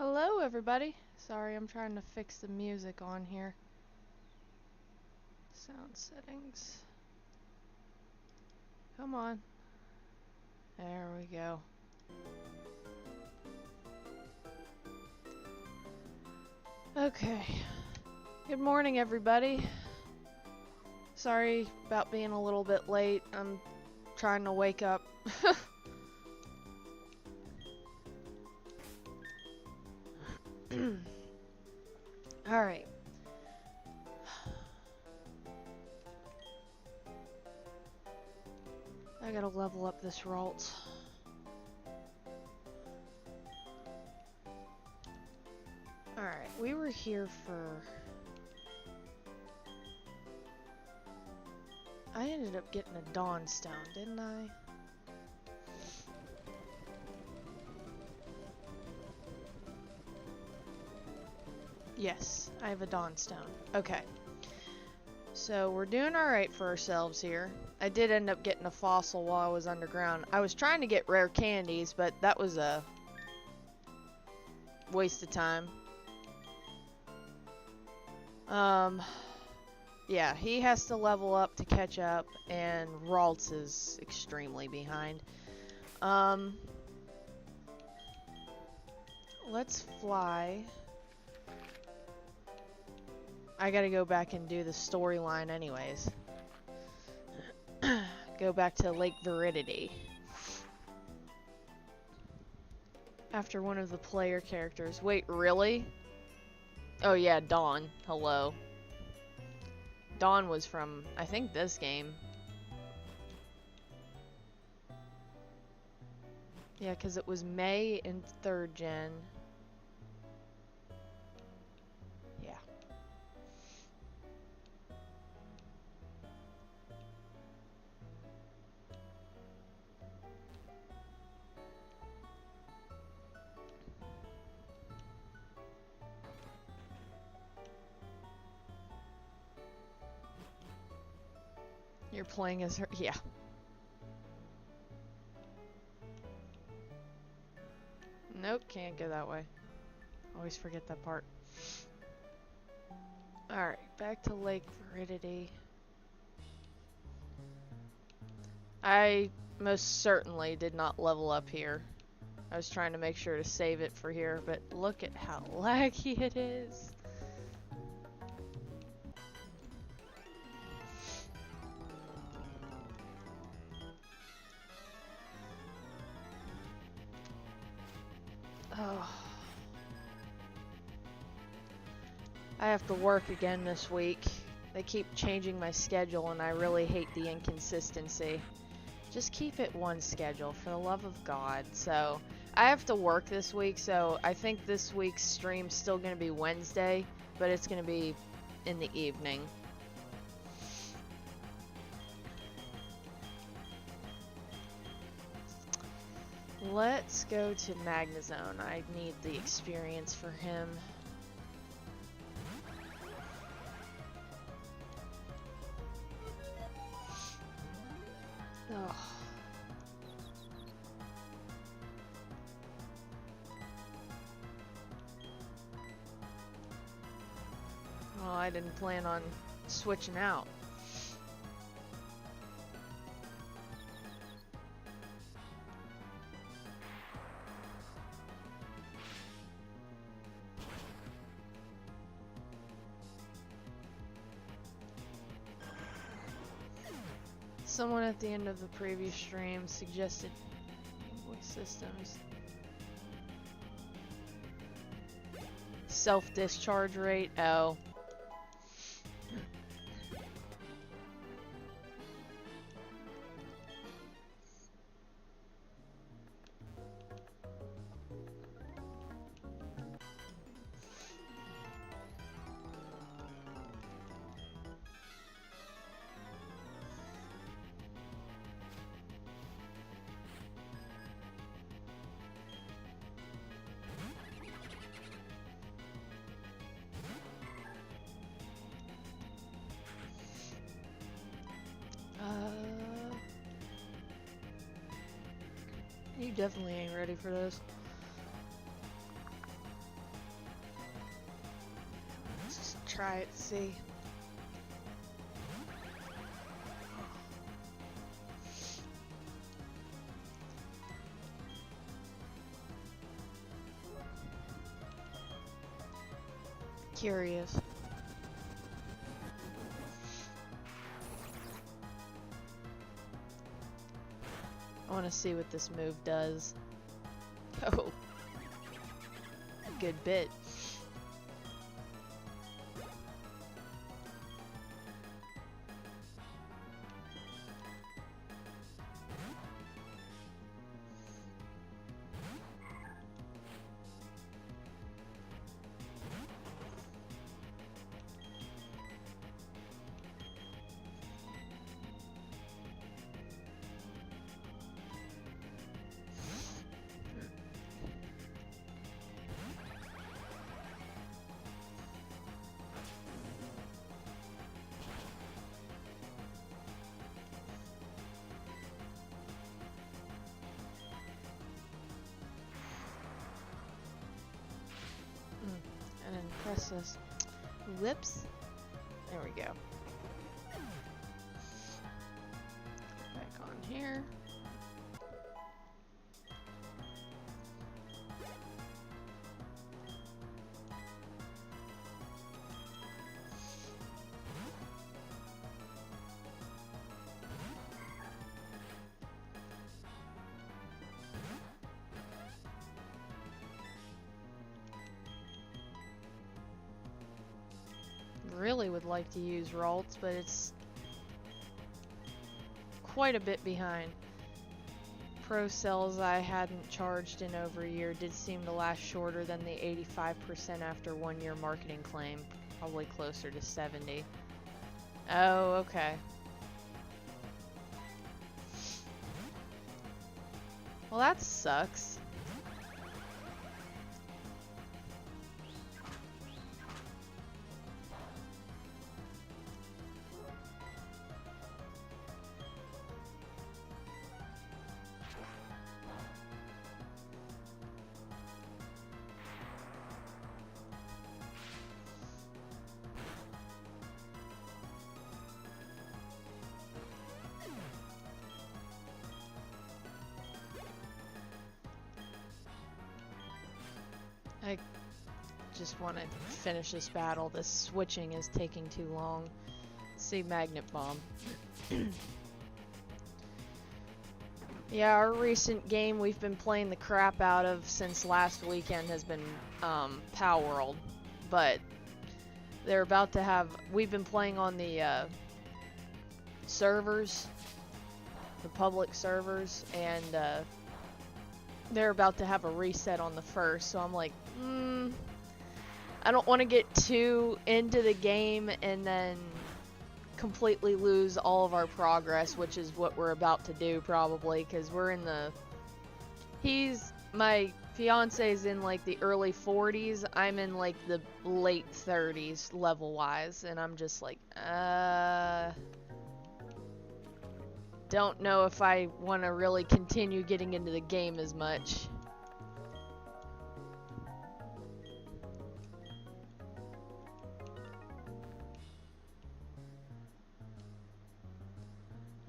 Hello, everybody. Sorry, I'm trying to fix the music on here. Sound settings. Come on. There we go. Okay. Good morning, everybody. Sorry about being a little bit late. I'm trying to wake up. Alright. I gotta level up this Ralt. Alright, we were here for... I ended up getting a Dawnstone, didn't I? Yes, I have a Dawnstone. Okay. So we're doing alright for ourselves here. I did end up getting a fossil while I was underground. I was trying to get rare candies, but that was a waste of time. Yeah, he has to level up to catch up, and Ralts is extremely behind. Let's fly. I gotta go back and do the storyline anyways. Go back to Lake Viridity. After one of the player characters. Wait, really? Oh yeah, Dawn. Hello. Dawn was from, I think, this game. Yeah, because it was May in 3rd gen. Yeah. You're playing as her. Yeah. Nope, can't go that way. Always forget that part. Alright, back to Lake Viridity. I most certainly did not level up here. I was trying to make sure to save it for here, but look at how laggy it is. Oh. I have to work again this week. They keep changing my schedule and I really hate the inconsistency. Just keep it one schedule, for the love of God. So, I have to work this week, so I think this week's stream's still going to be Wednesday, but it's going to be in the evening. Let's go to Magnezone. I need the experience for him. Ugh. Well, I didn't plan on switching out. Someone at the end of the previous stream suggested voice systems. Self-discharge rate? Oh. You definitely ain't ready for this. try it, see. Curious. I want to see what this move does. Oh, a good bit. And then press this. Whoops. There we go. Back on here. Really would like to use Ralts, but it's quite a bit behind. Pro cells I hadn't charged in over a year did seem to last shorter than the 85% after 1 year marketing claim, probably closer to 70. Oh, okay. Well, that sucks. I just want to finish this battle. This switching is taking too long. Let's see, Magnet Bomb. Yeah, our recent game we've been playing the crap out of since last weekend has been Pow World. But they're about to have... We've been playing on the servers, the public servers, and they're about to have a reset on the 1st, so I'm like, I don't want to get too into the game and then completely lose all of our progress, which is what we're about to do probably, because we're in the... My fiance's in like the early 40s, I'm in like the late 30s level-wise, and I'm just like, don't know if I want to really continue getting into the game as much.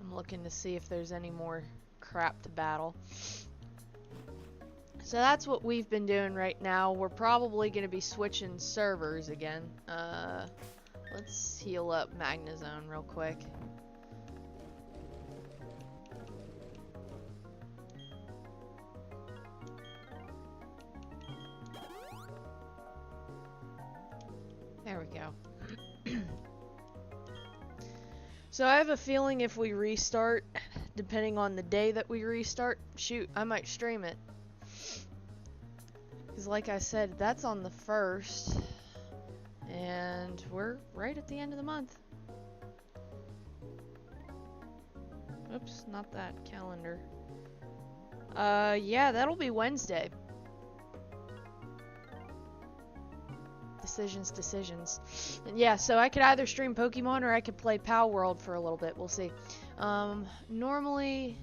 I'm looking to see if there's any more crap to battle. So that's what we've been doing right now. We're probably going to be switching servers again. Let's heal up Magnezone real quick. There we go. So I have a feeling if we restart, depending on the day that we restart, shoot, I might stream it. Because like I said, that's on the 1st, and we're right at the end of the month. Oops, not that calendar. Yeah, that'll be Wednesday. Decisions. And yeah, so I could either stream Pokemon or I could play Pow World for a little bit. We'll see. Normally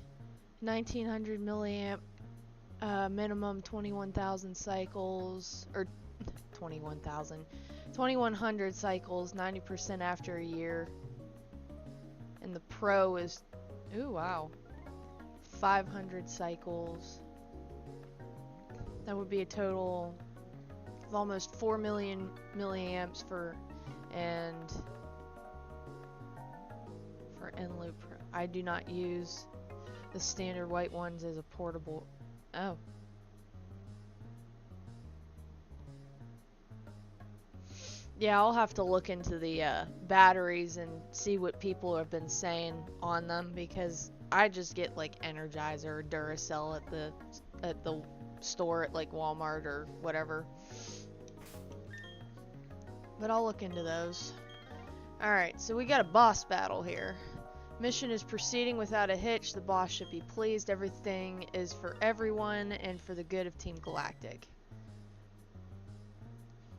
1900 milliamp, minimum 21,000 cycles, or 21,000, 2100 cycles, 90% after a year. And the Pro is, ooh, wow, 500 cycles. That would be a total of almost 4 million milliamps for Enloop Pro. I do not use the standard white ones as a portable. Oh. Yeah, I'll have to look into the batteries and see what people have been saying on them, because I just get like Energizer or Duracell at the store at like Walmart or whatever. But I'll look into those. Alright, so we got a boss battle here. Mission is proceeding without a hitch. The boss should be pleased. Everything is for everyone and for the good of Team Galactic.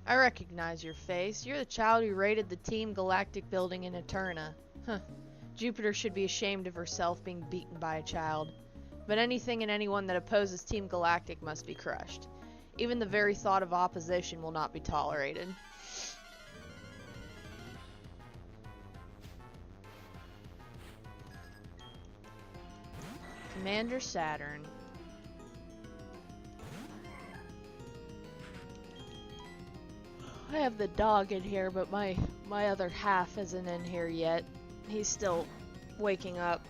I recognize your face. You're the child who raided the Team Galactic building in Eterna. Huh. Jupiter should be ashamed of herself being beaten by a child. But anything and anyone that opposes Team Galactic must be crushed. Even the very thought of opposition will not be tolerated. Commander Saturn. I have the dog in here, but my other half isn't in here yet. He's still waking up.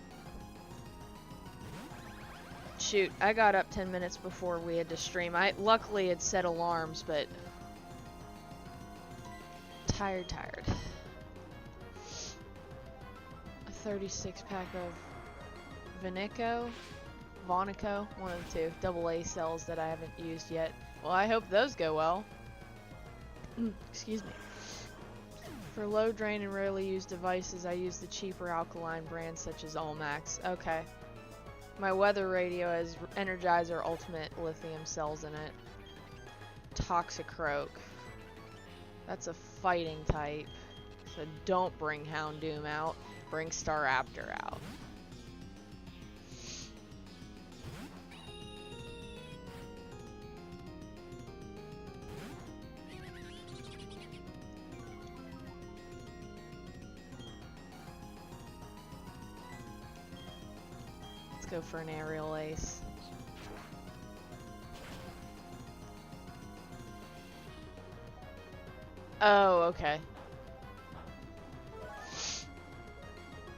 Shoot, I got up 10 minutes before we had to stream. I luckily had set alarms, but tired. A 36 pack of Vonico, one of the two, AA cells that I haven't used yet. Well, I hope those go well. Excuse me. For low drain and rarely used devices, I use the cheaper alkaline brands such as Olmax. Okay. My weather radio has Energizer Ultimate lithium cells in it. Toxicroak. That's a fighting type. So don't bring Houndoom out. Bring Staraptor out. Go for an aerial ace. Oh, okay.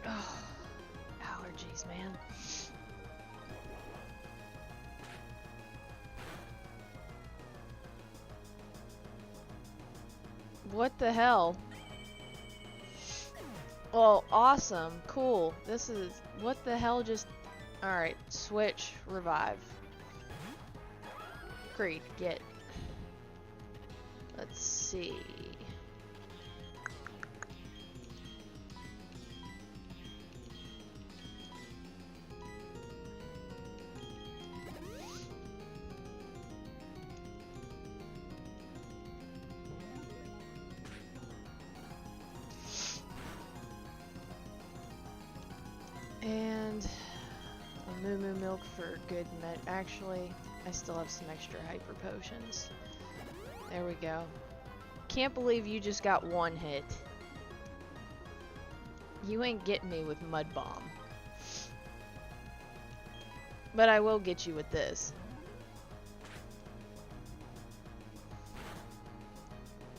Oh, allergies, man. What the hell? Well, awesome. Cool. This is... What the hell just... Alright, switch, revive. Great, get. Let's see. And... Moo Moo Milk for good med. Actually, I still have some extra hyper potions. There we go. Can't believe you just got one hit. You ain't getting me with Mud Bomb. But I will get you with this.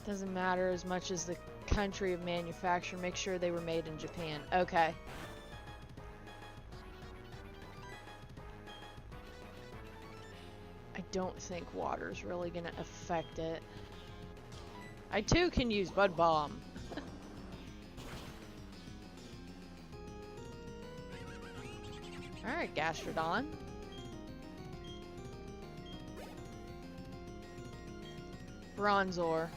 Doesn't matter as much as the country of manufacture. Make sure they were made in Japan. Okay. I don't think water's really gonna affect it. I too can use Mud Bomb. Alright, Gastrodon. Bronzor.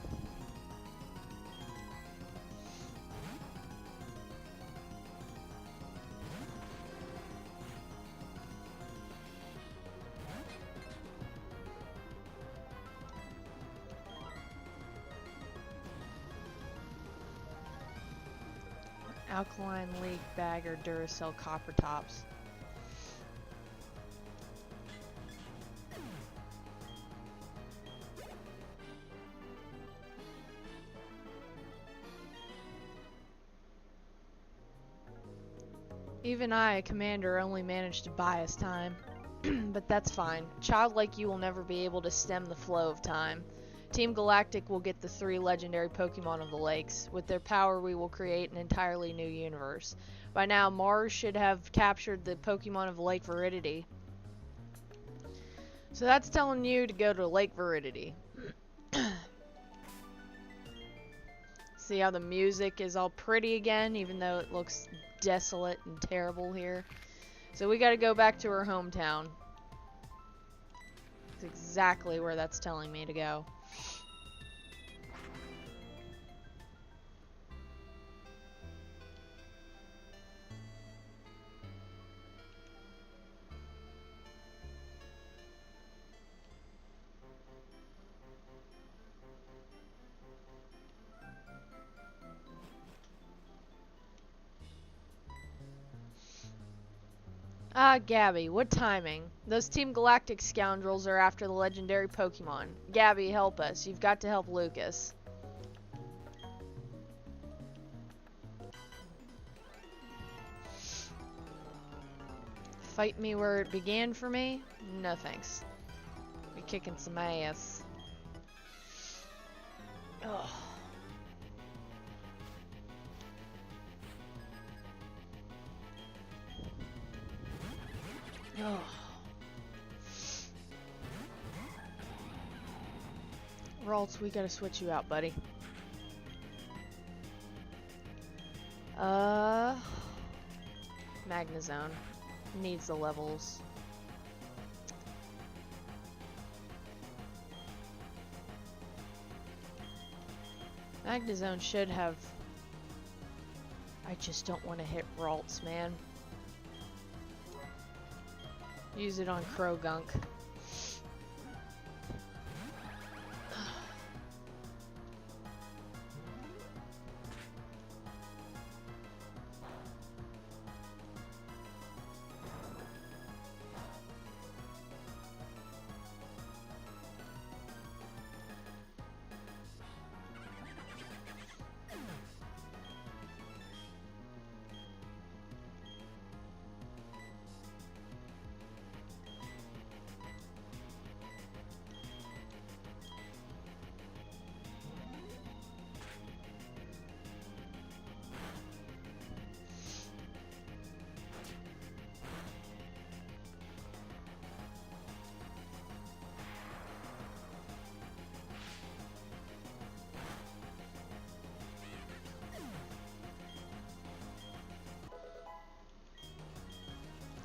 Alkaline Leak Bag or Duracell Copper Tops. Even I, Commander, only managed to buy us time. But that's fine. A child like you will never be able to stem the flow of time. Team Galactic will get the 3 legendary Pokemon of the lakes. With their power, we will create an entirely new universe. By now, Mars should have captured the Pokemon of Lake Viridity. So that's telling you to go to Lake Viridity. See how the music is all pretty again, even though it looks desolate and terrible here. So we gotta go back to her hometown. It's exactly where that's telling me to go. Ah, Gabby, what timing? Those Team Galactic scoundrels are after the legendary Pokemon. Gabby, help us. You've got to help Lucas. Fight me where it began for me? No thanks. Be kicking some ass. Ugh. Ugh. Ralts, we gotta switch you out, buddy. Magnezone. Needs the levels. Magnezone should have... I just don't want to hit Ralts, man. Use it on Krogunk.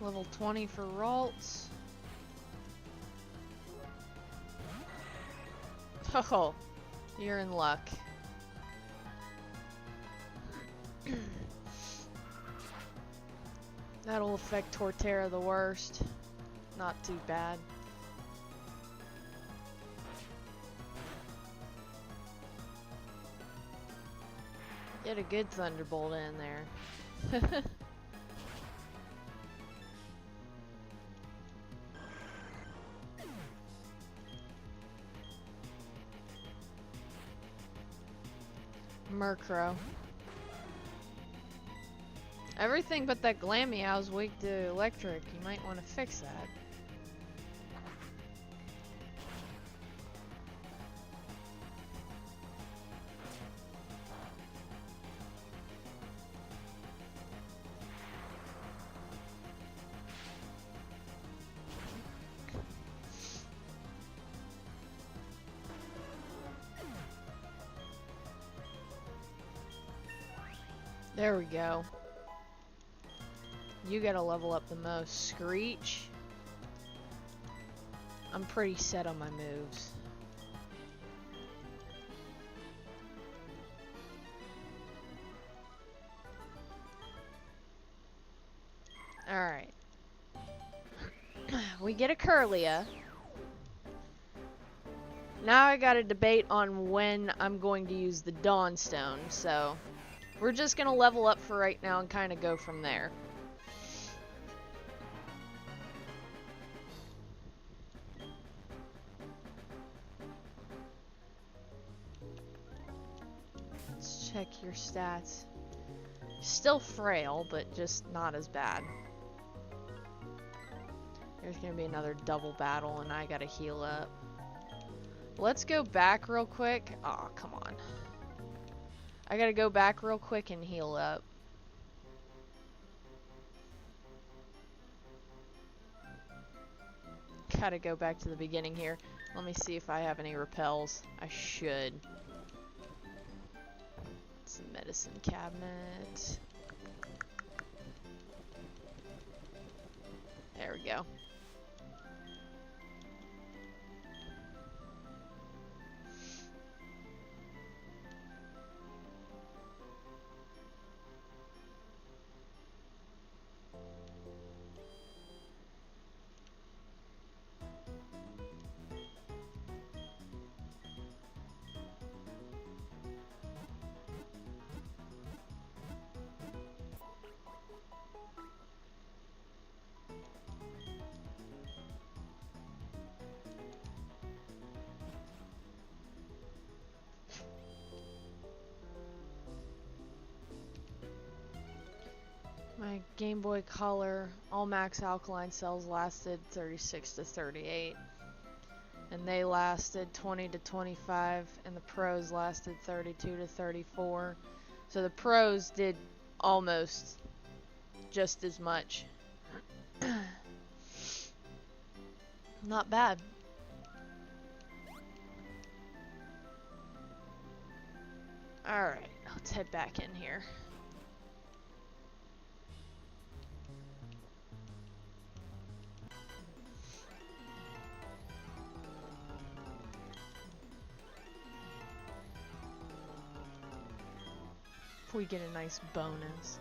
Level 20 for Ralts. Oh, you're in luck. That'll affect Torterra the worst. Not too bad. Get a good Thunderbolt in there. Murkrow. Everything but that Glameow's weak to electric. You might want to fix that. There we go. You gotta level up the most. Screech. I'm pretty set on my moves. Alright. We get a Kirlia. Now I gotta debate on when I'm going to use the Dawnstone, so... We're just gonna level up for right now and kind of go from there. Let's check your stats. Still frail, but just not as bad. There's gonna be another double battle, and I gotta heal up. Let's go back real quick. Aw, come on. I gotta go back real quick and heal up. Gotta go back to the beginning here. Let me see if I have any repels. I should. It's a medicine cabinet. There we go. My Game Boy Color all max alkaline cells lasted 36 to 38. And they lasted 20 to 25, and the pros lasted 32 to 34. So the pros did almost just as much. Not bad. Alright, let's head back in here. We get a nice bonus.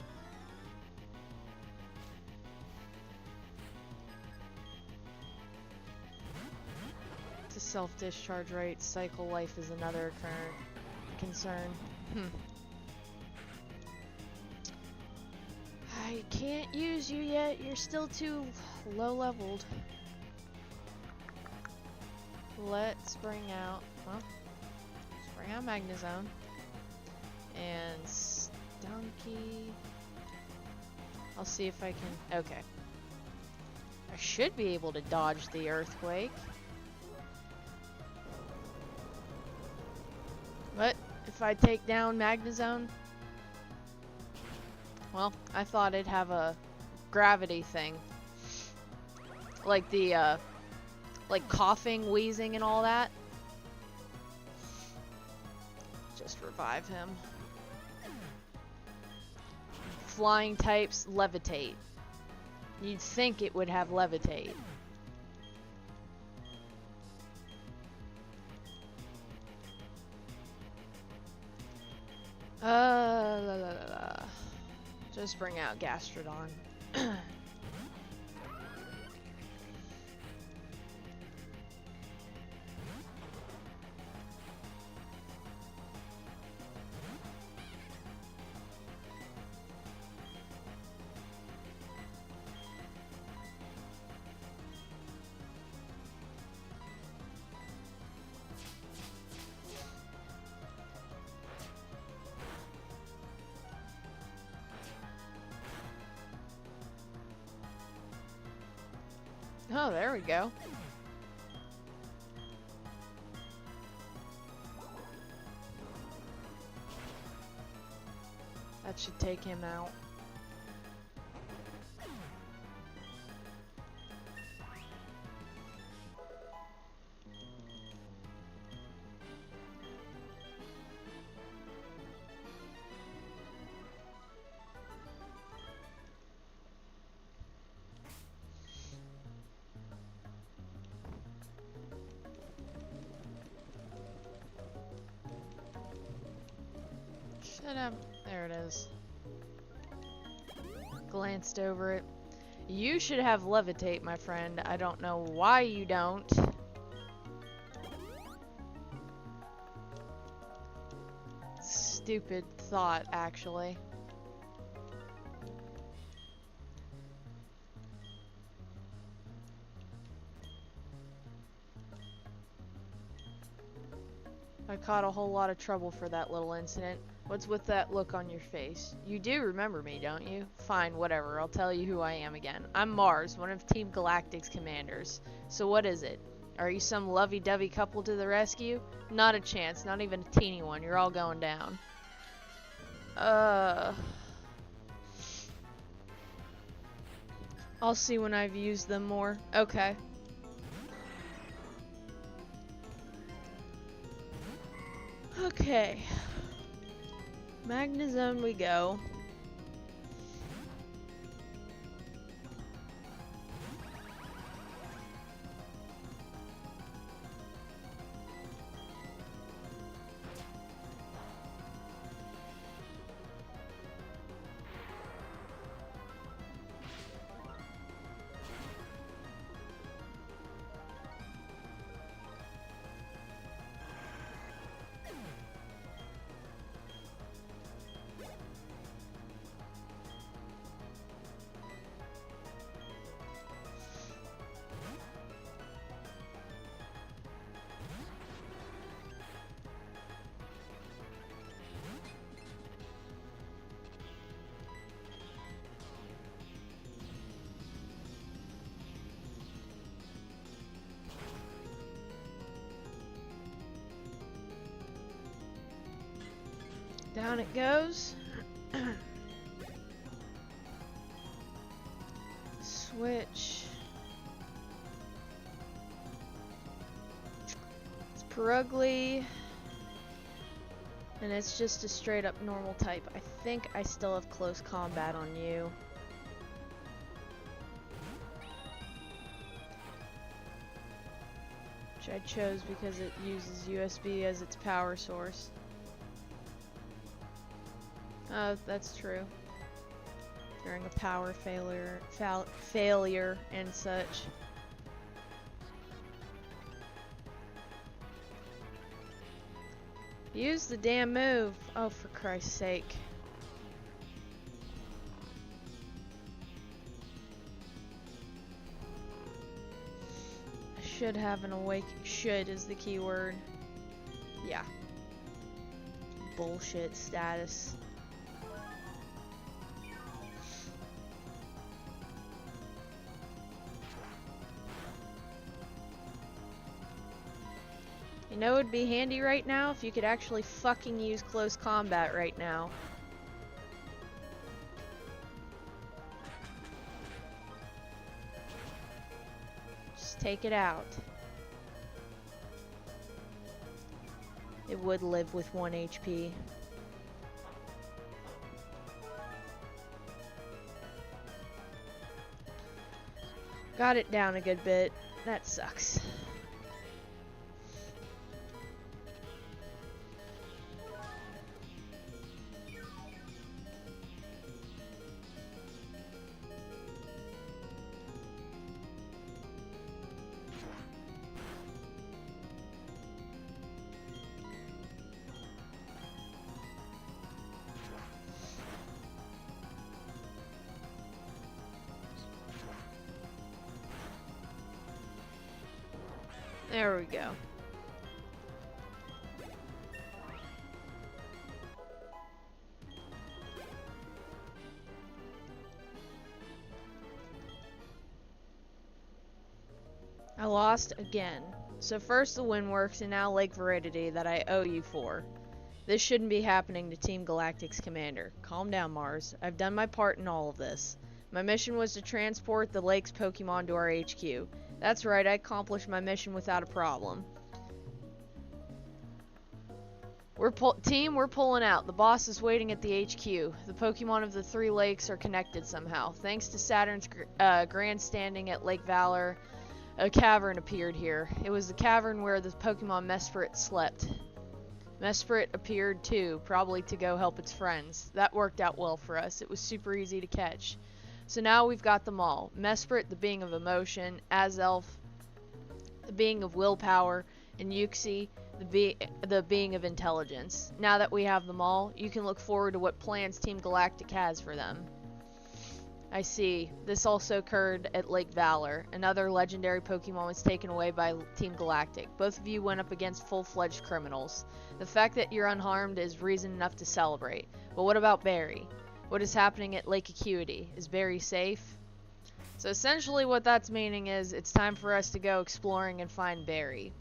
It's a self-discharge rate. Cycle life is another current concern. I can't use you yet. You're still too low leveled. Let's bring out, well, let's bring out Magnezone. And Stunky. I'll see if I can. Okay. I should be able to dodge the earthquake. But if I take down Magnezone, well, I thought it'd have a gravity thing. Like the, like coughing, wheezing, and all that. Just revive him. Flying types levitate. You'd think it would have levitate. Just bring out Gastrodon. Oh, there we go. That should take him out. Should have. There it is. Glanced over it. You should have levitate, my friend. I don't know why you don't. Stupid thought, actually. I caught a whole lot of trouble for that little incident. What's with that look on your face? You do remember me, don't you? Fine, whatever. I'll tell you who I am again. I'm Mars, one of Team Galactic's commanders. So what is it? Are you some lovey-dovey couple to the rescue? Not a chance, not even a teeny one. You're all going down. I'll see when I've used them more. Okay. Okay. Magnezone we go. Down it goes. Switch. It's Purugly. And it's just a straight up normal type. I think I still have close combat on you. Which I chose because it uses USB as its power source. Oh, that's true. During a power failure and such. Use the damn move. Oh, for Christ's sake. I should have an awake. Should is the key word. Yeah. Bullshit status. You know it would be handy right now if you could actually fucking use close combat right now. Just take it out. It would live with 1 HP. Got it down a good bit. That sucks. There we go. I lost again. So first the Windworks and now Lake Veridity that I owe you for. This shouldn't be happening to Team Galactic's commander. Calm down, Mars. I've done my part in all of this. My mission was to transport the lake's Pokemon to our HQ. That's right, I accomplished my mission without a problem. We're pulling out. The boss is waiting at the HQ. The Pokemon of the 3 lakes are connected somehow. Thanks to Saturn's grandstanding at Lake Valor, a cavern appeared here. It was the cavern where the Pokemon Mesprit slept. Mesprit appeared too, probably to go help its friends. That worked out well for us. It was super easy to catch. So now we've got them all. Mesprit, the being of emotion, Azelf, the being of willpower, and Uxie, the being of intelligence. Now that we have them all, you can look forward to what plans Team Galactic has for them. I see. This also occurred at Lake Valor. Another legendary Pokemon was taken away by Team Galactic. Both of you went up against full-fledged criminals. The fact that you're unharmed is reason enough to celebrate. But what about Barry? What is happening at Lake Acuity? Is Barry safe? So essentially what that's meaning is it's time for us to go exploring and find Barry.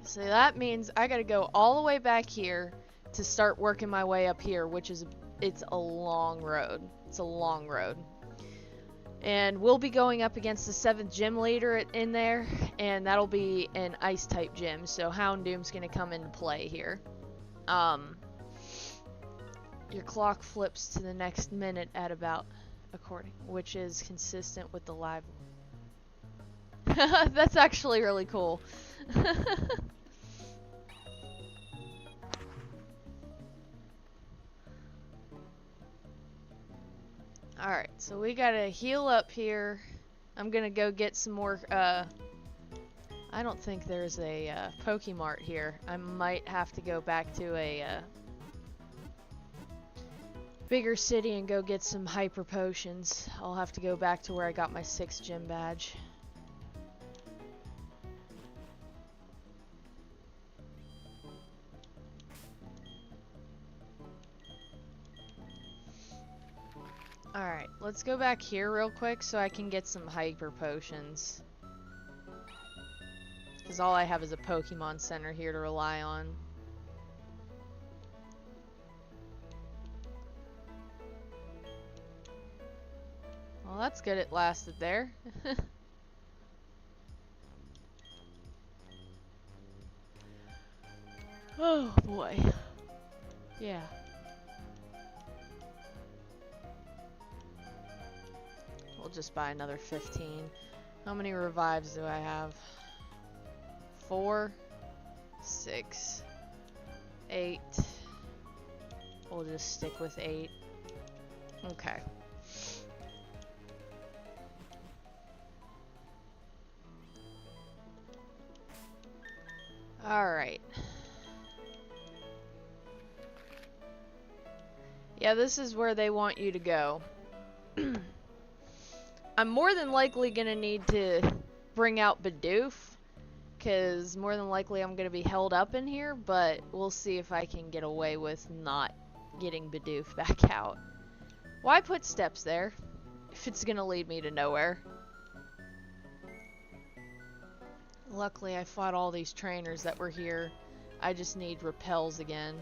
So that means I gotta go all the way back here to start working my way up here, which is, it's a long road. It's a long road. And we'll be going up against the 7th gym leader in there, and that'll be an ice type gym, so Houndoom's gonna come into play here. Your clock flips to the next minute at about, which is consistent with the live. That's actually really cool. Alright, so we gotta heal up here. I'm gonna go get some more, I don't think there's a, Pokemart here. I might have to go back to a, bigger city and go get some hyper potions. I'll have to go back to where I got my 6th gym badge. Alright, let's go back here real quick so I can get some hyper potions. Because all I have is a Pokemon Center here to rely on. Well, that's good it lasted there. Oh boy. Yeah. We'll just buy another 15. How many revives do I have? 4, 6, 8. We'll just stick with 8. Okay. Alright. Yeah, this is where they want you to go. I'm more than likely gonna need to bring out Bidoof, because more than likely I'm gonna be held up in here, but we'll see if I can get away with not getting Bidoof back out. Why put steps there if it's gonna lead me to nowhere? Luckily I fought all these trainers that were here. I just need repels again.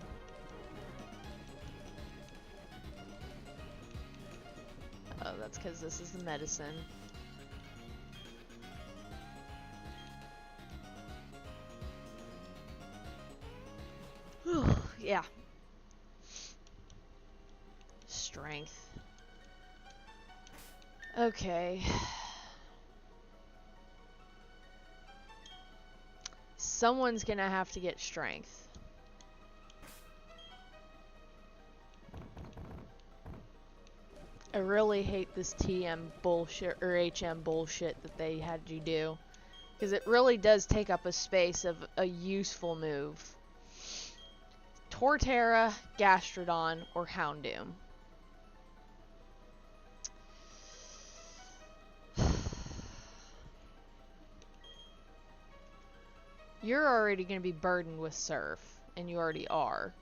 Oh, that's because this is the medicine. Yeah. Strength. Okay. Someone's gonna have to get strength. I really hate this TM bullshit or HM bullshit that they had you do, because it really does take up a space of a useful move. Torterra, Gastrodon, or Houndoom. You're already going to be burdened with Surf, and you already are.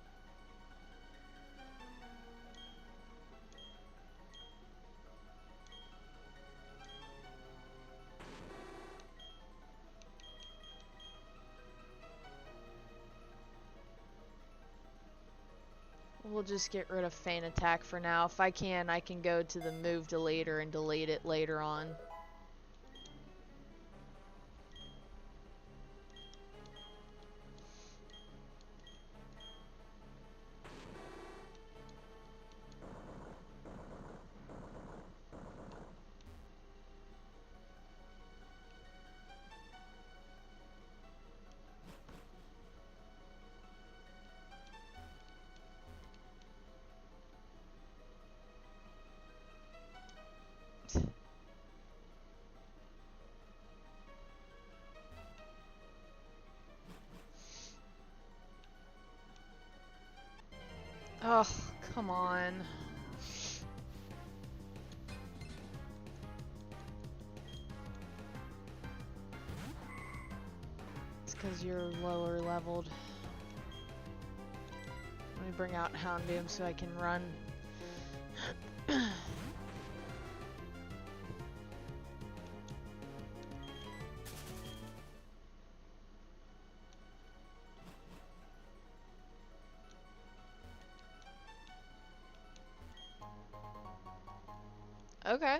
We'll just get rid of Feint Attack for now. If I can go to the move deleter and delete it later on. Come on. It's because you're lower leveled. Let me bring out Houndoom so I can run. Okay.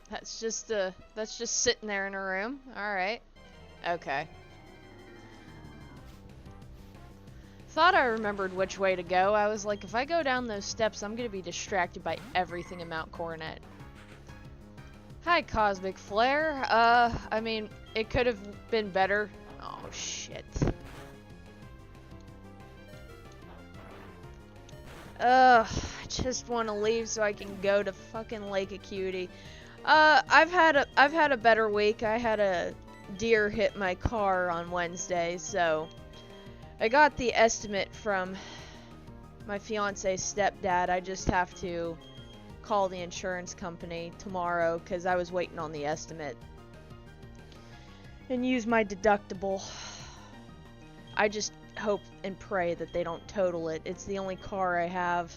That's just sitting there in a room. Alright. Okay. Thought I remembered which way to go. I was like, if I go down those steps, I'm gonna be distracted by everything in Mount Coronet. Hi, Cosmic Flare. I mean, it could have been better. Oh, shit. I just want to leave so I can go to fucking Lake Acuity. I've had a better week. I had a deer hit my car on Wednesday, so I got the estimate from my fiance's stepdad. I just have to call the insurance company tomorrow because I was waiting on the estimate and use my deductible. I just hope and pray that they don't total it. It's the only car I have.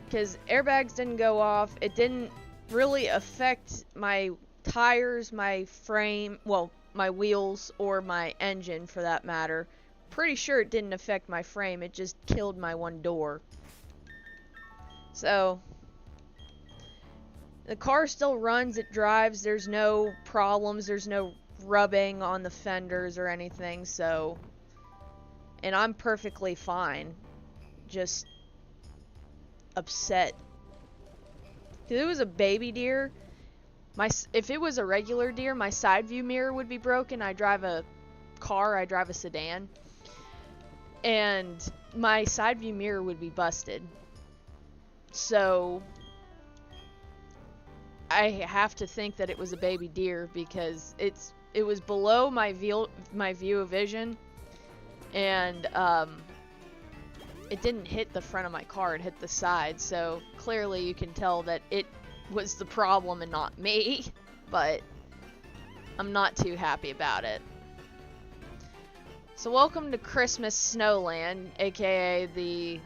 Because airbags didn't go off. It didn't really affect my tires, my frame, well, my wheels, or my engine for that matter. Pretty sure it didn't affect my frame. It just killed my one door. So the car still runs, it drives, there's no problems, there's no rubbing on the fenders or anything, so, and I'm perfectly fine, just upset. If it was a baby deer, if it was a regular deer, my side view mirror would be broken. I drive a car, I drive a sedan, and my side view mirror would be busted. So I have to think that it was a baby deer because it was below my view of vision, and it didn't hit the front of my car, it hit the side, so clearly you can tell that it was the problem and not me, but I'm not too happy about it. So welcome to Christmas Snowland, aka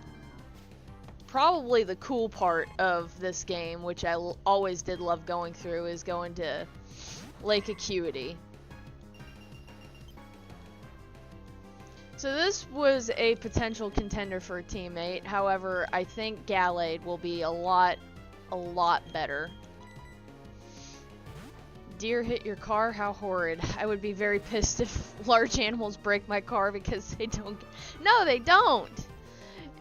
probably the cool part of this game, which I always did love going through, is going to Lake Acuity. So this was a potential contender for a teammate, however, I think Gallade will be a lot better. Deer hit your car? How horrid. I would be very pissed if large animals break my car because they don't... No, they don't!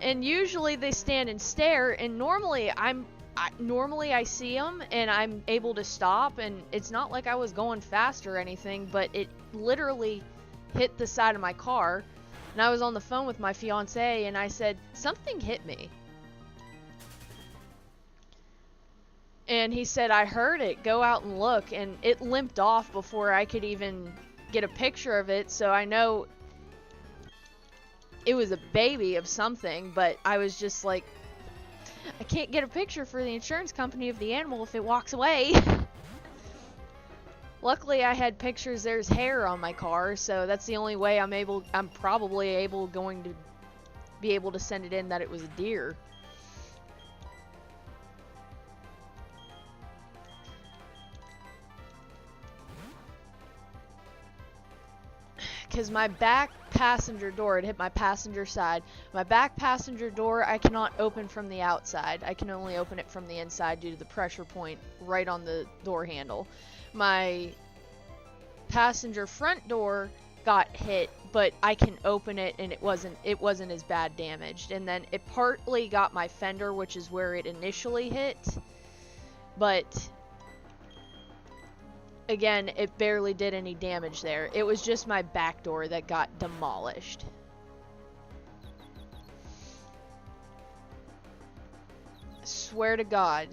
And usually they stand and stare, and normally I see them and I'm able to stop, and it's not like I was going fast or anything, but it literally hit the side of my car, and I was on the phone with my fiance and I said, something hit me. And he said, I heard it, go out and look, and it limped off before I could even get a picture of it, so I know it was a baby of something, but I was just like, I can't get a picture for the insurance company of the animal if it walks away. Luckily I had pictures, there's hair on my car, so that's the only way I'm probably going to be able to send it in that it was a deer. Because my back passenger door, it hit my passenger side. My back passenger door I cannot open from the outside. I can only open it from the inside due to the pressure point right on the door handle. My passenger front door got hit, but I can open it and it wasn't as bad damaged. And then it partly got my fender, which is where it initially hit. But again, it barely did any damage there. It was just my back door that got demolished. I swear to God.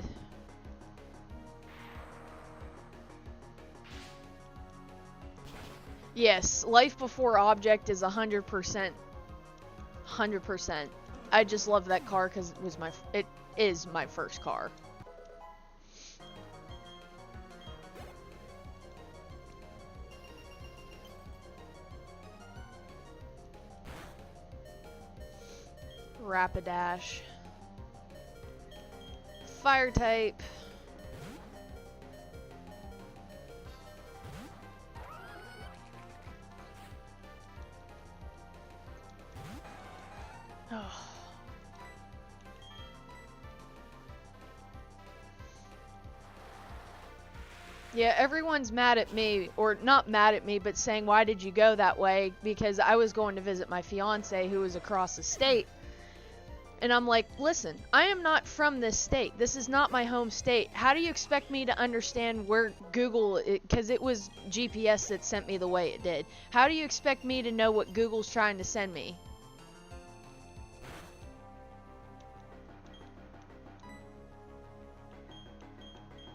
Yes, life before object is 100%. 100%. I just love that car because it is my first car. Rapidash. Fire type. Oh. Yeah, everyone's mad at me, or not mad at me, but saying, why did you go that way? Because I was going to visit my fiance who was across the state. And I'm like, listen, I am not from this state. This is not my home state. How do you expect me to understand where Google, because it was GPS that sent me the way it did. How do you expect me to know what Google's trying to send me?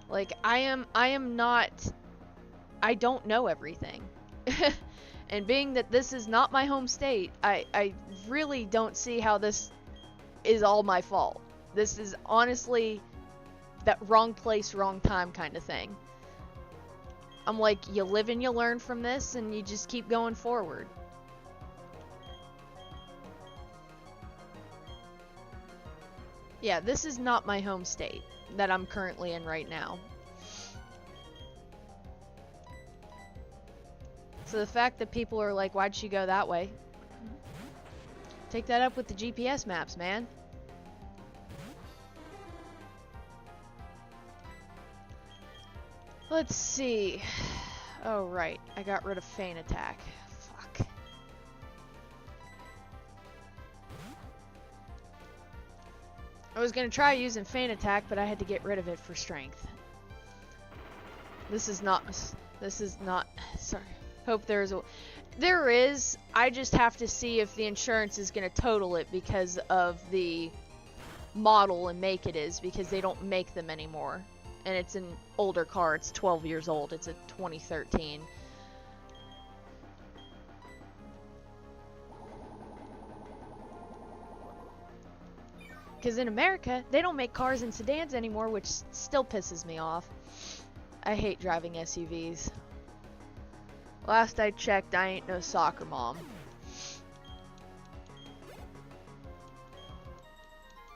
Like, I am not, I don't know everything. And being that this is not my home state, I really don't see how this is all my fault. This is honestly that wrong place, wrong time kind of thing. I'm like, you live and you learn from this and you just keep going forward. Yeah, this is not my home state that I'm currently in right now. So the fact that people are like, why'd she go that way? Take that up with the GPS maps, man. Let's see. Oh, right. I got rid of Feint Attack. Fuck. I was gonna try using Feint Attack, but I had to get rid of it for strength. This is not... Sorry. Hope there is. I just have to see if the insurance is going to total it because of the model and make it is, because they don't make them anymore. And it's an older car. It's 12 years old. It's a 2013. Because in America, they don't make cars and sedans anymore, which still pisses me off. I hate driving SUVs. Last I checked, I ain't no soccer mom.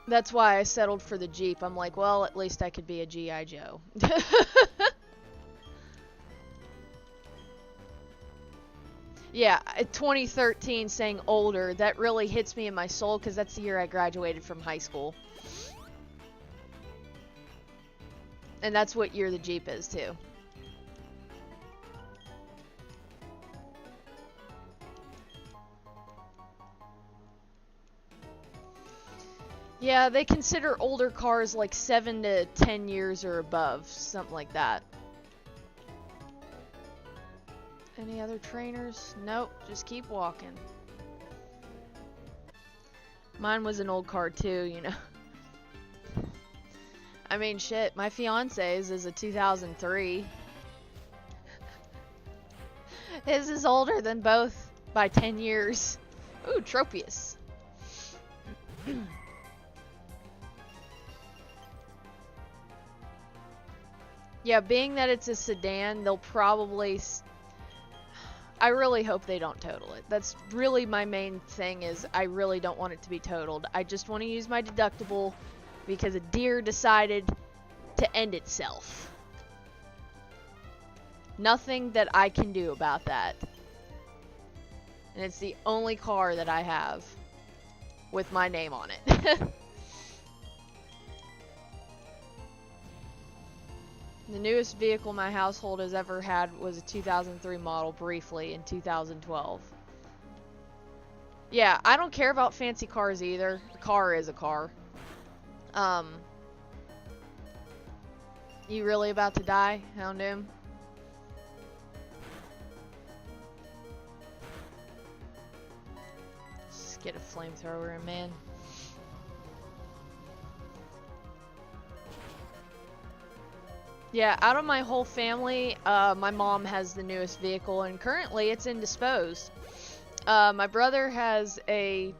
That's why I settled for the Jeep. I'm like, well, at least I could be a G.I. Joe. Yeah, 2013 saying older, that really hits me in my soul because that's the year I graduated from high school. And that's what year the Jeep is, too. Yeah, they consider older cars like 7 to 10 years or above, something like that. Any other trainers? Nope, just keep walking. Mine was an old car too, you know. I mean, shit, my fiance's is a 2003. His is older than both by 10 years. Ooh, Tropius. Yeah, being that it's a sedan, they'll probably... I really hope they don't total it. That's really my main thing, is I really don't want it to be totaled. I just want to use my deductible because a deer decided to end itself. Nothing that I can do about that. And it's the only car that I have with my name on it. The newest vehicle my household has ever had was a 2003 model, briefly, in 2012. Yeah, I don't care about fancy cars either. A car is a car. You really about to die, Houndoom? Just get a flamethrower in, man. Yeah, out of my whole family, my mom has the newest vehicle, and currently it's indisposed. My brother has a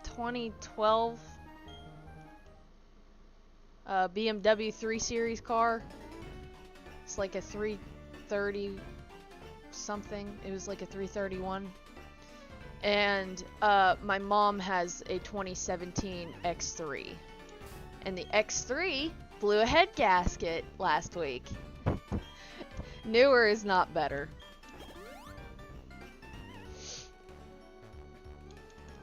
2012 BMW 3 Series car. It's like a 330 something. It was like a 331. And my mom has a 2017 X3. And the X3 blew a head gasket last week. Newer is not better.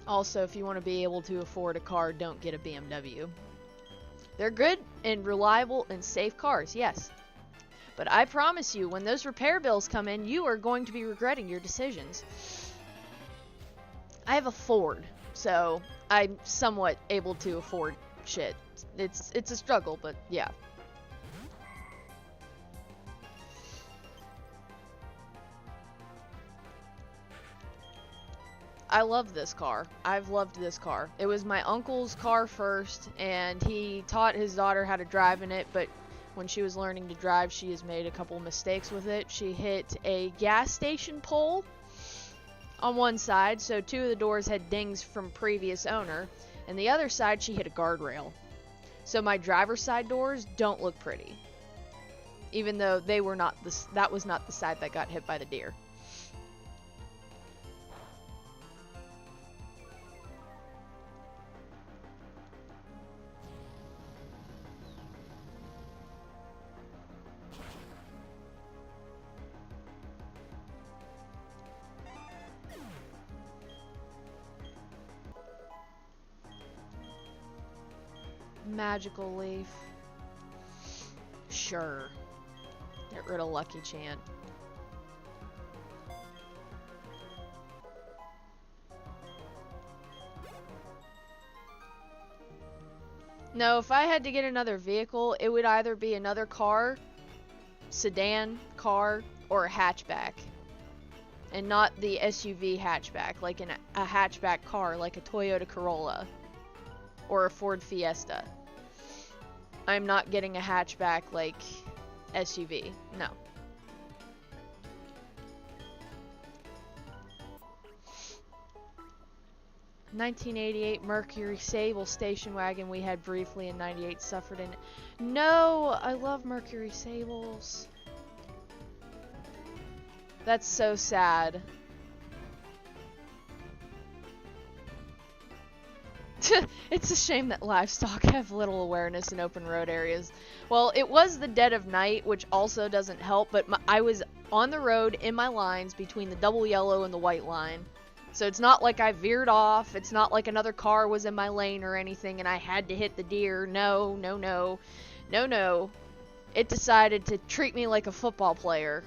Also, if you want to be able to afford a car, don't get a BMW. They're good and reliable and safe cars, yes. But I promise you, when those repair bills come in, you are going to be regretting your decisions. I have a Ford, so I'm somewhat able to afford shit. It's a struggle, but yeah. I love this car. I've loved this car. It was my uncle's car first, and he taught his daughter how to drive in it, but when she was learning to drive, she has made a couple mistakes with it. She hit a gas station pole on one side, so 2 of the doors had dings from previous owner, and the other side she hit a guardrail. So my driver's side doors don't look pretty, even though they were not that was not the side that got hit by the deer. Magical Leaf. Sure. Get rid of Lucky Chant. No, if I had to get another vehicle, it would either be another car, sedan, car, or a hatchback. And not the SUV hatchback, like a hatchback car, like a Toyota Corolla. Or a Ford Fiesta. I'm not getting a hatchback like SUV. No. '88 Mercury Sable station wagon we had briefly in '98 suffered in. No, I love Mercury Sables. That's so sad. It's a shame that livestock have little awareness in open road areas. Well, it was the dead of night, which also doesn't help, but I was on the road in my lines between the double yellow and the white line. So it's not like I veered off, it's not like another car was in my lane or anything and I had to hit the deer. No, no, no. No, no. It decided to treat me like a football player.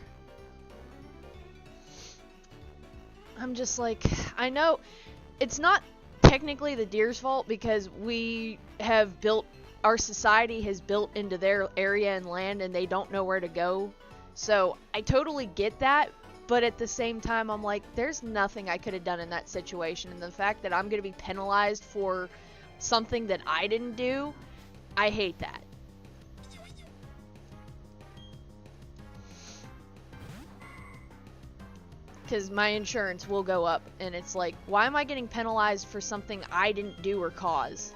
I'm just like, I know it's not technically the deer's fault because we have built, our society has built into their area and land and they don't know where to go. So I totally get that, but at the same time I'm like, there's nothing I could have done in that situation, and the fact that I'm going to be penalized for something that I didn't do, I hate that. Because my insurance will go up, and it's like, why am I getting penalized for something I didn't do or cause?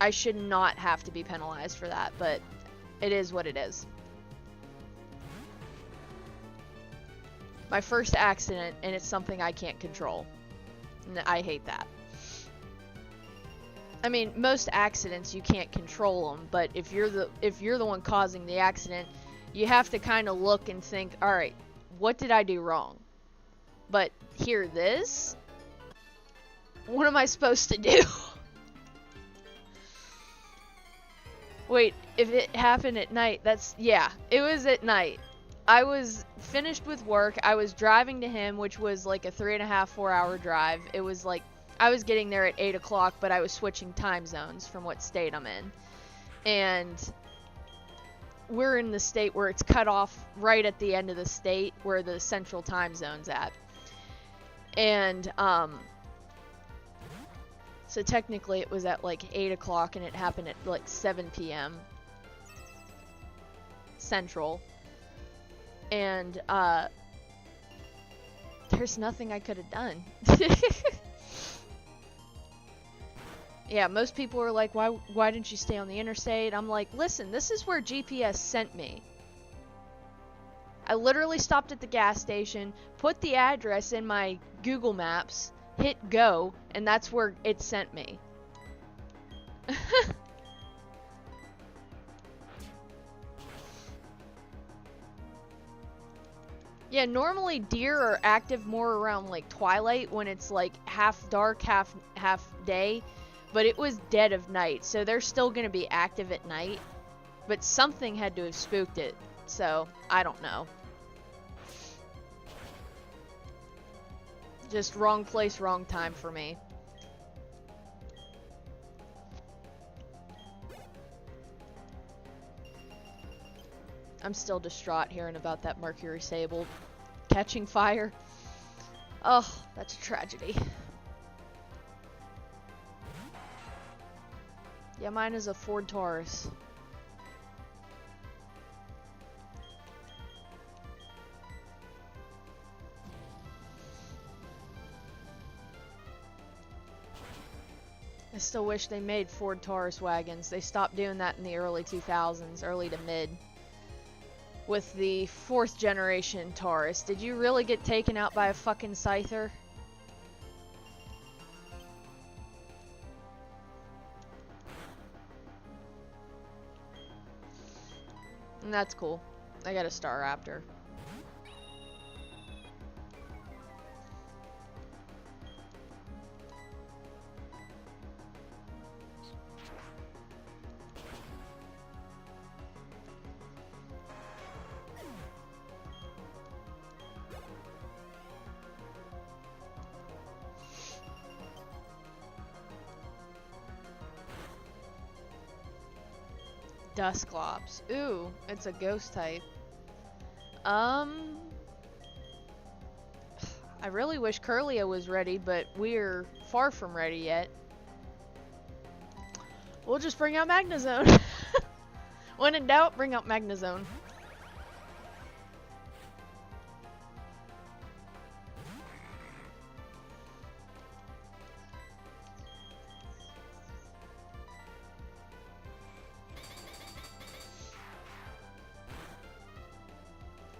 I should not have to be penalized for that, but it is what it is. My first accident, and it's something I can't control. And I hate that. I mean, most accidents you can't control them, but if you're the one causing the accident, you have to kind of look and think, all right, what did I do wrong? But hear this? What am I supposed to do? Wait, if it happened at night, yeah, it was at night. I was finished with work. I was driving to him, which was like a 3.5, 4 hour drive. It was like, I was getting there at 8 o'clock, but I was switching time zones from what state I'm in. And we're in the state where it's cut off right at the end of the state where the central time zone's at. And, so technically it was at like 8 o'clock and it happened at like 7 p.m. Central. And, there's nothing I could have done. Yeah, most people are like, why didn't you stay on the interstate? I'm like, listen, this is where GPS sent me. I literally stopped at the gas station, put the address in my Google Maps, hit go, and that's where it sent me. Yeah, normally deer are active more around like twilight when it's like half dark, half day, but it was dead of night, so they're still gonna be active at night. But something had to have spooked it, so I don't know. Just wrong place, wrong time for me. I'm still distraught hearing about that Mercury Sable catching fire. Oh, that's a tragedy. Yeah, mine is a Ford Taurus. I still wish they made Ford Taurus wagons. They stopped doing that in the early 2000s, early to mid. With the 4th generation Taurus. Did you really get taken out by a fucking scyther? And that's cool. I got a Staraptor. Dusclops. Ooh, it's a ghost type. I really wish Kirlia was ready, but we're far from ready yet. We'll just bring out Magnezone. When in doubt, bring out Magnezone.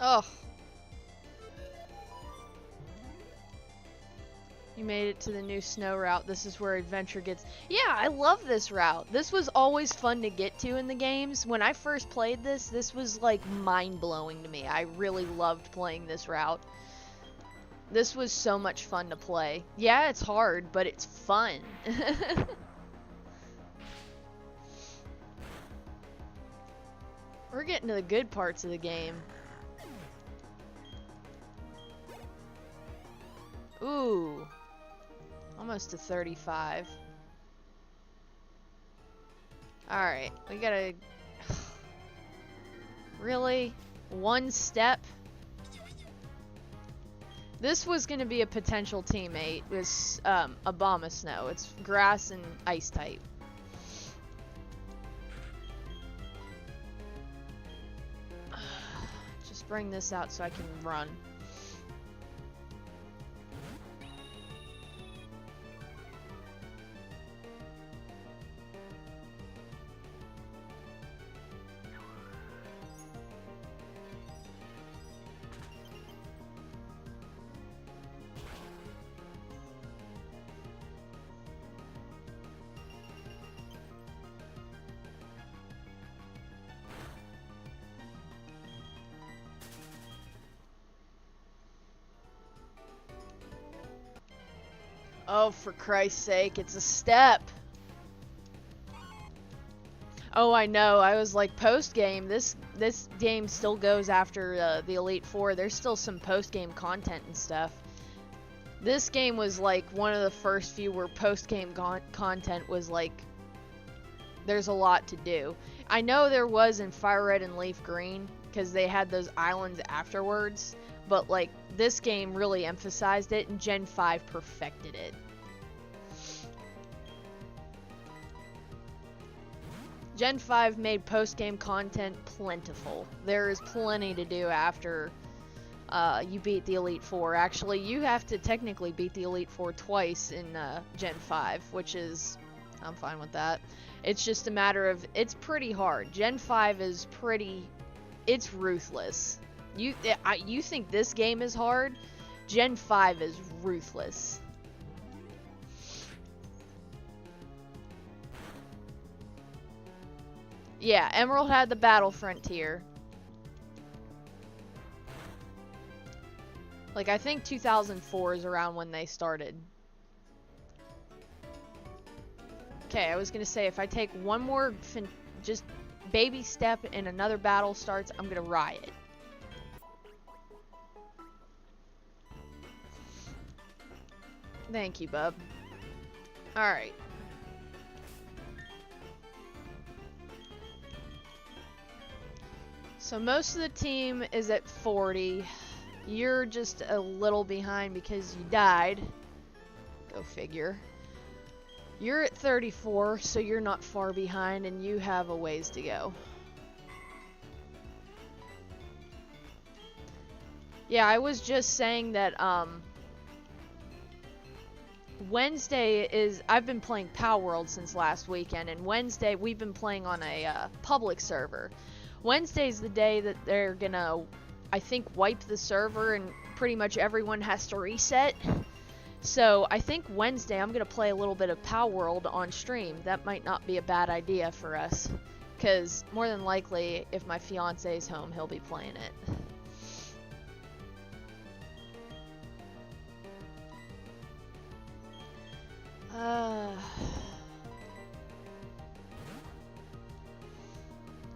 Oh. You made it to the new snow route. This is where adventure gets... Yeah, I love this route. This was always fun to get to in the games. When I first played this was like mind-blowing to me. I really loved playing this route. This was so much fun to play. Yeah, it's hard, but it's fun. We're getting to the good parts of the game. Ooh. Almost to 35. Alright, we gotta... Really? One step? This was gonna be a potential teammate. This, Abomasnow. It's grass and ice type. Just bring this out so I can run. Oh, for Christ's sake, it's a step. Oh, I know. I was like, post-game, this game still goes after the Elite Four. There's still some post-game content and stuff. This game was like one of the first few where post-game content was like, there's a lot to do. I know there was in Fire Red and Leaf Green, because they had those islands afterwards. But, like, this game really emphasized it, and Gen 5 perfected it. Gen 5 made post-game content plentiful. There is plenty to do after you beat the Elite Four. Actually, you have to technically beat the Elite Four twice in Gen 5, which is... I'm fine with that. It's just a matter of... It's pretty hard. Gen 5 is pretty... It's ruthless. You think this game is hard? Gen 5 is ruthless. Yeah, Emerald had the Battle Frontier. Like, I think 2004 is around when they started. Okay, I was gonna say, if I take one more just baby step and another battle starts, I'm gonna riot. Thank you, bub. Alright. So most of the team is at 40. You're just a little behind because you died. Go figure. You're at 34, so you're not far behind and you have a ways to go. Yeah, I was just saying that Wednesday is... I've been playing Palworld since last weekend, and Wednesday we've been playing on a public server. Wednesday's the day that they're gonna, I think, wipe the server and pretty much everyone has to reset. So I think Wednesday I'm gonna play a little bit of Palworld on stream. That might not be a bad idea for us, because more than likely, if my fiance's home, he'll be playing it.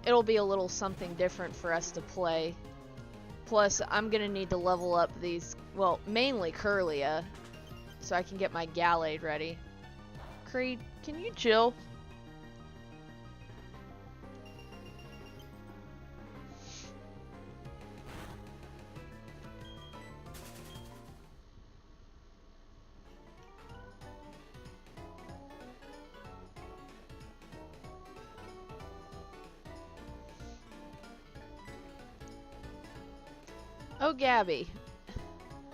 It'll be a little something different for us to play. Plus, I'm gonna need to level up these, well, mainly Kirlia, so I can get my Gallade ready. Creed, can you chill? Oh, Gabby.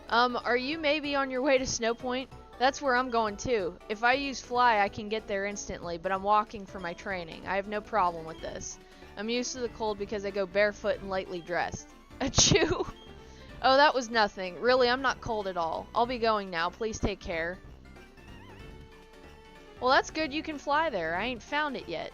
Are you maybe on your way to Snowpoint? That's where I'm going too. If I use Fly, I can get there instantly, but I'm walking for my training. I have no problem with this. I'm used to the cold because I go barefoot and lightly dressed. Achoo! Oh, that was nothing. Really, I'm not cold at all. I'll be going now. Please take care. Well, that's good you can fly there. I ain't found it yet.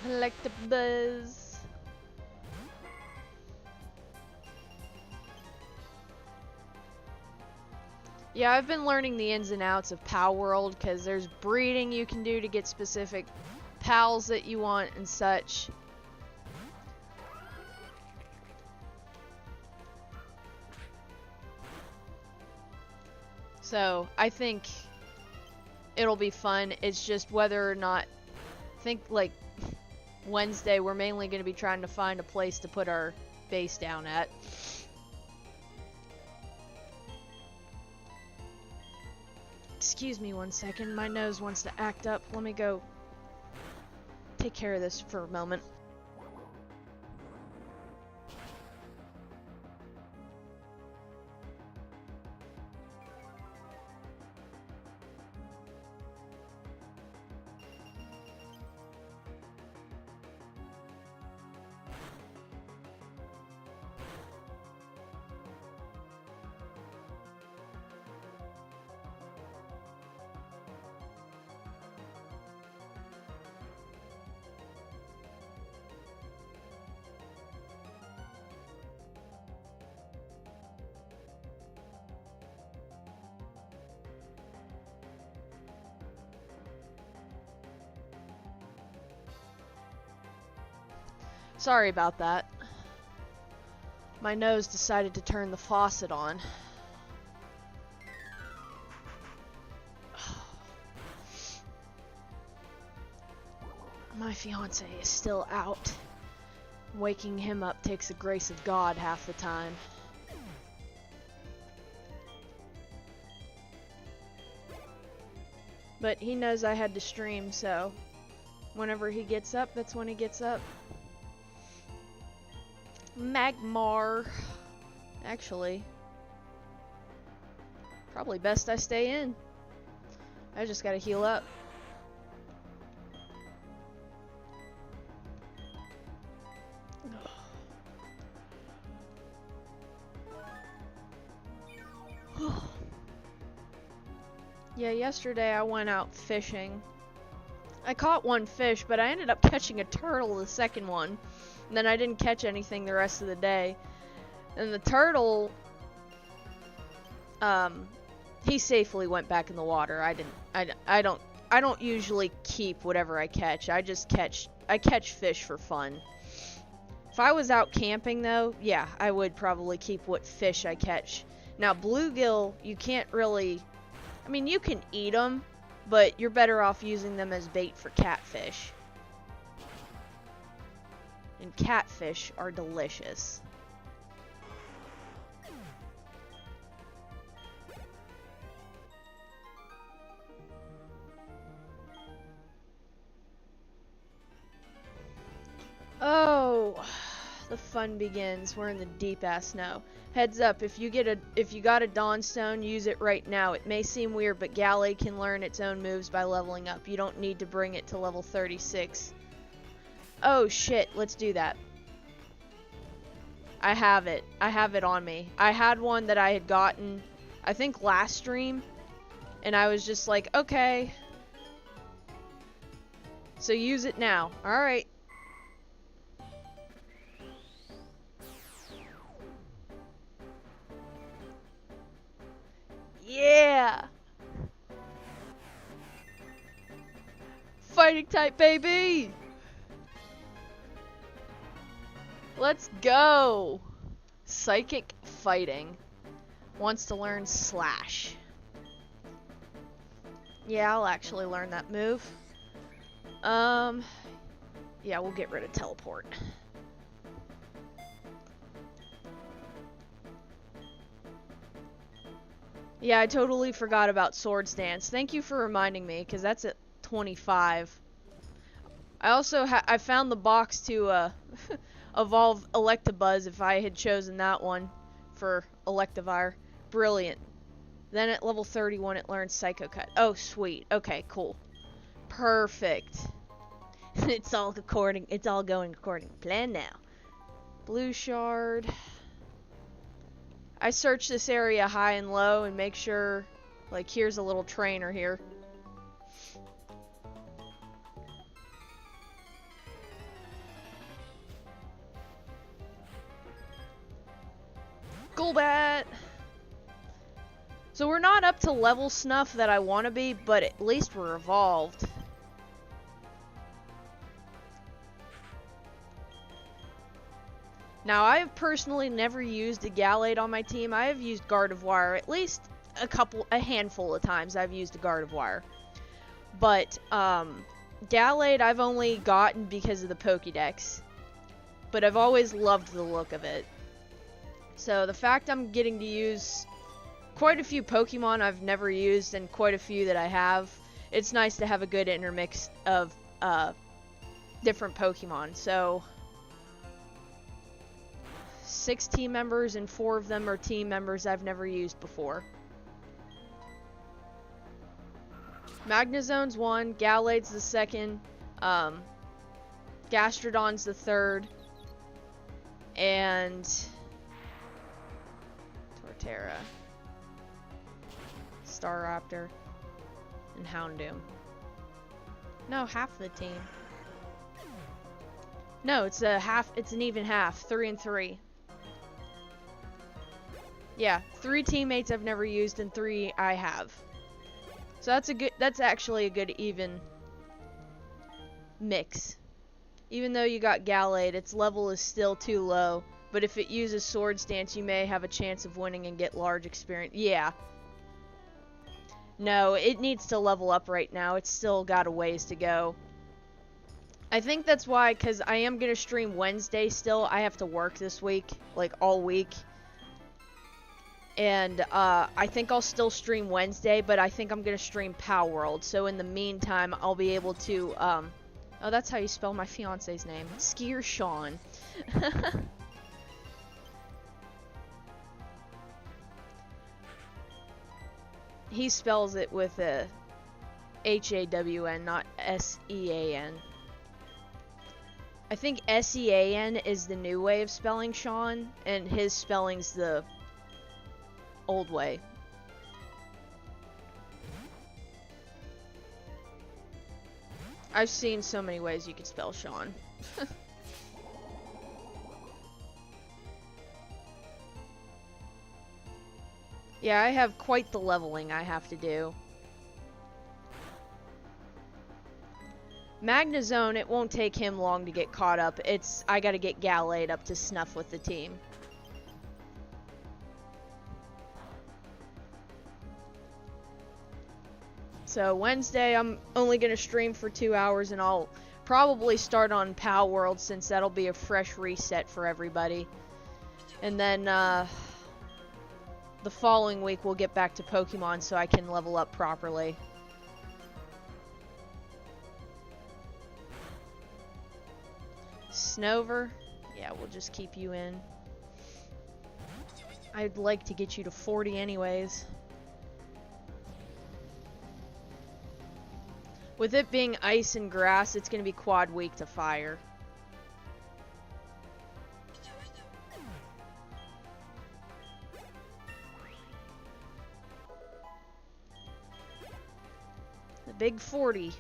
Collectibles. Yeah, I've been learning the ins and outs of Palworld because there's breeding you can do to get specific pals that you want and such. So, I think it'll be fun. It's just whether or not, I think like Wednesday we're mainly going to be trying to find a place to put our base down at. Excuse me one second, my nose wants to act up. Let me go take care of this for a moment. Sorry about that. My nose decided to turn the faucet on. My fiance is still out. Waking him up takes the grace of God half the time. But he knows I had to stream, so whenever he gets up, that's when he gets up. Magmar. Actually, probably best I stay in. I just gotta heal up. Yeah, yesterday I went out fishing. I caught one fish, but I ended up catching a turtle the second one. And then I didn't catch anything the rest of the day. And the turtle, he safely went back in the water. I don't usually keep whatever I catch. I catch fish for fun. If I was out camping though, yeah, I would probably keep what fish I catch. Now bluegill, you can't really, I mean, you can eat them, but you're better off using them as bait for catfish. And catfish are delicious. Oh, the fun begins. We're in the deep ass snow. Heads up, if you got a Dawnstone, use it right now. It may seem weird, but Gallade can learn its own moves by leveling up. You don't need to bring it to level 36. Oh shit, let's do that. I have it on me. I had one that I had gotten, I think last stream, and I was just like, okay. So use it now. Alright. Yeah! Fighting type, baby! Let's go! Psychic fighting. Wants to learn slash. Yeah, I'll actually learn that move. Yeah, we'll get rid of teleport. Yeah, I totally forgot about Swords Dance. Thank you for reminding me, because that's at 25. I also I found the box to evolve Electabuzz if I had chosen that one for Electivire. Brilliant. Then at level 31 it learns Psycho Cut. Oh, sweet. Okay, cool. Perfect. It's all going according to plan now. Blue Shard. I search this area high and low and make sure, like, here's a little trainer here. Golbat! So we're not up to level snuff that I want to be, but at least we're evolved. Now, I have personally never used a Gallade on my team. I have used Gardevoir at least a handful of times. I've used a Gardevoir. But, Gallade I've only gotten because of the Pokédex. But I've always loved the look of it. So, the fact I'm getting to use quite a few Pokemon I've never used and quite a few that I have, it's nice to have a good intermix of, different Pokemon. So 6 team members, and 4 of them are team members I've never used before. Magnezone's 1, Gallade's the 2nd, Gastrodon's the 3rd, and Torterra, Staraptor, and Houndoom. No, half the team. No, it's an even half, 3 and 3. Yeah, 3 teammates I've never used and 3 I have. So that's actually a good even mix. Even though you got Gallade, its level is still too low, but if it uses Swords Dance, you may have a chance of winning and get large experience. Yeah. No, it needs to level up right now. It's still got a ways to go. I think that's why, because I am going to stream Wednesday still. I have to work this week, like all week. And I think I'll still stream Wednesday, but I think I'm going to stream Palworld. So in the meantime, I'll be able to, oh, that's how you spell my fiance's name. Skier Sean. He spells it with a H-A-W-N, not S-E-A-N. I think S-E-A-N is the new way of spelling Sean, and his spelling's the old way. I've seen so many ways you could spell Sean. Yeah, I have quite the leveling I have to do. Magnezone, it won't take him long to get caught up. I gotta get Gallade up to snuff with the team. So Wednesday, I'm only gonna stream for 2 hours, and I'll probably start on Palworld since that'll be a fresh reset for everybody. And then, the following week we'll get back to Pokemon so I can level up properly. Snover? Yeah, we'll just keep you in. I'd like to get you to 40 anyways. With it being ice and grass, it's going to be quad weak to fire. The big 40.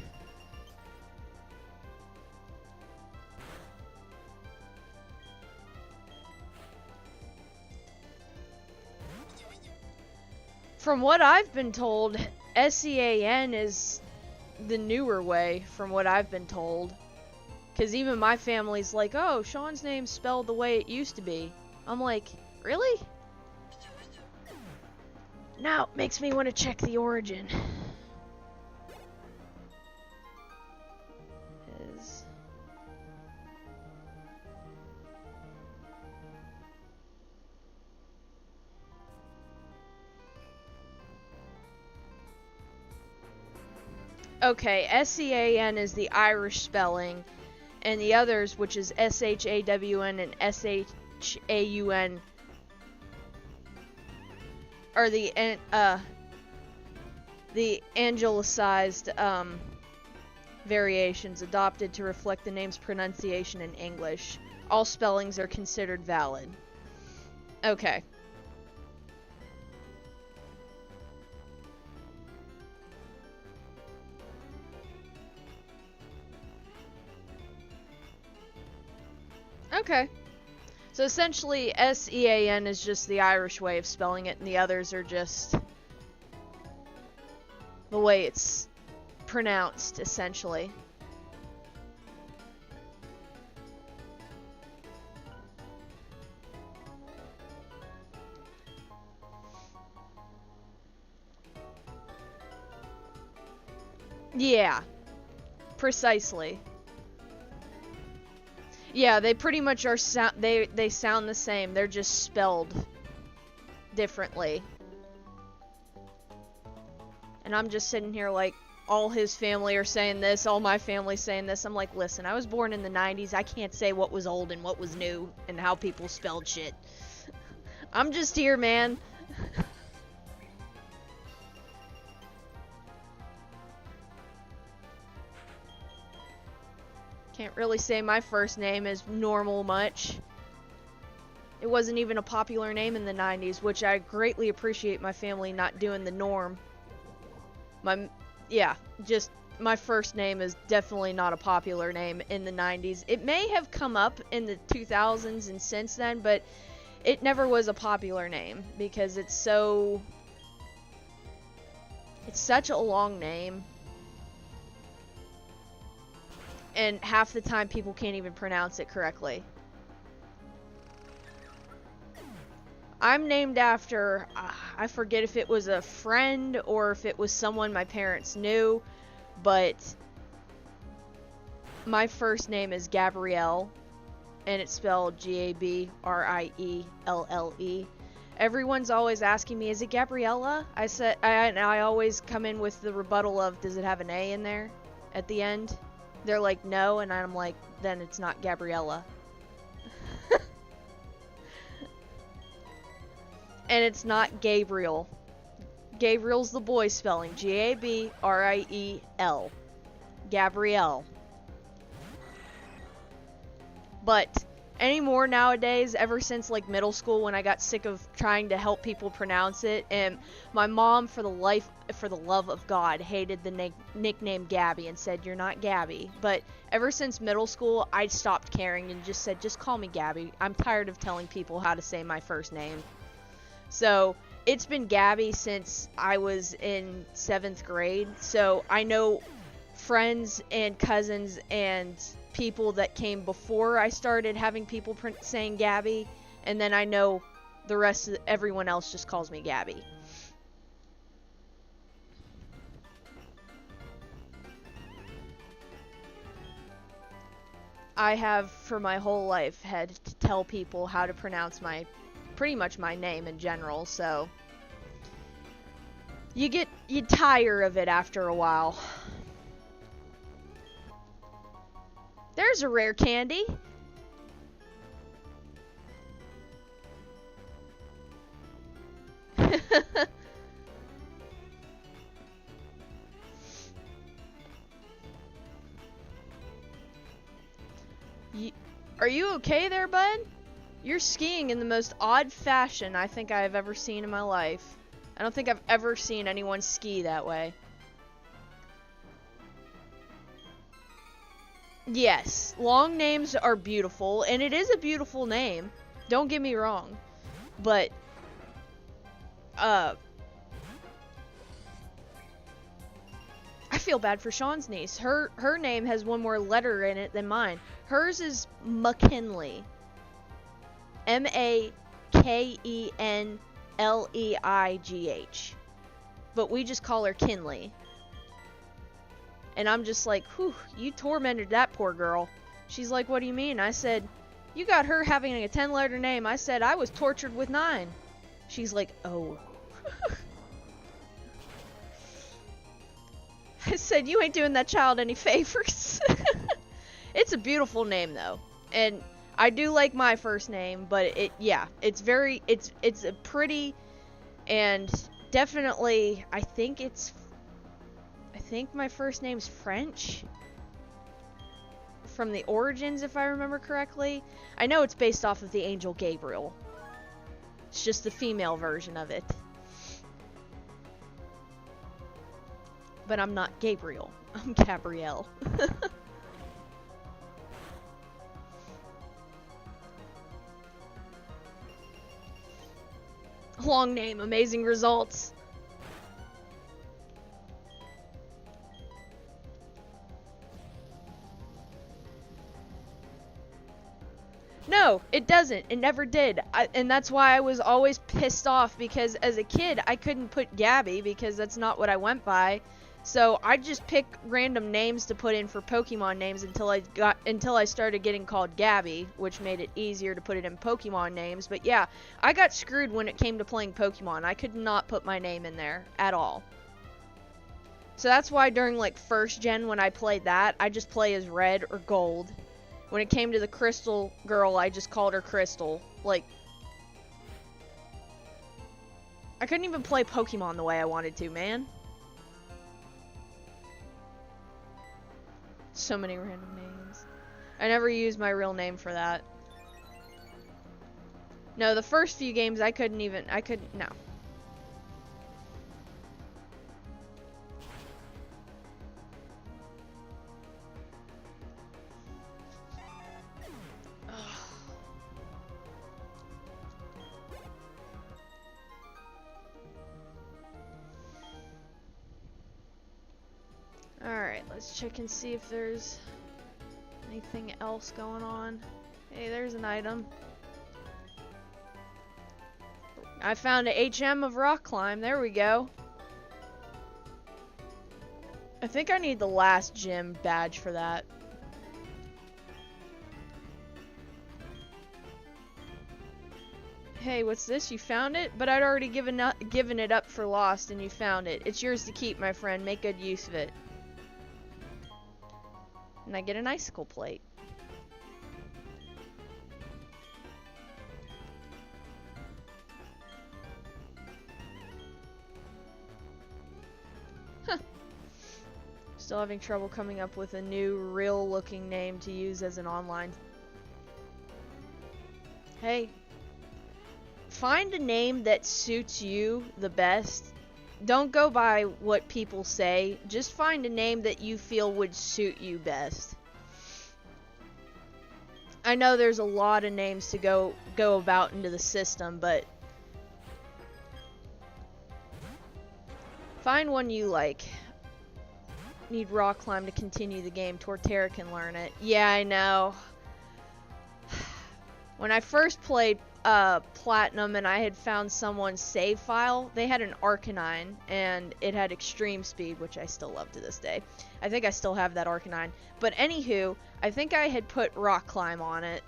From what I've been told, S-E-A-N is the newer way, from what I've been told. Because even my family's like, oh, Sean's name's spelled the way it used to be. I'm like, really? Now it makes me want to check the origin. Okay, S-E-A-N is the Irish spelling, and the others, which is S-H-A-W-N and S-H-A-U-N, are the angelicized variations adopted to reflect the name's pronunciation in English. All spellings are considered valid. Okay. Okay. So essentially, S-E-A-N is just the Irish way of spelling it, and the others are just the way it's pronounced, essentially. Yeah. Precisely. Yeah, they pretty much are they sound the same. They're just spelled differently. And I'm just sitting here like, all his family are saying this, all my family's saying this. I'm like, listen, I was born in the 90s. I can't say what was old and what was new and how people spelled shit. I'm just here, man. Can't really say my first name is normal much. It wasn't even a popular name in the 90s, which I greatly appreciate my family not doing the norm. Just my first name is definitely not a popular name in the 90s. It may have come up in the 2000s and since then, but it never was a popular name because it's such a long name. And half the time people can't even pronounce it correctly. I'm named after, I forget if it was a friend or if it was someone my parents knew, but my first name is Gabrielle, and it's spelled Gabrielle. Everyone's always asking me, is it Gabriella? I always come in with the rebuttal of, does it have an A in there at the end? They're like, no, and I'm like, then it's not Gabriella. And it's not Gabriel. Gabriel's the boy spelling. Gabriel. Gabrielle. But anymore nowadays, ever since like middle school when I got sick of trying to help people pronounce it, and my mom for the love of God hated the nickname Gabby and said, you're not Gabby. But ever since middle school, I stopped caring and just said, just call me Gabby. I'm tired of telling people how to say my first name. So it's been Gabby since I was in 7th grade. So I know friends and cousins and people that came before I started having people saying Gabby, and then I know the rest of everyone else just calls me Gabby. I have for my whole life had to tell people how to pronounce pretty much my name in general, so you tire of it after a while. There's a rare candy. Are you okay there, bud? You're skiing in the most odd fashion I think I have ever seen in my life. I don't think I've ever seen anyone ski that way. Yes, long names are beautiful, and it is a beautiful name. Don't get me wrong. But, I feel bad for Sean's niece. Her name has one more letter in it than mine. Hers is McKinley. Makenleigh. But we just call her Kinley. And I'm just like, whew, you tormented that poor girl. She's like, what do you mean? I said, you got her having a 10-letter name. I said, I was tortured with 9. She's like, oh. I said, you ain't doing that child any favors. It's a beautiful name, though. And I do like my first name, but it's a pretty, and definitely, I think my first name's French. From the origins, if I remember correctly. I know it's based off of the angel Gabriel. It's just the female version of it. But I'm not Gabriel. I'm Gabrielle. Long name, amazing results. No, it doesn't. It never did. And that's why I was always pissed off, because as a kid, I couldn't put Gabby because that's not what I went by. So I just pick random names to put in for Pokemon names until I started getting called Gabby, which made it easier to put it in Pokemon names. But yeah, I got screwed when it came to playing Pokemon. I could not put my name in there at all. So that's why during like first gen when I played that, I just play as Red or Gold. When it came to the Crystal girl, I just called her Crystal. Like, I couldn't even play Pokemon the way I wanted to, man. So many random names. I never used my real name for that. No, the first few games I couldn't, no. Alright, let's check and see if there's anything else going on. Hey, there's an item. I found a HM of Rock Climb. There we go. I think I need the last gym badge for that. Hey, what's this? You found it? But I'd already given it up for lost, and you found it. It's yours to keep, my friend. Make good use of it. And I get an icicle plate. Huh. Still having trouble coming up with a new, real-looking name to use as an online. Hey. Find a name that suits you the best. Don't go by what people say. Just find a name that you feel would suit you best. I know there's a lot of names to go about into the system, but find one you like. Need rock climb to continue the game. Torterra can learn it. Yeah, I know. When I first played Platinum and I had found someone's save file, they had an Arcanine and it had extreme speed, which I still love to this day. I think I still have that Arcanine. But anywho, I think I had put rock climb on it.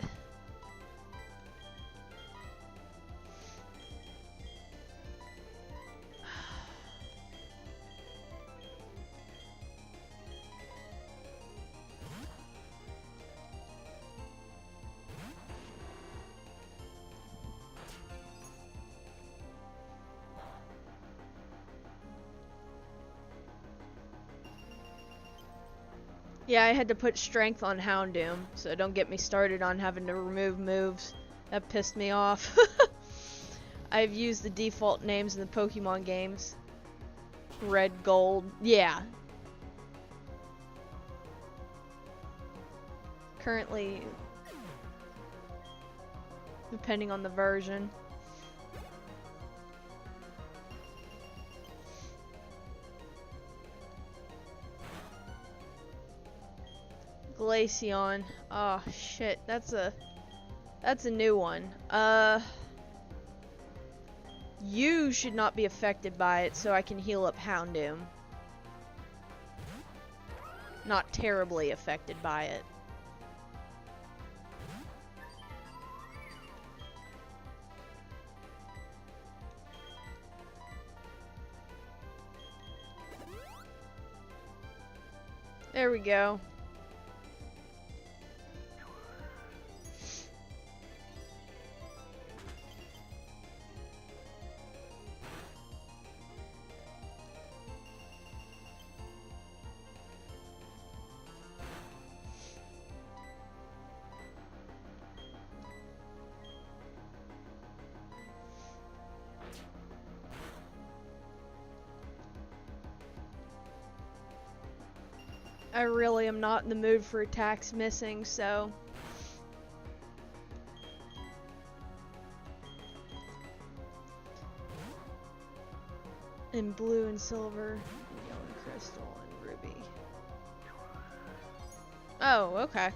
Yeah, I had to put strength on Houndoom, so don't get me started on having to remove moves. That pissed me off. I've used the default names in the Pokemon games. Red, Gold, yeah. Currently, depending on the version. Glaceon. Oh shit, that's a new one. You should not be affected by it, so I can heal up Houndoom. Not terribly affected by it. There we go. I really am not in the mood for attacks missing, so... In blue and silver, yellow and crystal, and ruby. Oh, okay.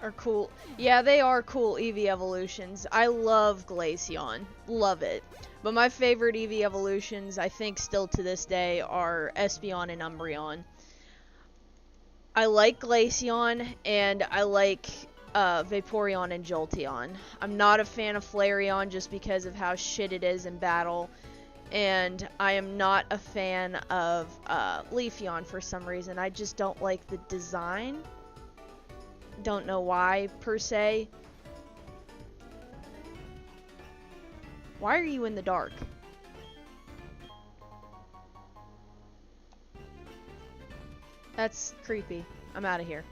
Are cool. Yeah, they are cool Eevee evolutions. I love Glaceon. Love it. But my favorite Eevee evolutions, I think still to this day, are Espeon and Umbreon. I like Glaceon, and I like Vaporeon and Jolteon. I'm not a fan of Flareon just because of how shit it is in battle. And I am not a fan of Leafeon for some reason. I just don't like the design. Don't know why, per se. Why are you in the dark? That's creepy. I'm out of here.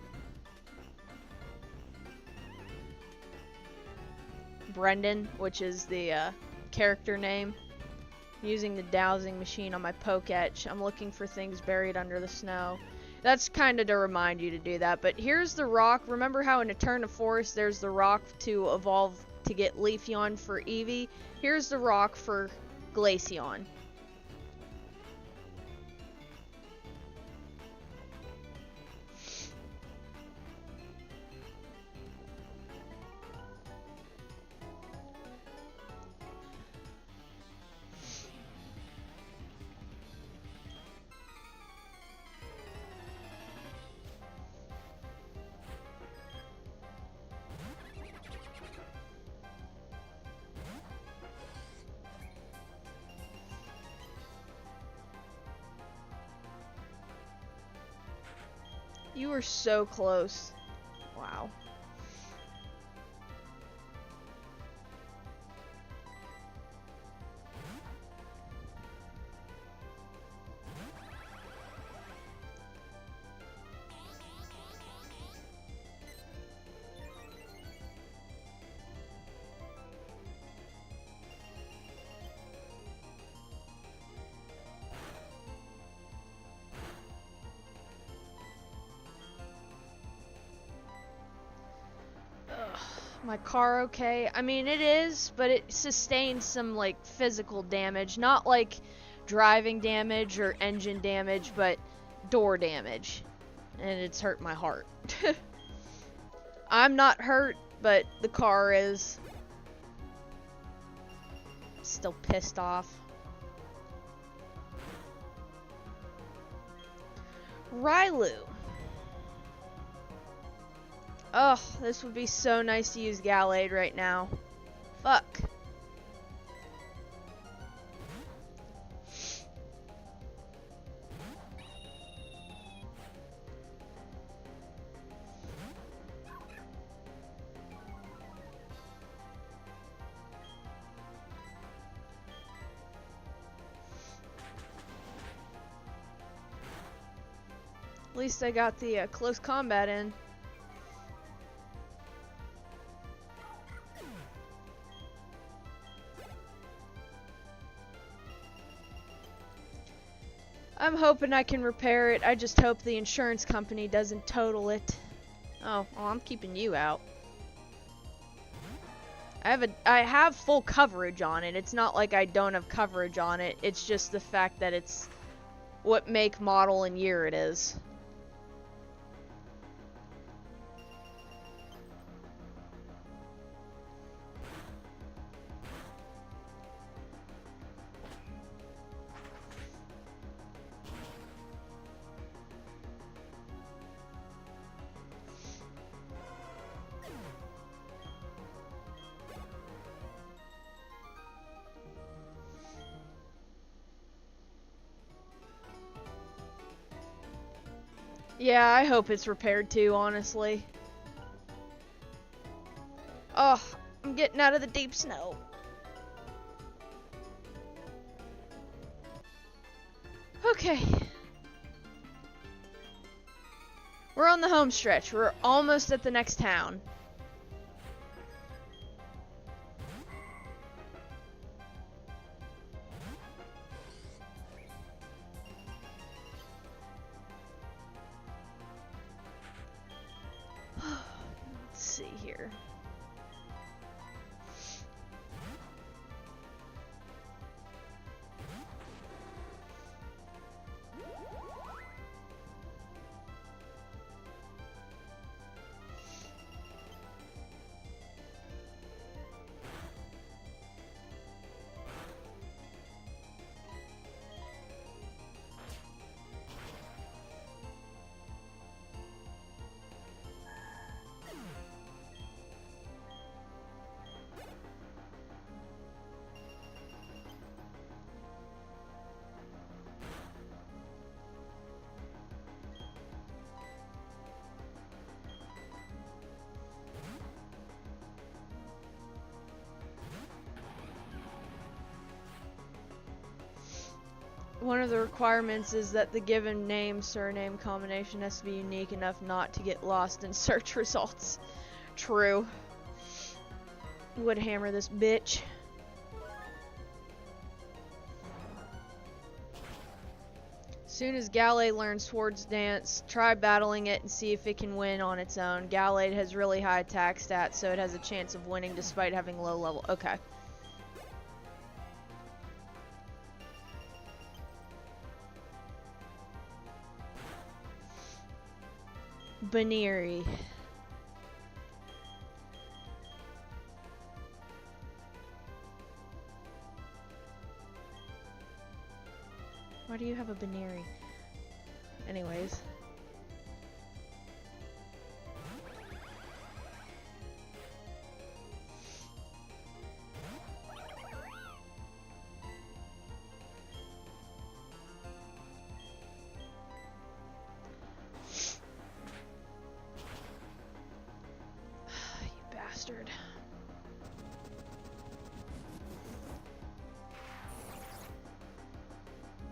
Brendan, which is the character name. I'm using the dowsing machine on my Poketch. I'm looking for things buried under the snow. That's kind of to remind you to do that. But here's the rock. Remember how in Eterna Forest there's the rock to evolve to get Leafeon for Eevee? Here's the rock for Glaceon. You were so close. Wow. My car okay? I mean, it is, but it sustained some, like, physical damage. Not, like, driving damage or engine damage, but door damage. And it's hurt my heart. I'm not hurt, but the car is. Still pissed off. Rylu. Ugh, this would be so nice to use Gallade right now. Fuck. At least I got the close combat in. I'm hoping I can repair it. I just hope the insurance company doesn't total it. Oh, well, I'm keeping you out. I have full coverage on it. It's not like I don't have coverage on it. It's just the fact that it's what make, model, and year it is. Yeah, I hope it's repaired too, honestly. Oh, I'm getting out of the deep snow. Okay. We're on the home stretch. We're almost at the next town. Let's see here. One of the requirements is that the given name-surname combination has to be unique enough not to get lost in search results. True. Would hammer this bitch. Soon as Gallade learns Swords Dance, try battling it and see if it can win on its own. Gallade has really high attack stats, so it has a chance of winning despite having low level. Okay. Baneri. Why do you have a Baneri? Anyways.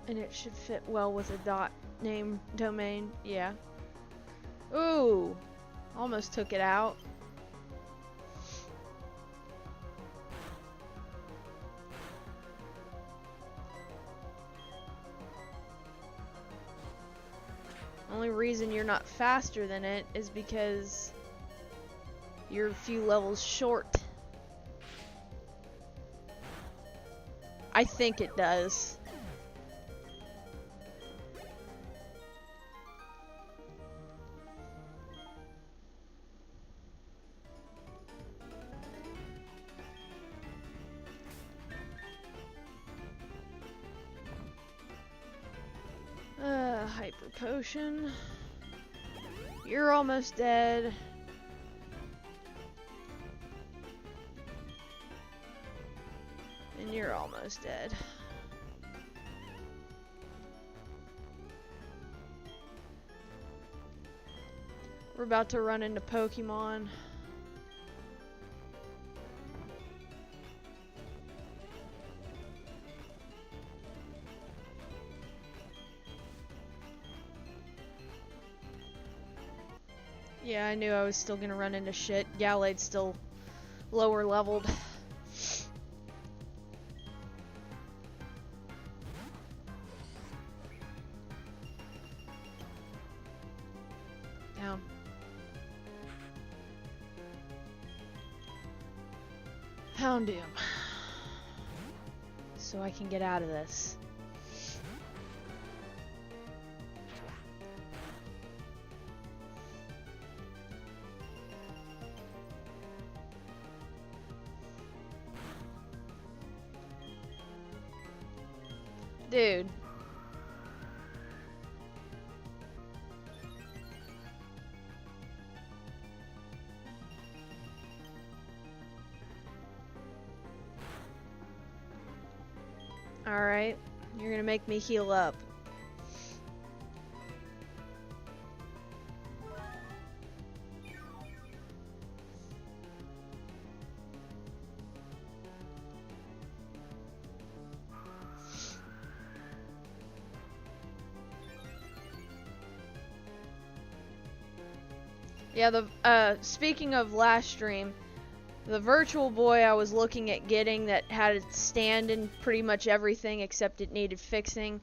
And it should fit well with a .name domain. Yeah. Ooh. Almost took it out. Only reason you're not faster than it is because you're a few levels short. I think it does. Hyper potion. You're almost dead. And you're almost dead. We're about to run into Pokemon. Yeah, I knew I was still gonna run into shit. Gallade's still lower leveled. Down. Houndoom. So I can get out of this. Dude. Alright. You're gonna make me heal up. Yeah, speaking of last stream, the Virtual Boy I was looking at getting that had its stand in pretty much everything except it needed fixing,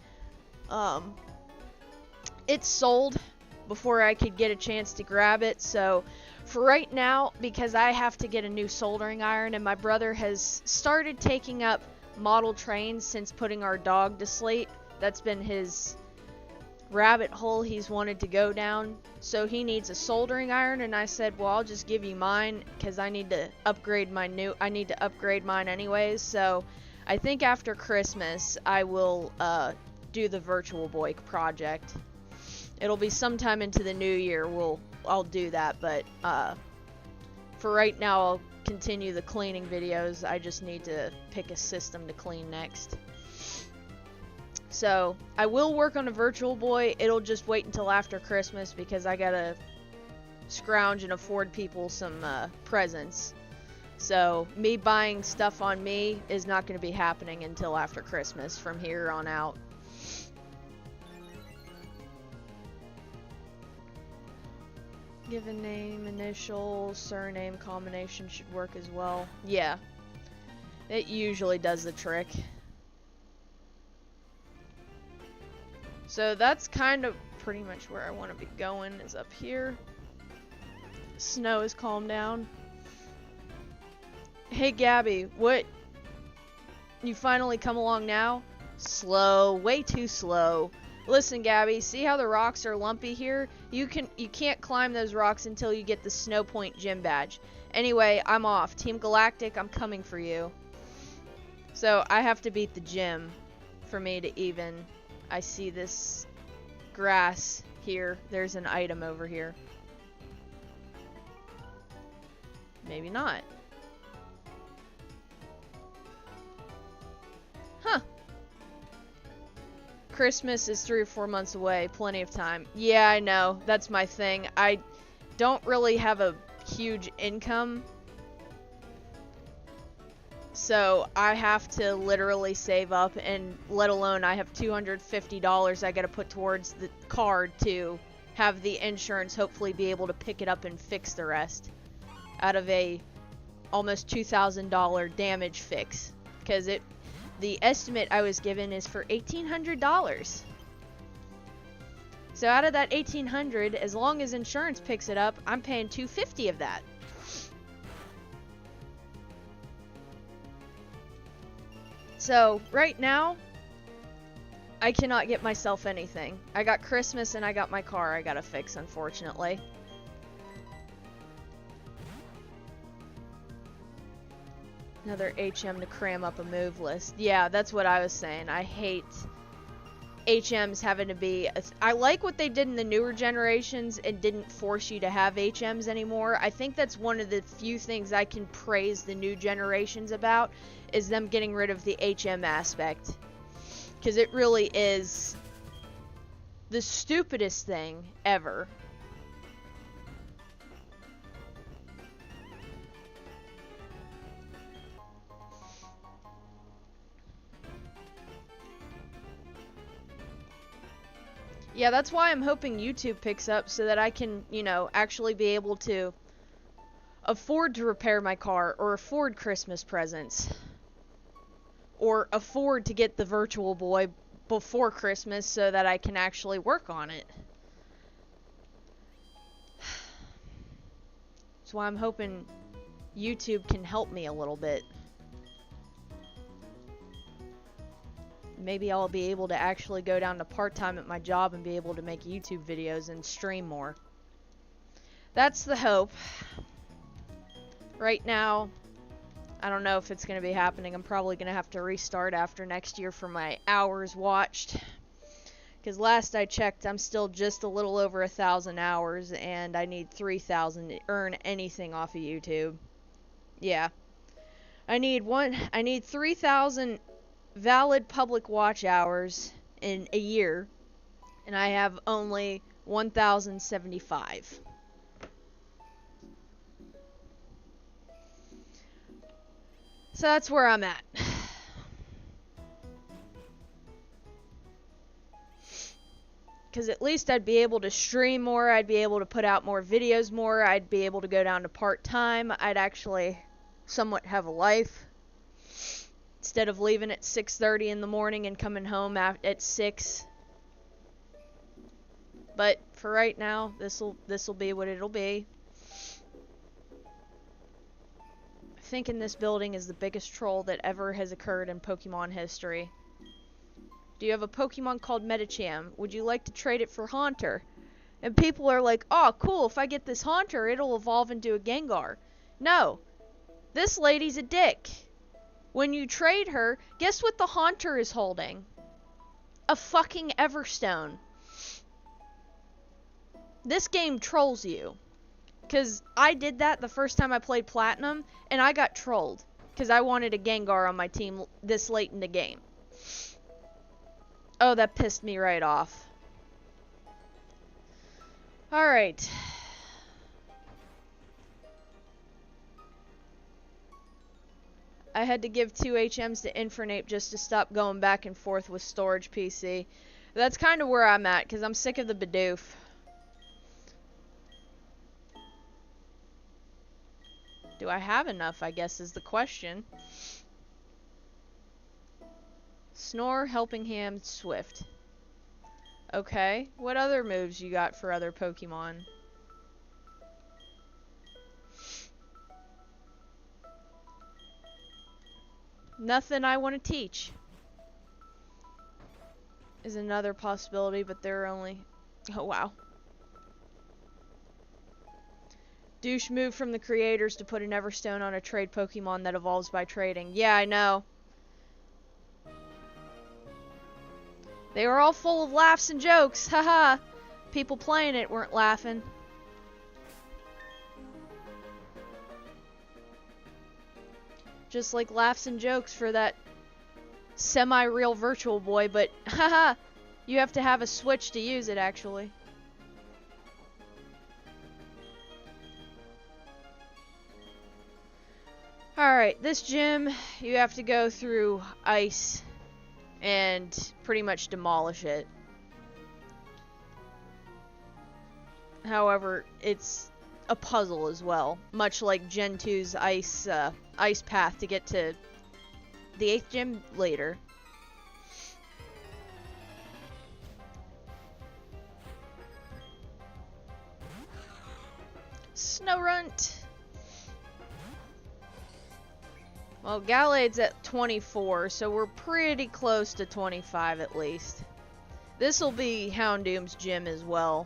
it sold before I could get a chance to grab it, so for right now, because I have to get a new soldering iron and my brother has started taking up model trains since putting our dog to sleep, that's been his rabbit hole he's wanted to go down, so he needs a soldering iron, and I said, well, I'll just give you mine because I need to upgrade mine anyways. So I think after Christmas I will do the Virtual Boy project. It'll be sometime into the new year I'll do that, but for right now I'll continue the cleaning videos. I just need to pick a system to clean next. So, I will work on a Virtual Boy. It'll just wait until after Christmas because I gotta scrounge and afford people some presents. So, me buying stuff on me is not going to be happening until after Christmas from here on out. Given name, initial, surname combination should work as well. Yeah. It usually does the trick. So that's kind of pretty much where I want to be going, is up here. Snow has calmed down. Hey Gabby, what? You finally come along now? Slow, way too slow. Listen Gabby, see how the rocks are lumpy here? You can't climb those rocks until you get the Snow Point gym badge. Anyway, I'm off. Team Galactic, I'm coming for you. So I have to beat the gym for me to even... I see this grass here. There's an item over here. Maybe not. Huh. Christmas is 3 or 4 months away. Plenty of time. Yeah, I know. That's my thing. I don't really have a huge income. So I have to literally save up, and let alone I have $250 I gotta put towards the card to have the insurance hopefully be able to pick it up and fix the rest out of a almost $2,000 damage fix, because the estimate I was given is for $1,800. So out of that $1,800, as long as insurance picks it up, I'm paying $250 of that. So right now, I cannot get myself anything. I got Christmas and I got my car I gotta fix, unfortunately. Another HM to cram up a move list. Yeah, that's what I was saying. I hate HMs having to be... I like what they did in the newer generations and didn't force you to have HMs anymore. I think that's one of the few things I can praise the new generations about, is them getting rid of the HM aspect. Because it really is the stupidest thing ever. Yeah, that's why I'm hoping YouTube picks up, so that I can, you know, actually be able to afford to repair my car, or afford Christmas presents, or afford to get the Virtual Boy before Christmas so that I can actually work on it. That's why I'm hoping YouTube can help me a little bit. Maybe I'll be able to actually go down to part-time at my job and be able to make YouTube videos and stream more. That's the hope. Right now, I don't know if it's going to be happening. I'm probably going to have to restart after next year for my hours watched. Because last I checked, I'm still just a little over 1,000 hours, and I need 3,000 to earn anything off of YouTube. Yeah. I need 3,000 valid public watch hours in a year, and I have only 1,075. So that's where I'm at. Because at least I'd be able to stream more, I'd be able to put out more videos more, I'd be able to go down to part-time, I'd actually somewhat have a life. Instead of leaving at 6:30 in the morning and coming home at 6. But for right now, this'll be what it'll be. I think in this building is the biggest troll that ever has occurred in Pokemon history. Do you have a Pokemon called Medicham? Would you like to trade it for Haunter? And people are like, oh cool, if I get this Haunter, it'll evolve into a Gengar. No. This lady's a dick. When you trade her, guess what the Haunter is holding? A fucking Everstone. This game trolls you. Because I did that the first time I played Platinum, and I got trolled. Because I wanted a Gengar on my team this late in the game. Oh, that pissed me right off. Alright. I had to give 2 HMs to Infernape just to stop going back and forth with Storage PC. That's kind of where I'm at, because I'm sick of the Bidoof. Do I have enough, I guess, is the question. Snore, Helping Hand, Swift. Okay, what other moves you got for other Pokemon? Nothing I want to teach is another possibility, but there are only... Oh, wow. Douche move from the creators to put an Everstone on a trade Pokemon that evolves by trading. Yeah, I know. They were all full of laughs and jokes. Haha. People playing it weren't laughing. Just like laughs and jokes for that semi-real Virtual Boy, but haha, you have to have a Switch to use it, actually. Alright, this gym, you have to go through ice and pretty much demolish it. However, it's a puzzle as well, much like Gen 2's ice path to get to the 8th gym later. Snorunt. Well, Galade's at 24, so we're pretty close to 25 at least. This'll be Houndoom's gym as well.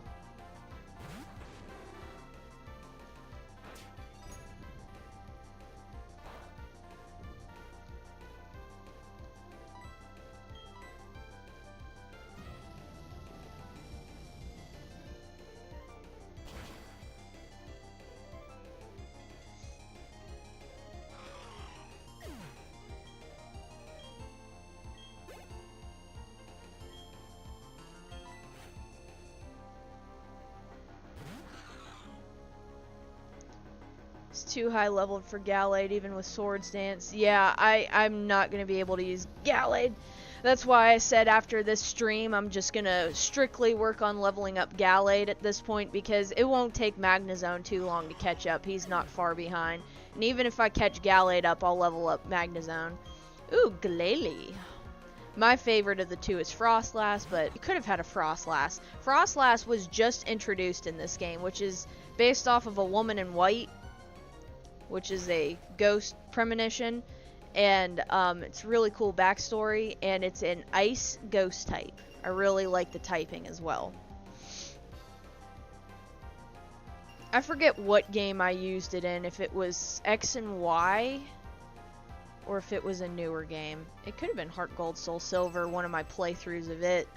Too high leveled for Gallade, even with Swords Dance. Yeah, I'm not going to be able to use Gallade. That's why I said after this stream, I'm just going to strictly work on leveling up Gallade at this point, because it won't take Magnezone too long to catch up. He's not far behind. And even if I catch Gallade up, I'll level up Magnezone. Ooh, Glalie. My favorite of the two is Frostlass, but you could have had a Frostlass. Frostlass was just introduced in this game, which is based off of a woman in white, which is a ghost premonition, and it's really cool backstory, and it's an ice ghost type. I really like the typing as well. I forget what game I used it in, if it was X and Y, or if it was a newer game. It could have been Heart Gold Soul Silver, one of my playthroughs of it.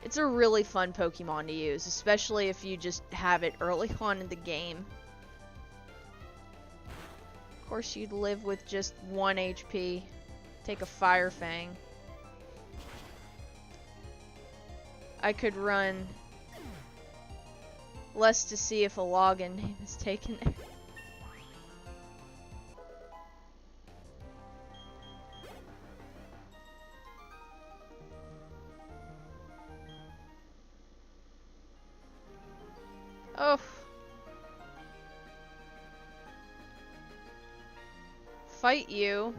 It's a really fun Pokemon to use, especially if you just have it early on in the game. Of course, you'd live with just 1 HP. Take a Fire Fang. I could run less to see if a login name is taken. Oh. Fight you.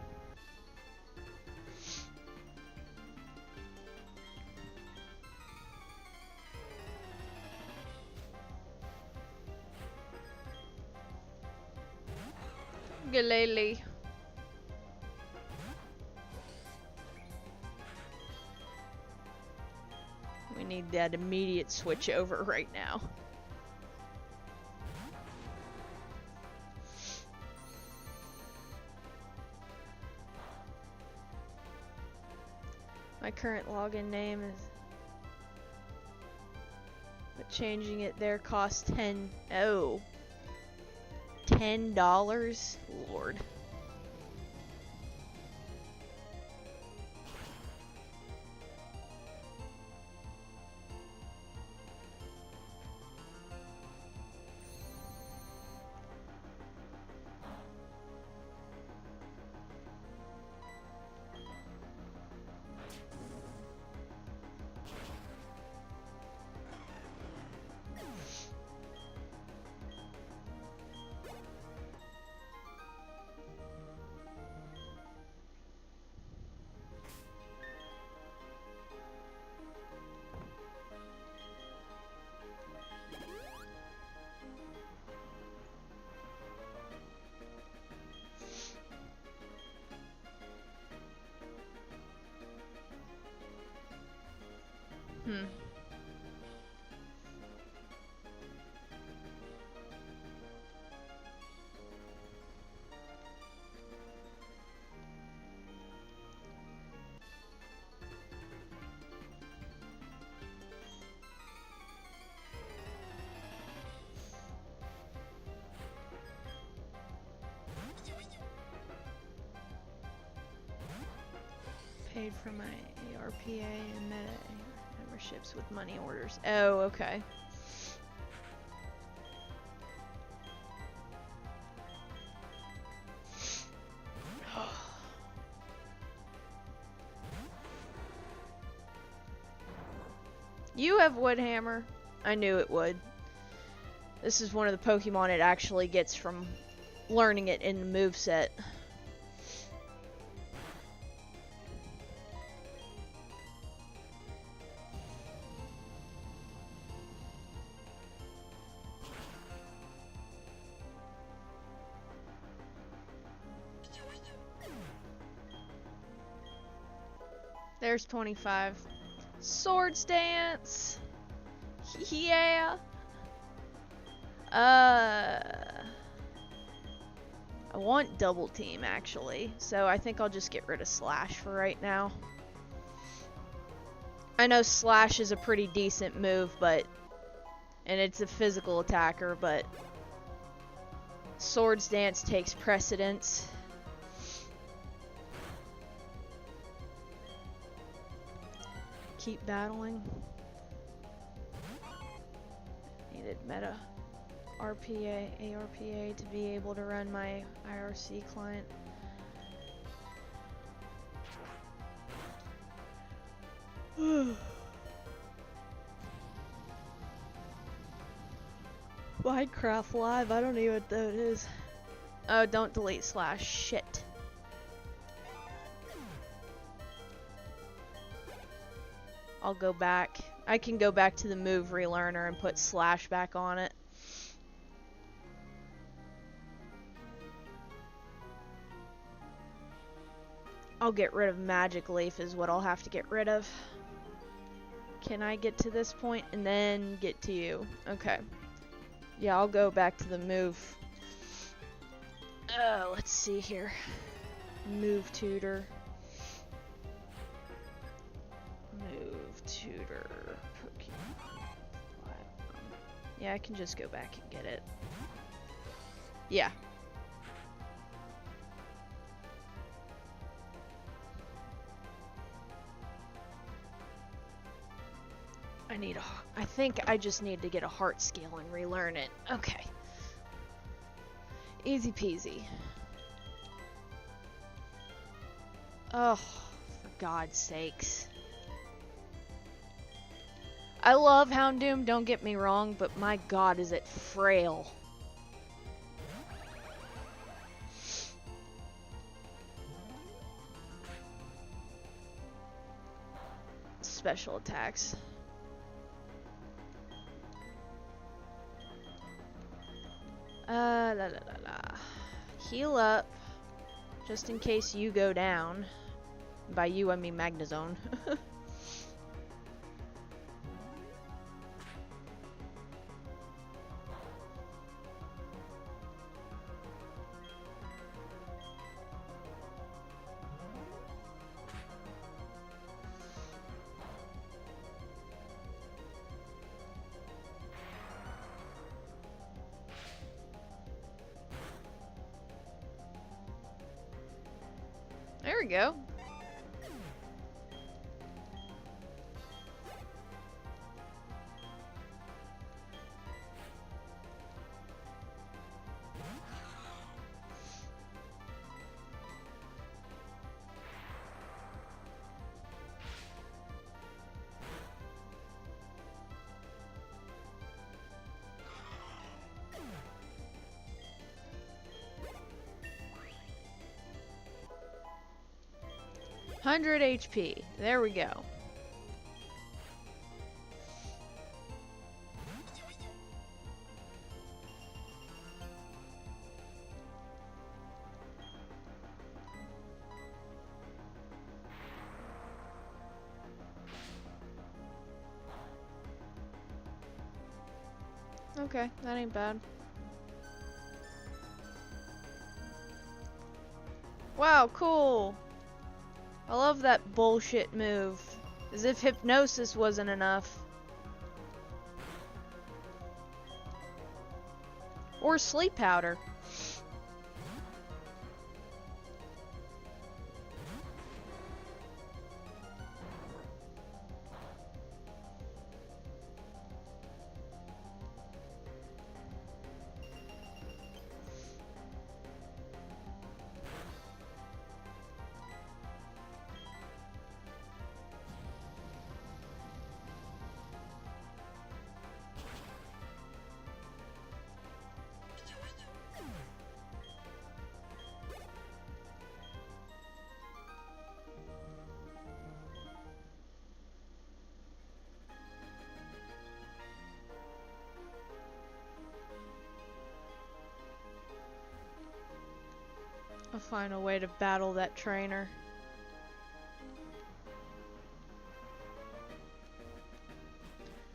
Glalie. We need that immediate switch over right now. My current login name is, but changing it there costs $10. Lord. Paid for my ARPA and Meta memberships with money orders. Oh, okay. You have Wood Hammer. I knew it would. This is one of the Pokemon it actually gets from learning it in the moveset. There's 25. Swords Dance! Yeah! I want Double Team, actually. So I think I'll just get rid of Slash for right now. I know Slash is a pretty decent move, but... and it's a physical attacker, but... Swords Dance takes precedence. Keep battling. Needed meta RPA, ARPA to be able to run my IRC client. Minecraft Live, I don't even know what that is. Oh, don't delete Slash, shit. I'll go back. I can go back to the move relearner and put Slash back on it. I'll get rid of Magic Leaf is what I'll have to get rid of. Can I get to this point and then get to you? Okay. Yeah, I'll go back to the move. Let's see here. Move tutor. Move tutor. Pokemon. Yeah, I can just go back and get it. Yeah. I think I just need to get a heart scale and relearn it. Okay. Easy peasy. Oh, for God's sakes. I love Houndoom, don't get me wrong, but my God, is it frail. Special attacks. Heal up, just in case you go down. By you, I mean Magnezone. There we go. $100 HP. There we go. Okay, that ain't bad. Wow, cool. I love that bullshit move. As if Hypnosis wasn't enough. Or Sleep Powder. I'll find a way to battle that trainer.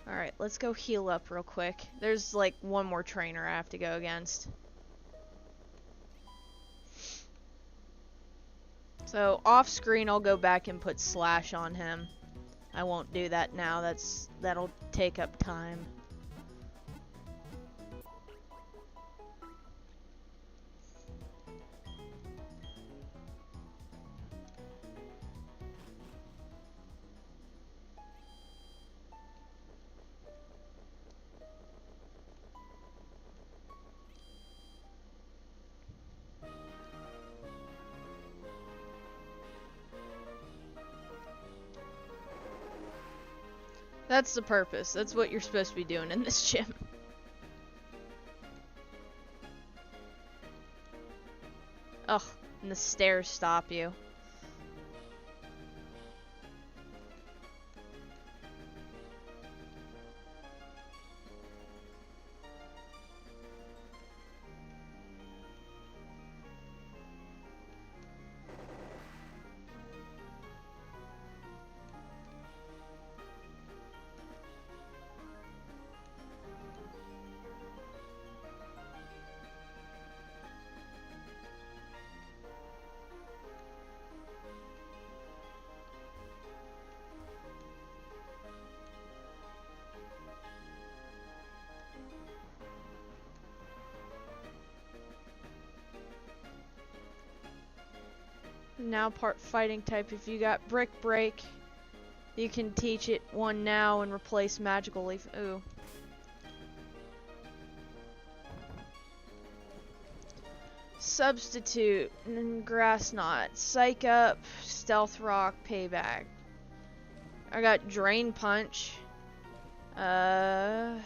Alright, let's go heal up real quick. There's like one more trainer I have to go against. So off screen I'll go back and put slash on him. I won't do that now, that'll take up time. That's the purpose. That's what you're supposed to be doing in this gym. Ugh, and the stairs stop you. Now part fighting type. If you got brick break, you can teach it one now and replace magical leaf. Ooh. Substitute and grass knot. Psych up, stealth rock, payback. I got drain punch. I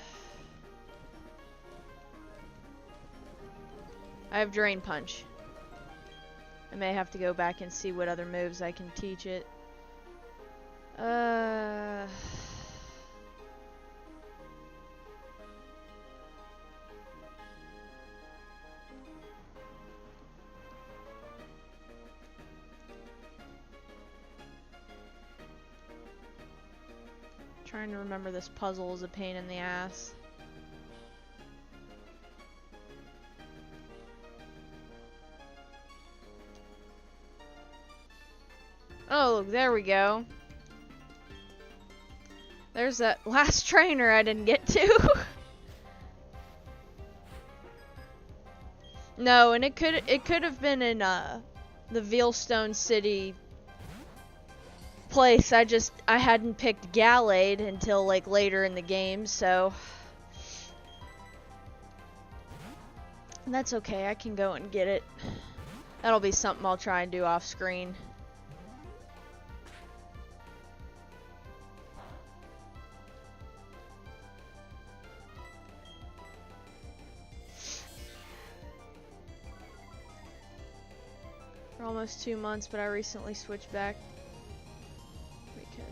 have drain punch. I may have to go back and see what other moves I can teach it. Trying to remember this puzzle is a pain in the ass. Oh, there we go. There's that last trainer I didn't get to. No, and it could have been in the Veilstone City place. I hadn't picked Gallade until like later in the game, so that's okay. I can go and get it. That'll be something I'll try and do off screen. For almost 2 months, but I recently switched back because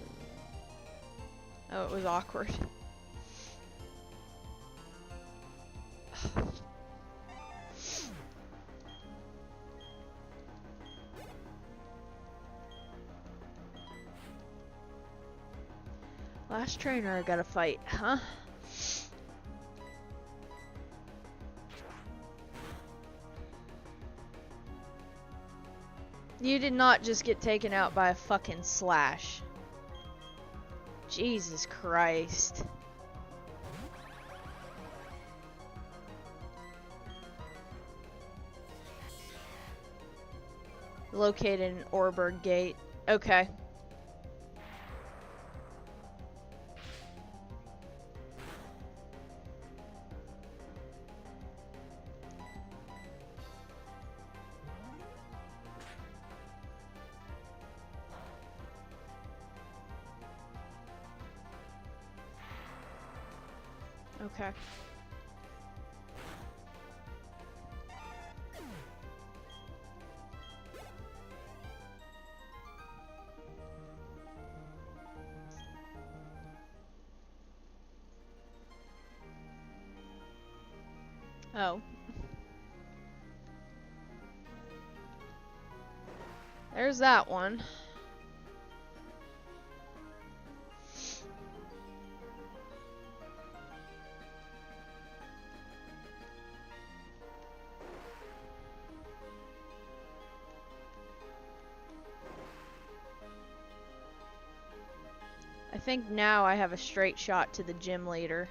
it was awkward. Last trainer I gotta fight, huh? You did not just get taken out by a fucking slash. Jesus Christ. Located in Orberg Gate. Okay. Okay. Oh. There's that one. I think now I have a straight shot to the gym leader.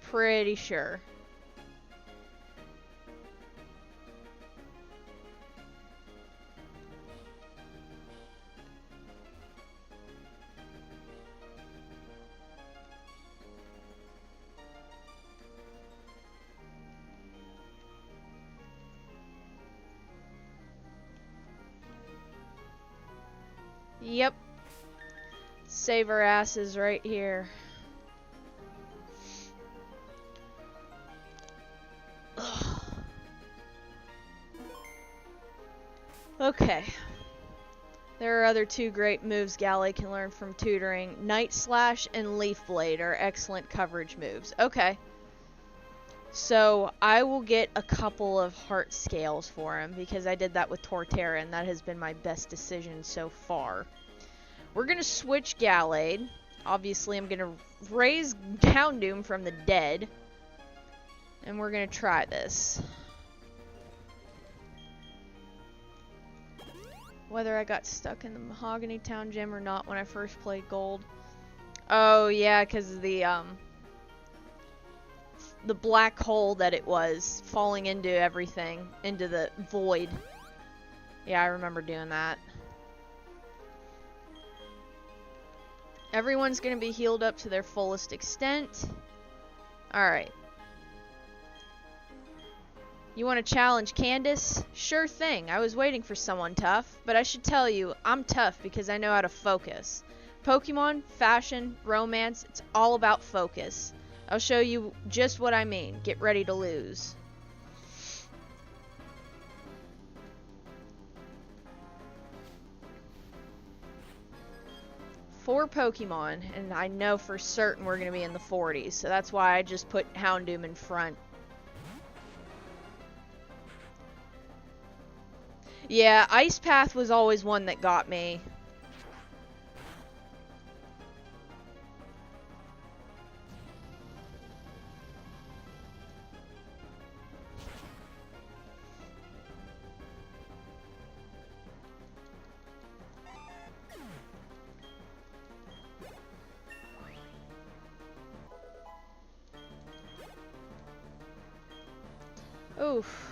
Pretty sure. Yep. Save our asses right here. Ugh. Okay. There are other two great moves Galley can learn from tutoring. Night Slash and Leaf Blade are excellent coverage moves. Okay. So, I will get a couple of heart scales for him because I did that with Torterra and that has been my best decision so far. We're going to switch Gallade. Obviously, I'm going to raise Houndoom from the dead. And we're going to try this. Whether I got stuck in the Mahogany Town gym or not when I first played Gold. Oh, yeah, because of the black hole that it was falling into everything, into the void. Yeah, I remember doing that. Everyone's going to be healed up to their fullest extent. Alright. You want to challenge Candace? Sure thing. I was waiting for someone tough, but I should tell you, I'm tough because I know how to focus. Pokemon, fashion, romance, it's all about focus. I'll show you just what I mean. Get ready to lose. Four Pokemon, and I know for certain we're going to be in the 40s, so that's why I just put Houndoom in front. Yeah, Ice Path was always one that got me. Oof.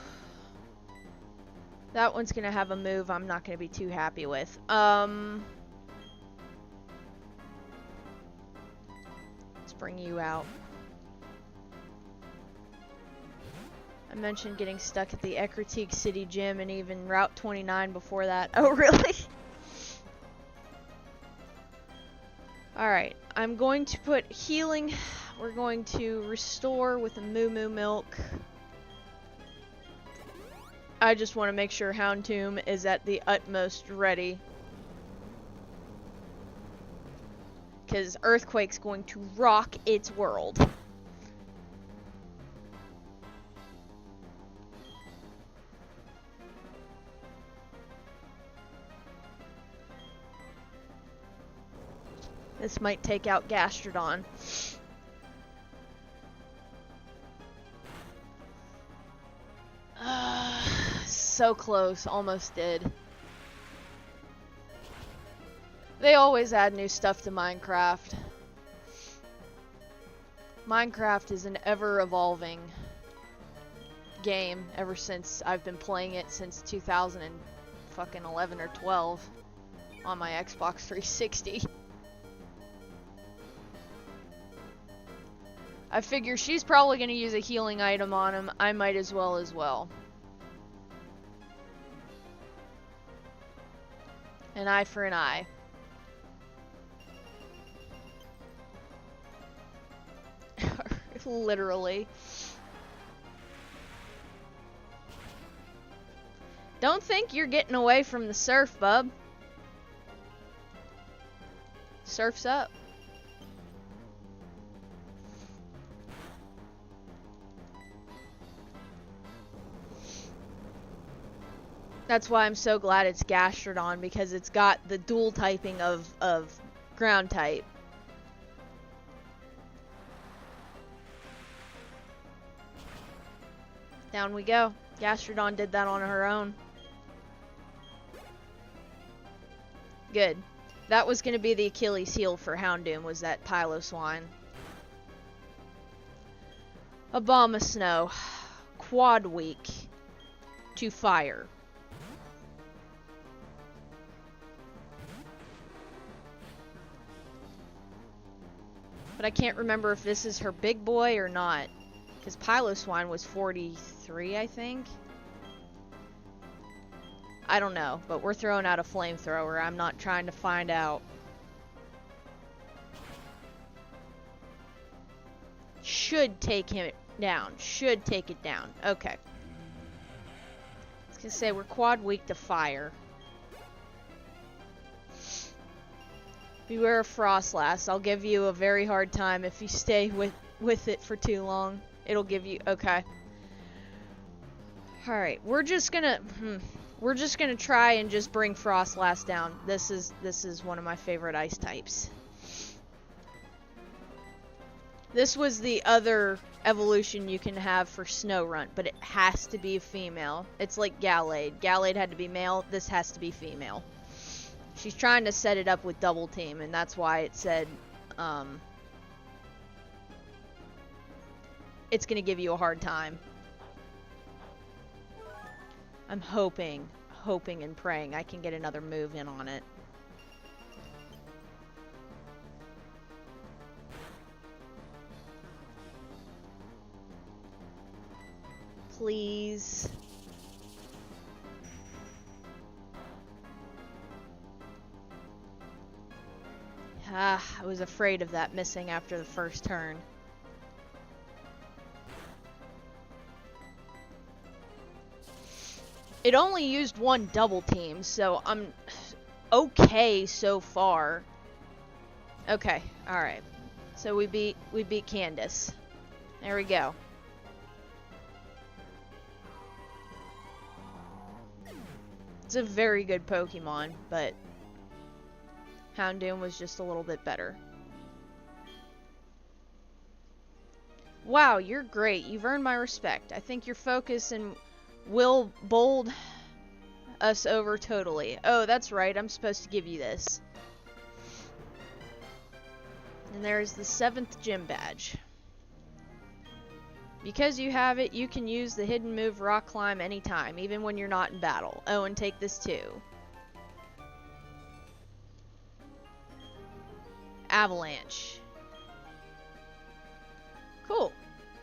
That one's gonna have a move I'm not gonna be too happy with. Let's bring you out. I mentioned getting stuck at the Ecruteak City Gym and even Route 29 before that. Oh, really? Alright, I'm going to put healing. We're going to restore with a Moo Moo Milk. I just want to make sure Houndoom is at the utmost ready. Because Earthquake's going to rock its world. This might take out Gastrodon. So close, almost did. They always add new stuff to Minecraft. Minecraft is an ever-evolving game ever since I've been playing it since 2011 or 12 on my Xbox 360. I figure she's probably going to use a healing item on him. I might as well. An eye for an eye. Literally. Don't think you're getting away from the surf, bub. Surf's up. That's why I'm so glad it's Gastrodon, because it's got the dual typing of ground type. Down we go. Gastrodon did that on her own. Good. That was going to be the Achilles heel for Houndoom, was that Piloswine. Abomasnow. Quad weak to fire. But I can't remember if this is her big boy or not. Because Piloswine was 43, I think. I don't know, but we're throwing out a flamethrower. I'm not trying to find out. Should take him down. Should take it down. Okay. I was gonna say, we're quad weak to fire. Beware of Frostlass. I'll give you a very hard time if you stay with it for too long. It'll give you... Okay. Alright, we're just gonna try and just bring Frostlass down. This is one of my favorite ice types. This was the other evolution you can have for Snorunt, but it has to be a female. It's like Gallade. Gallade had to be male. This has to be female. She's trying to set it up with Double Team, and that's why it said it's going to give you a hard time. I'm hoping and praying I can get another move in on it. Please. I was afraid of that missing after the first turn. It only used one Double Team, so I'm okay so far. Okay, alright. So we beat Candace. There we go. It's a very good Pokemon, but Houndoom was just a little bit better. Wow, you're great. You've earned my respect. I think your focus and will bold us over totally. Oh, that's right. I'm supposed to give you this. And there's the 7th gym badge. Because you have it, you can use the hidden move Rock Climb anytime, even when you're not in battle. Oh, and take this too. Avalanche. Cool.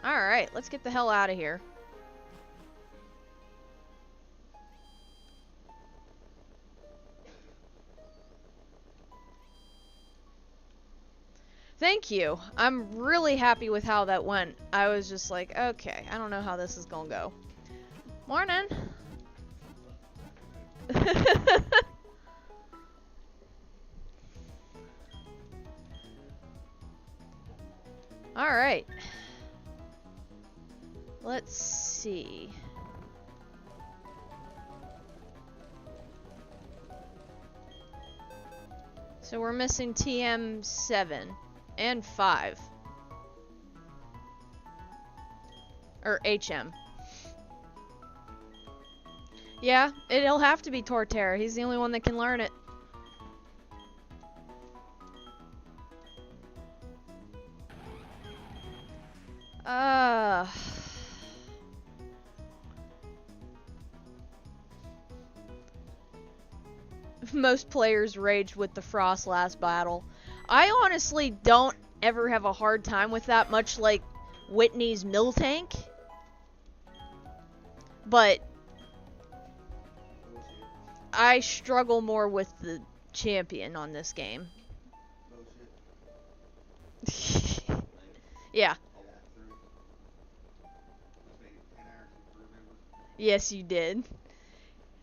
Alright, let's get the hell out of here. Thank you. I'm really happy with how that went. I was just like, okay, I don't know how this is gonna go. Morning. Alright. Let's see. So we're missing TM7 and 5. Or HM. Yeah, it'll have to be Torterra. He's the only one that can learn it. Most players raged with the Frost last battle. I honestly don't ever have a hard time with that, much like Whitney's Miltank. But I struggle more with the champion on this game. Yeah. Yes, you did.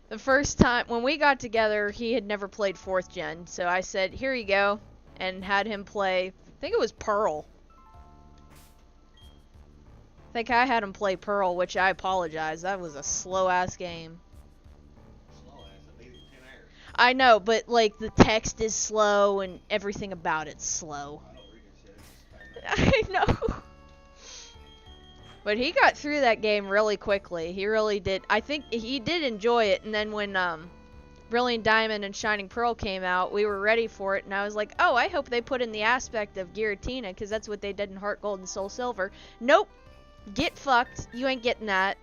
The first time, when we got together, he had never played 4th gen, so I said, here you go, and had him play, I think it was Pearl. I think I had him play Pearl, which I apologize, that was a slow-ass game. I know, but like the text is slow and everything about it's slow. I know. But he got through that game really quickly. He really did. I think he did enjoy it. And then when Brilliant Diamond and Shining Pearl came out, we were ready for it. And I was like, oh, I hope they put in the aspect of Giratina, because that's what they did in Heart Gold and Soul Silver. Nope. Get fucked. You ain't getting that.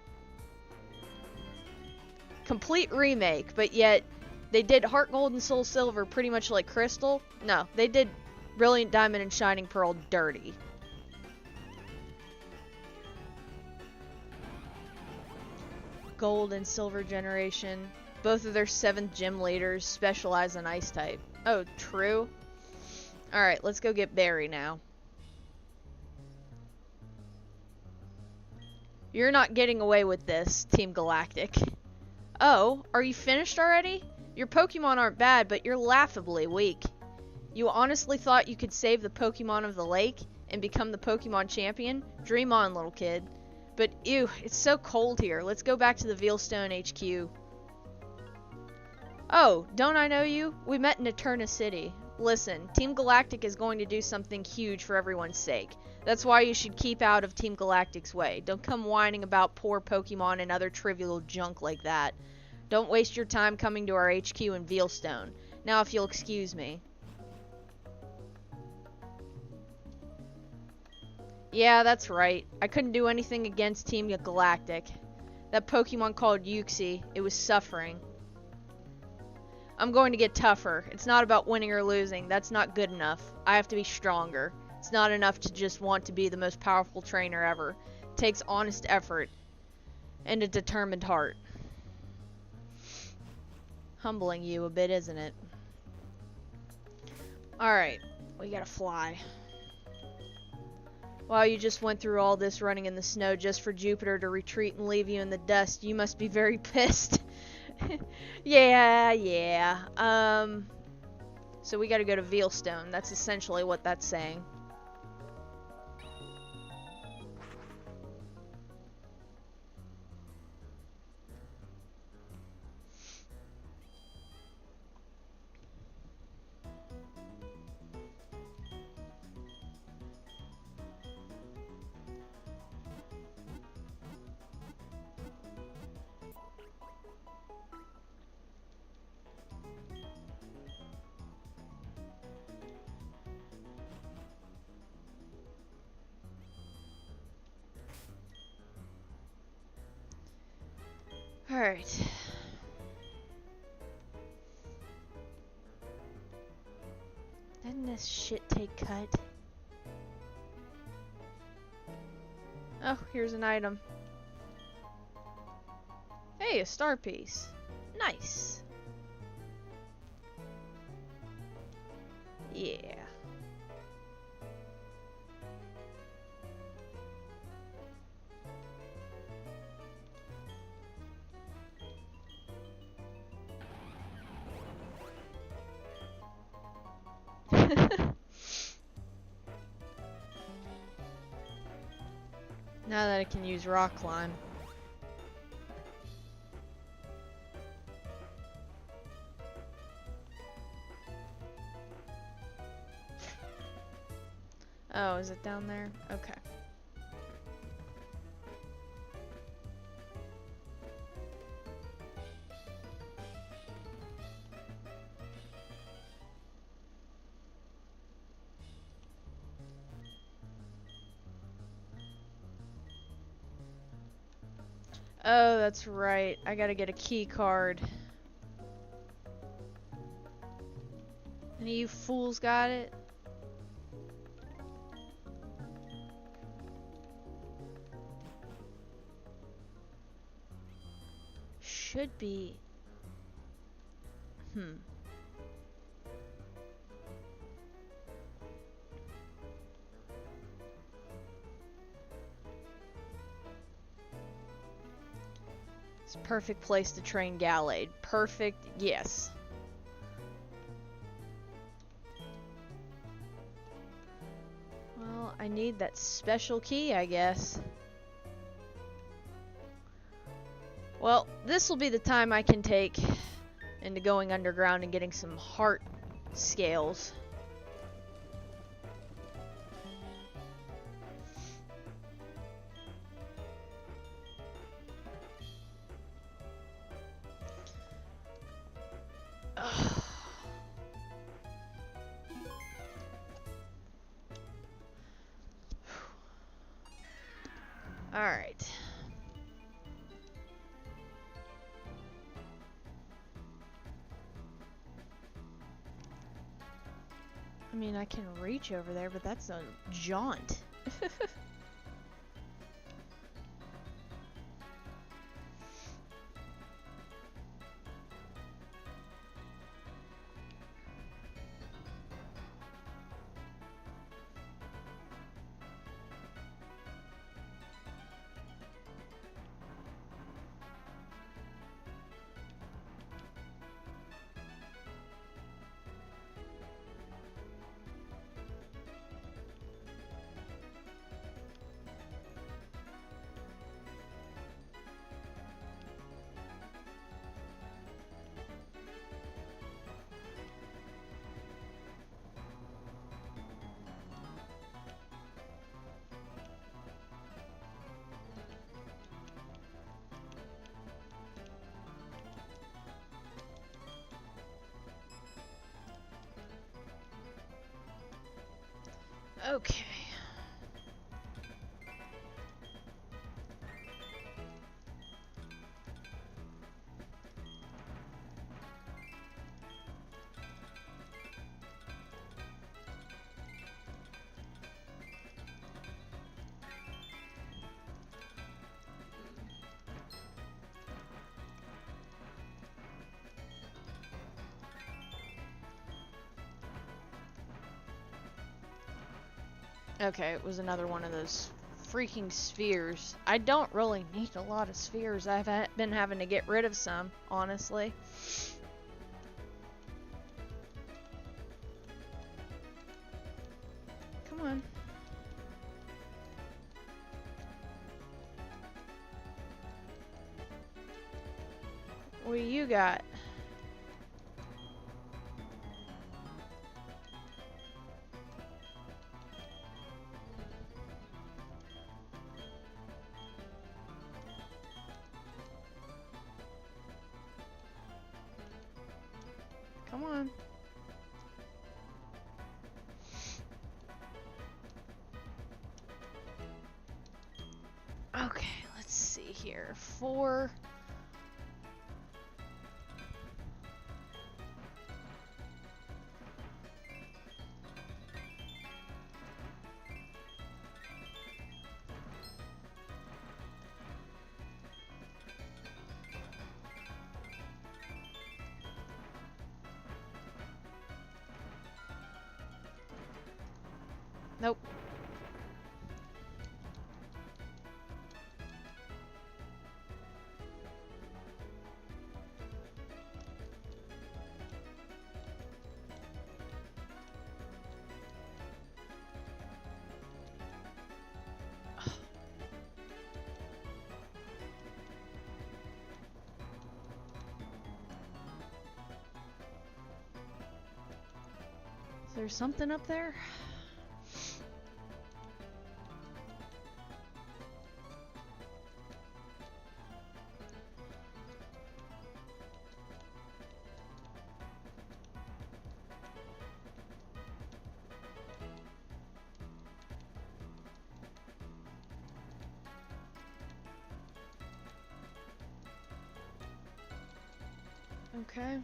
Complete remake, but yet they did Heart Gold and Soul Silver pretty much like Crystal. No, they did Brilliant Diamond and Shining Pearl dirty. Gold and Silver Generation. Both of their 7th gym leaders specialize in Ice type. Oh, true. Alright, let's go get Barry now. You're not getting away with this, Team Galactic. Oh, are you finished already? Your Pokemon aren't bad, but you're laughably weak. You honestly thought you could save the Pokemon of the lake and become the Pokemon champion? Dream on, little kid. But ew, it's so cold here. Let's go back to the Veilstone HQ. Oh, don't I know you? We met in Eterna City. Listen, Team Galactic is going to do something huge for everyone's sake. That's why you should keep out of Team Galactic's way. Don't come whining about poor Pokemon and other trivial junk like that. Don't waste your time coming to our HQ in Veilstone. Now if you'll excuse me. Yeah, that's right. I couldn't do anything against Team Galactic. That Pokemon called Uxie, it was suffering. I'm going to get tougher. It's not about winning or losing. That's not good enough. I have to be stronger. It's not enough to just want to be the most powerful trainer ever. It takes honest effort and a determined heart. Humbling you a bit, isn't it? Alright, we gotta fly. Wow, you just went through all this running in the snow just for Jupiter to retreat and leave you in the dust. You must be very pissed. Yeah. So we gotta go to Veilstone. That's essentially what that's saying. Alright. Didn't this shit take cut? Oh, here's an item. Hey, a star piece. Nice. Yeah. Now that I can use Rock Climb. Oh, is it down there? Okay. Oh, that's right. I gotta get a key card. Any of you fools got it? Should be. It's a perfect place to train Gallade. Perfect, yes. Well, I need that special key, I guess. Well, this will be the time I can take into going underground and getting some heart scales. Alright. I mean, I can reach over there, but that's a jaunt. Okay. Okay, it was another one of those freaking spheres. I don't really need a lot of spheres. I've been having to get rid of some, honestly. Come on. What do you got? Come on. Okay, let's see here. 4. Nope. Is there something up there? Okay.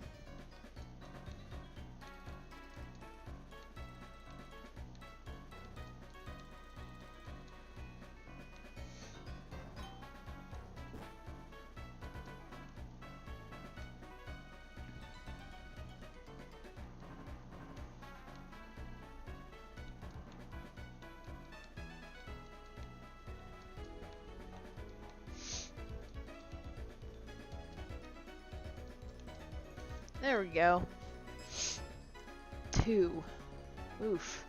There we go. 2. Oof.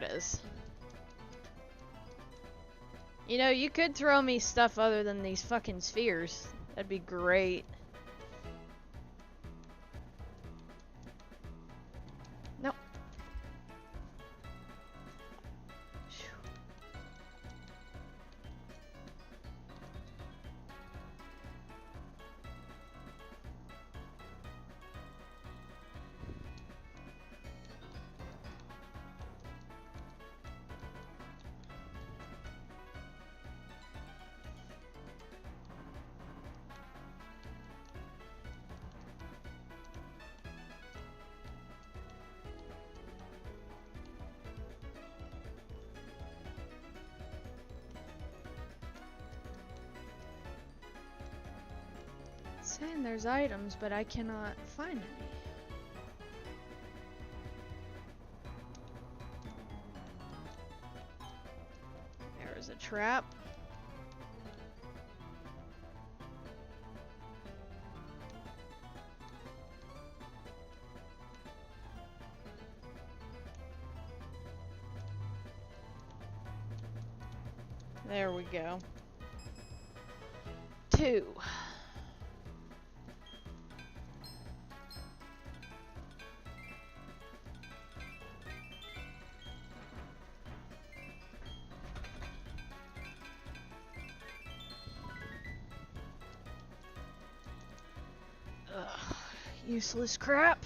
it is. You know, you could throw me stuff other than these fucking spheres. That'd be great. Nope. Saying there's items, but I cannot find any. There is a trap. There we go. 2. Ugh, useless crap.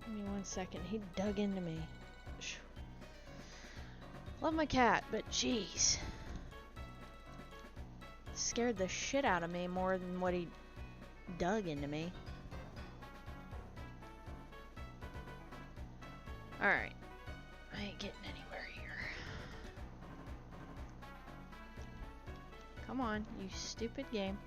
Give me 1 second. He dug into me. Love my cat, but jeez. Scared the shit out of me more than what he dug into me. Alright. I ain't getting anywhere here. Come on, you stupid game.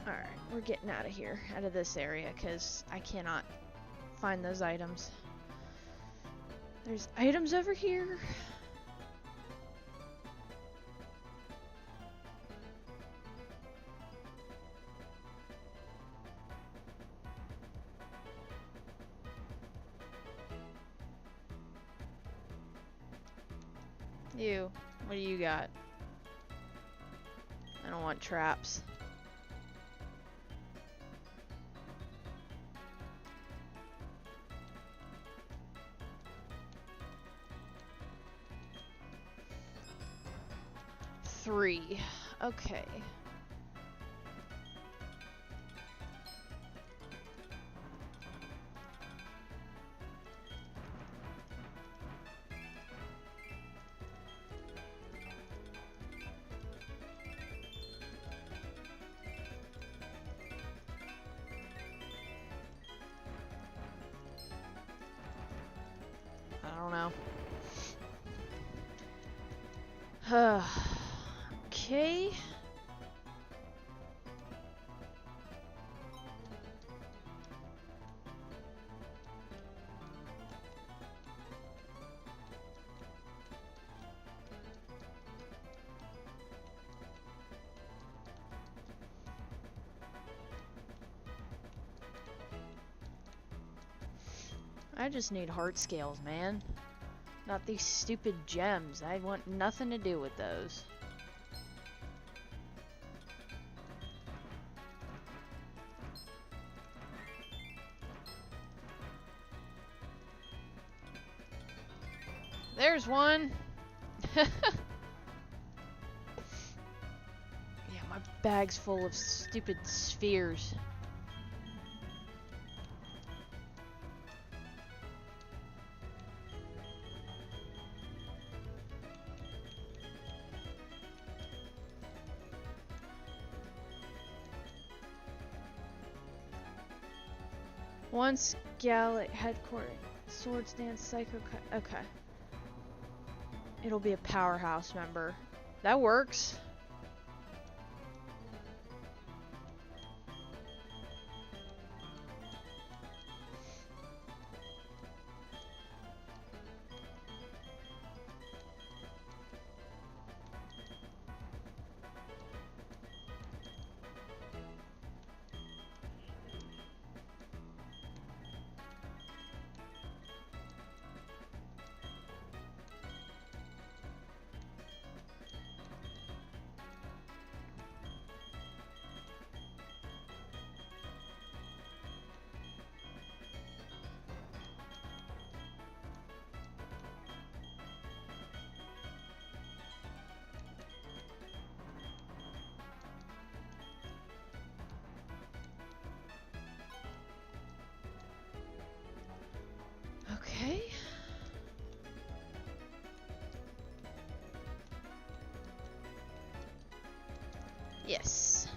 Alright, we're getting out of here, out of this area, because I cannot find those items. There's items over here? You, what do you got? I don't want traps. Three. Okay. I don't know. Okay. I just need heart scales, man. Not these stupid gems. I want nothing to do with those. There's one! Yeah, my bag's full of stupid spheres. Once Gallic headquarters, Swords Dance Psycho. Okay. It'll be a powerhouse member. That works. Okay. Yes.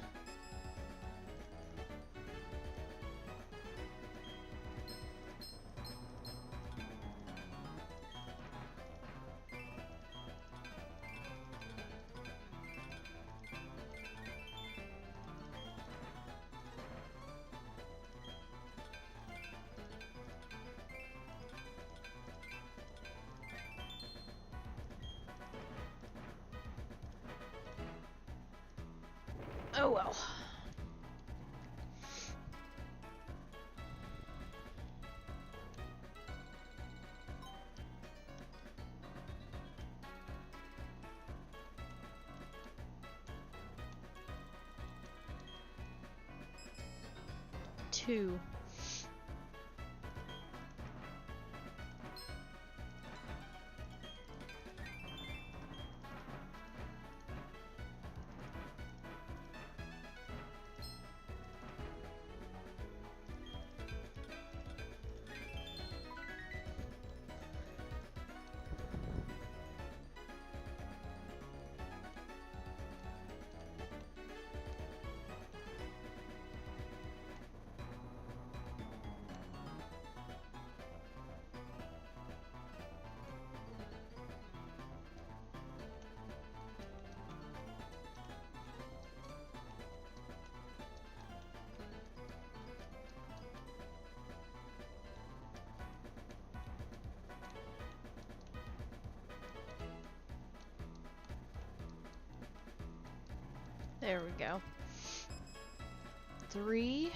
Oh well. Two. There we go. 3.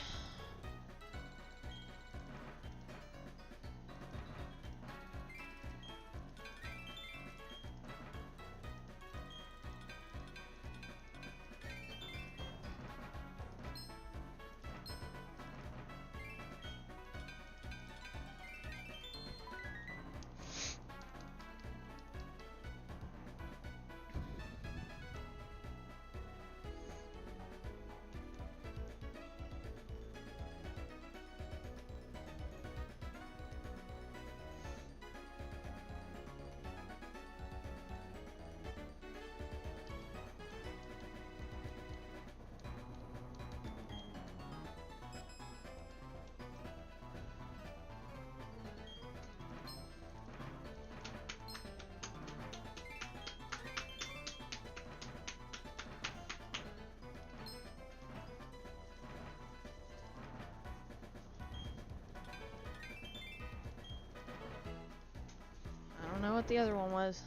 I don't know what the other one was.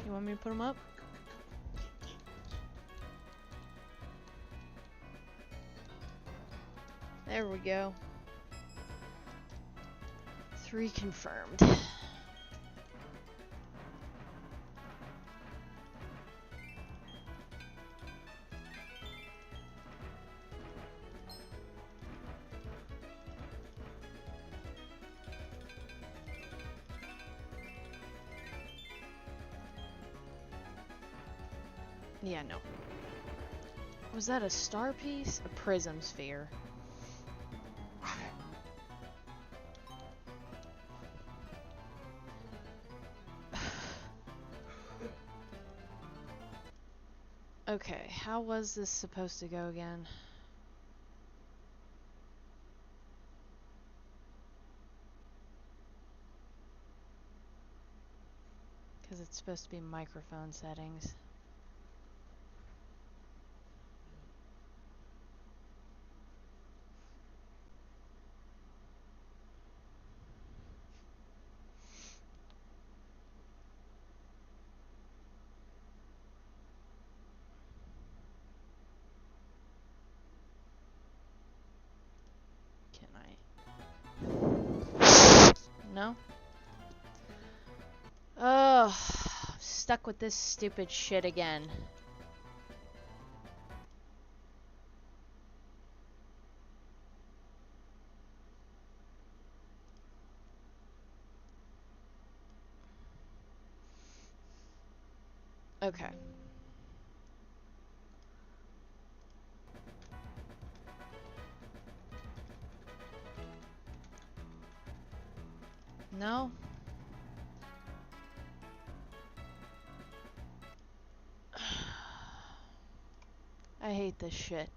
You want me to put them up? There we go. 3 confirmed. Yeah, no. Was that a star piece? A prism sphere. Okay, how was this supposed to go again? Because it's supposed to be microphone settings. Can I? No? Ugh, stuck with this stupid shit again. Okay. No? I hate this shit.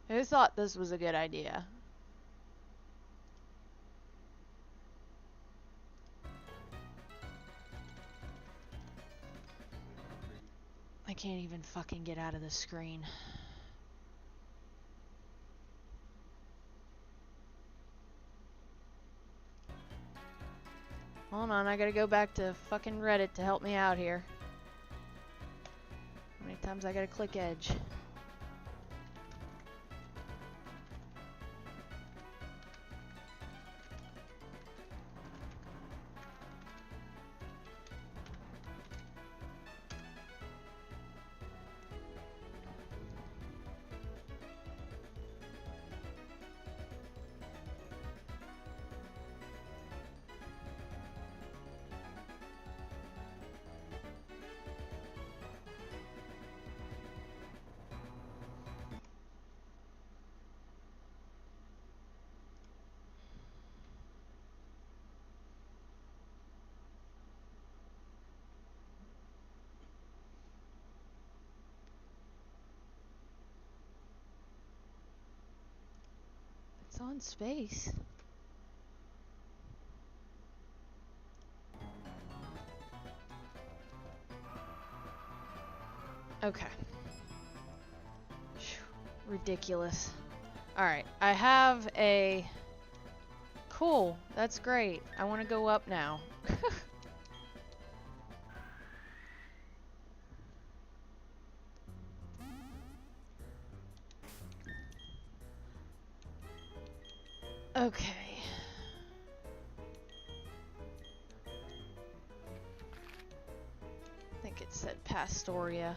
Who thought this was a good idea? I can't even fucking get out of the screen. Hold on, I gotta go back to fucking Reddit to help me out here. How many times I gotta click edge? It's on space. Okay. Ridiculous. Alright, I have a... Cool, that's great. I want to go up now. Okay. I think it said Pastoria.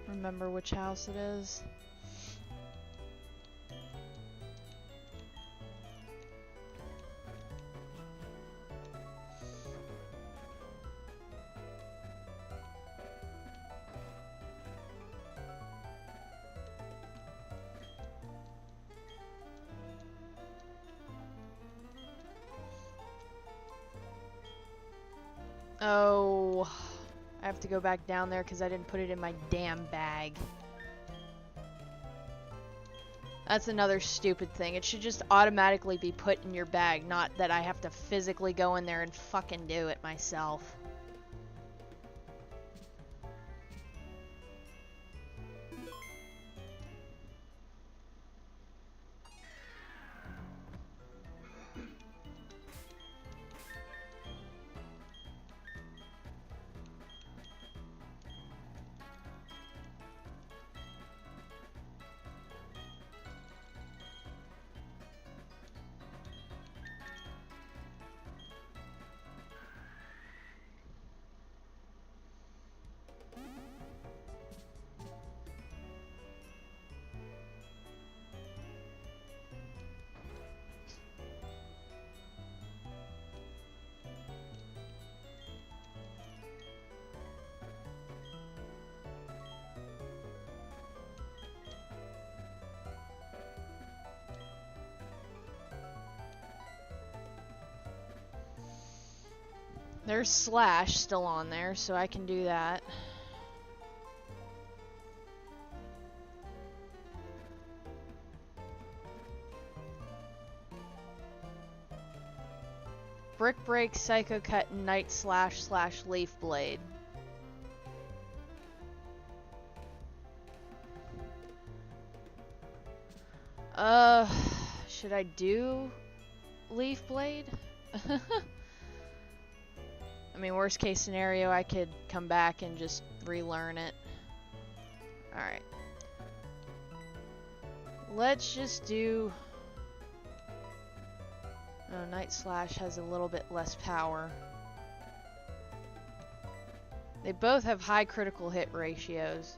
Remember which house it is? Oh, I have to go back down there because I didn't put it in my damn bag. That's another stupid thing. It should just automatically be put in your bag, not that I have to physically go in there and fucking do it myself. There's Slash still on there, so I can do that. Brick Break, Psycho Cut, and Night Slash / Leaf Blade. Should I do Leaf Blade? I mean, worst case scenario, I could come back and just relearn it. Alright. Let's just do... Oh, Night Slash has a little bit less power. They both have high critical hit ratios.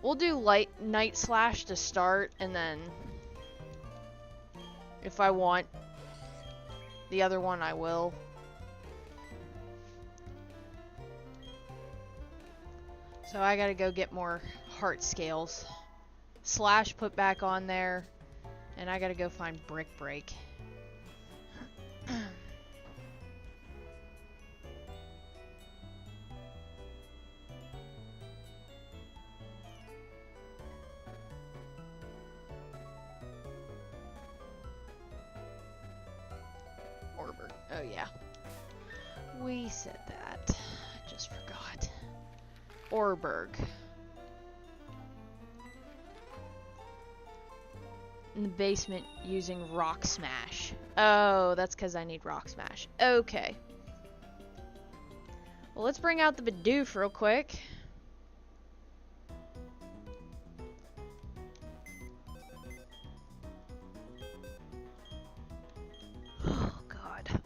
We'll do Night Slash to start, and then if I want the other one, I will. So I gotta go get more heart scales. Slash put back on there, and I gotta go find Brick Break. Orberg. Oh yeah. We said that. I just forgot. Orberg. In the basement using Rock Smash. Oh, that's because I need Rock Smash. Okay. Well, let's bring out the Bidoof real quick. Oh, God.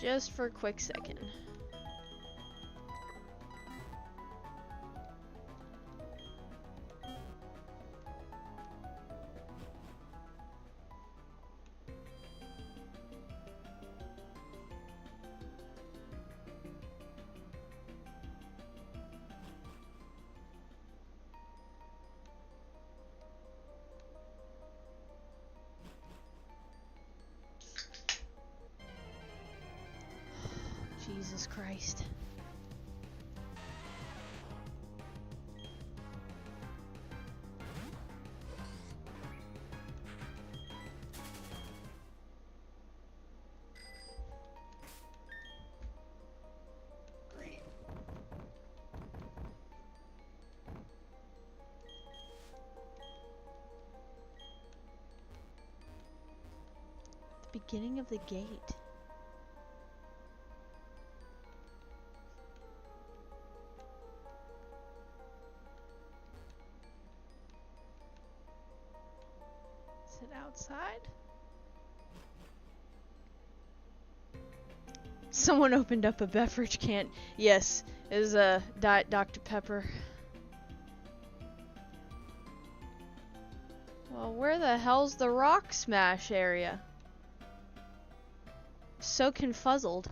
Just for a quick second. Jesus Christ. Great. The beginning of the gate. Outside? Someone opened up a beverage can. Yes, it was a Diet Dr. Pepper. Well, where the hell's the Rock Smash area? So confuzzled.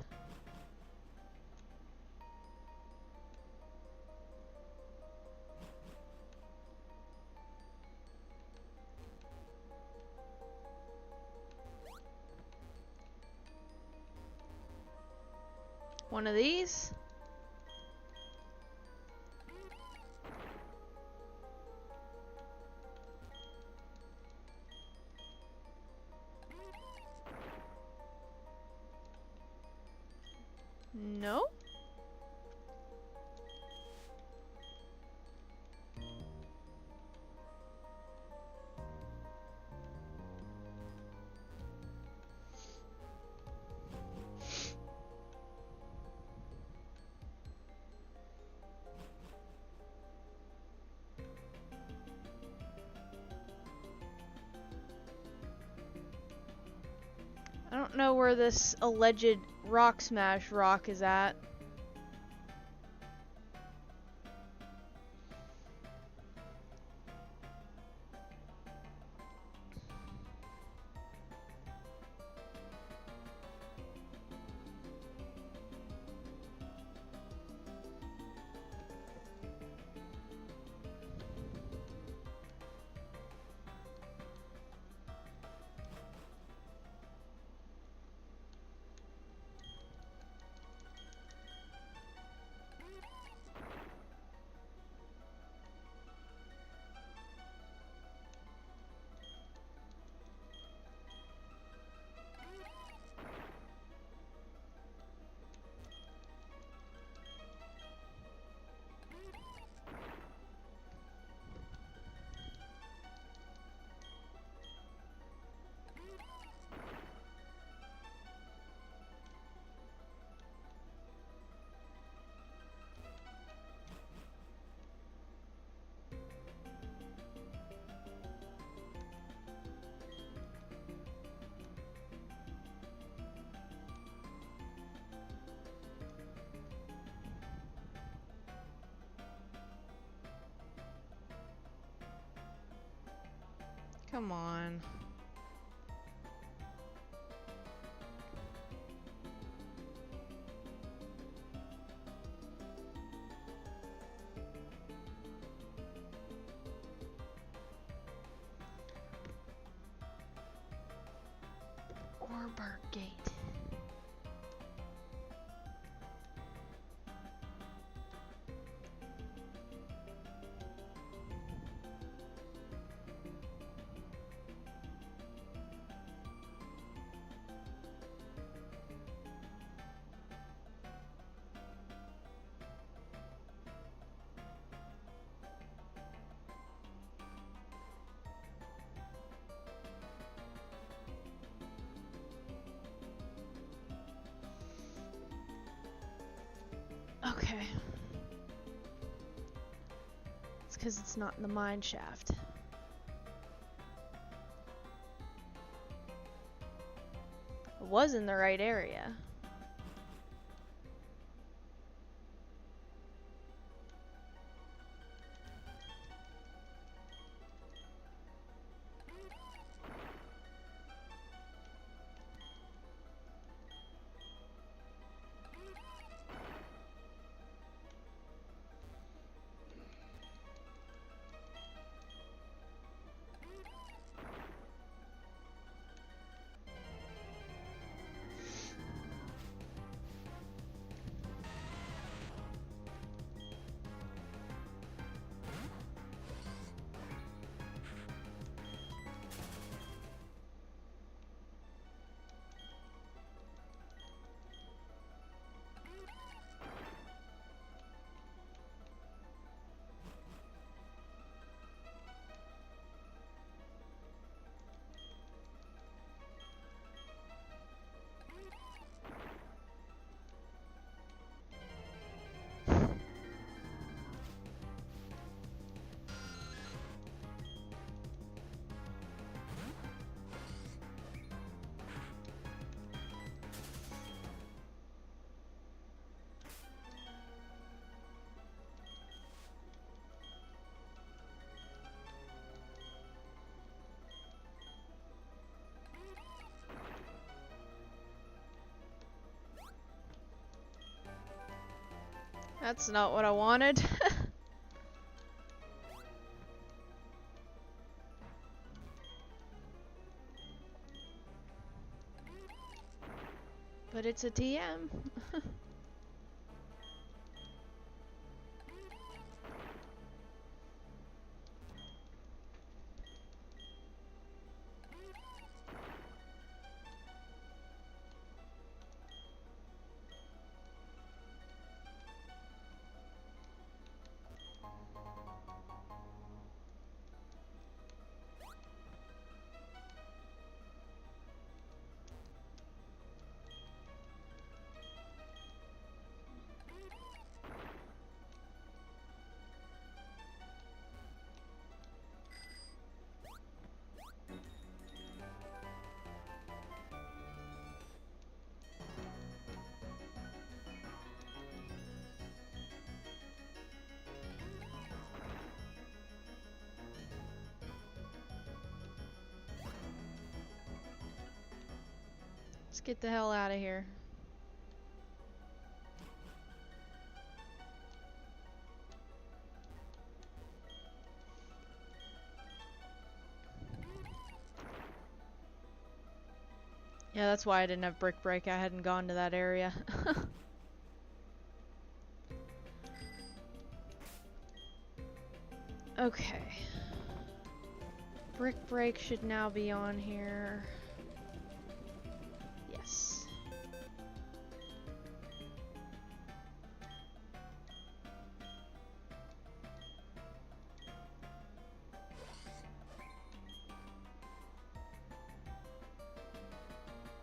One of these. No. I don't know where this alleged Rock Smash rock is at. Come on. Orberg Gate. Okay. It's because it's not in the mine shaft. It was in the right area. That's not what I wanted. But it's a TM. Let's get the hell out of here. Yeah, that's why I didn't have Brick Break. I hadn't gone to that area. Okay. Brick Break should now be on here. Yes.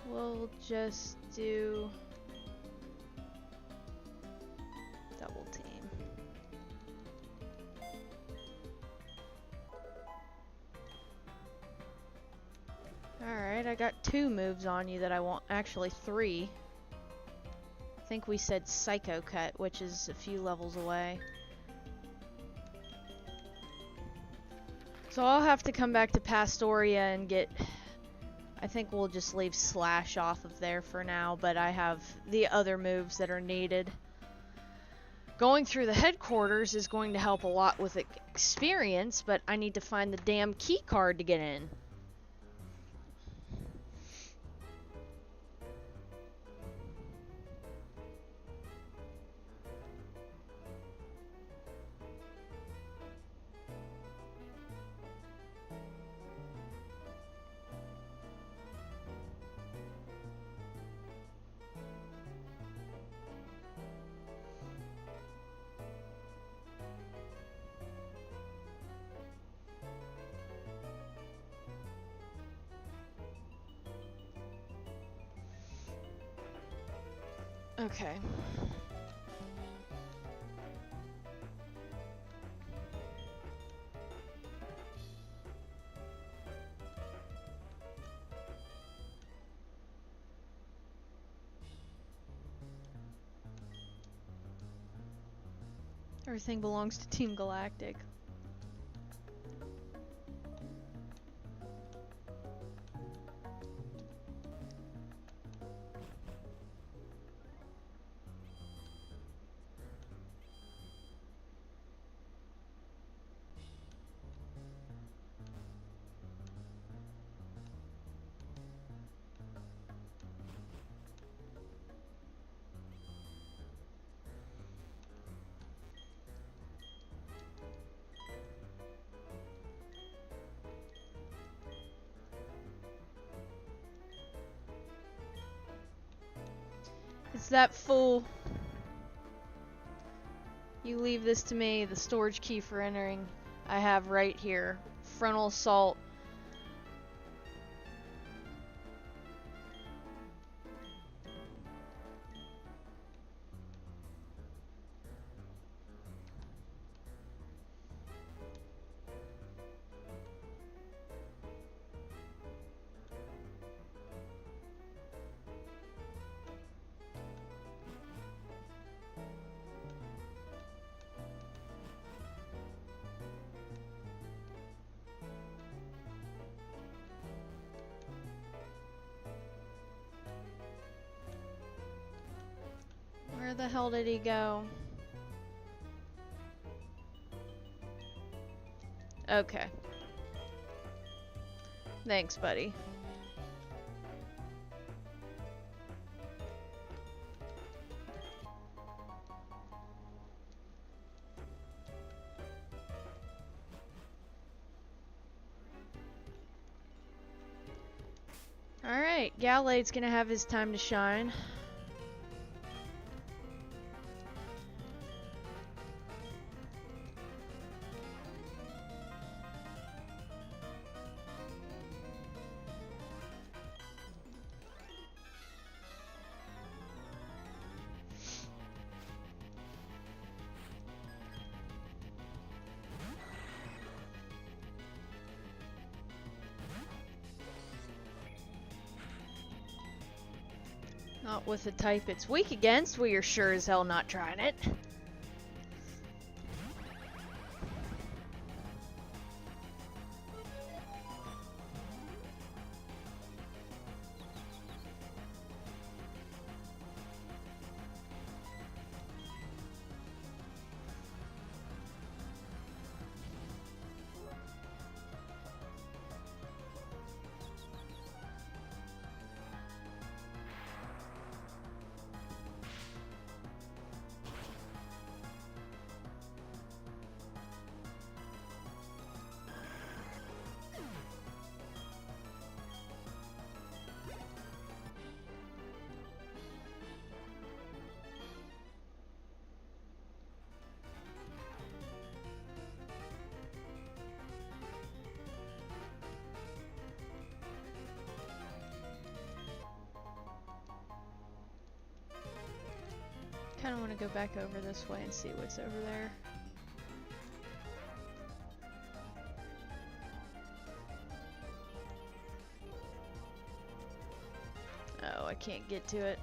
We'll just do double team. Alright, I got 2 moves on you that I want. Actually, 3. I think we said Psycho Cut, which is a few levels away. So I'll have to come back to Pastoria and get... I think we'll just leave Slash off of there for now, but I have the other moves that are needed. Going through the headquarters is going to help a lot with experience, but I need to find the damn key card to get in. Okay. Everything belongs to Team Galactic. It's that fool. You leave this to me. The storage key for entering I have right here. Frontal assault. Where the hell did he go? Okay. Thanks, buddy. Alright, Galade's gonna have his time to shine. Not with the type it's weak against, we are sure as hell not trying it. Kind of want to go back over this way and see what's over there. Oh, I can't get to it.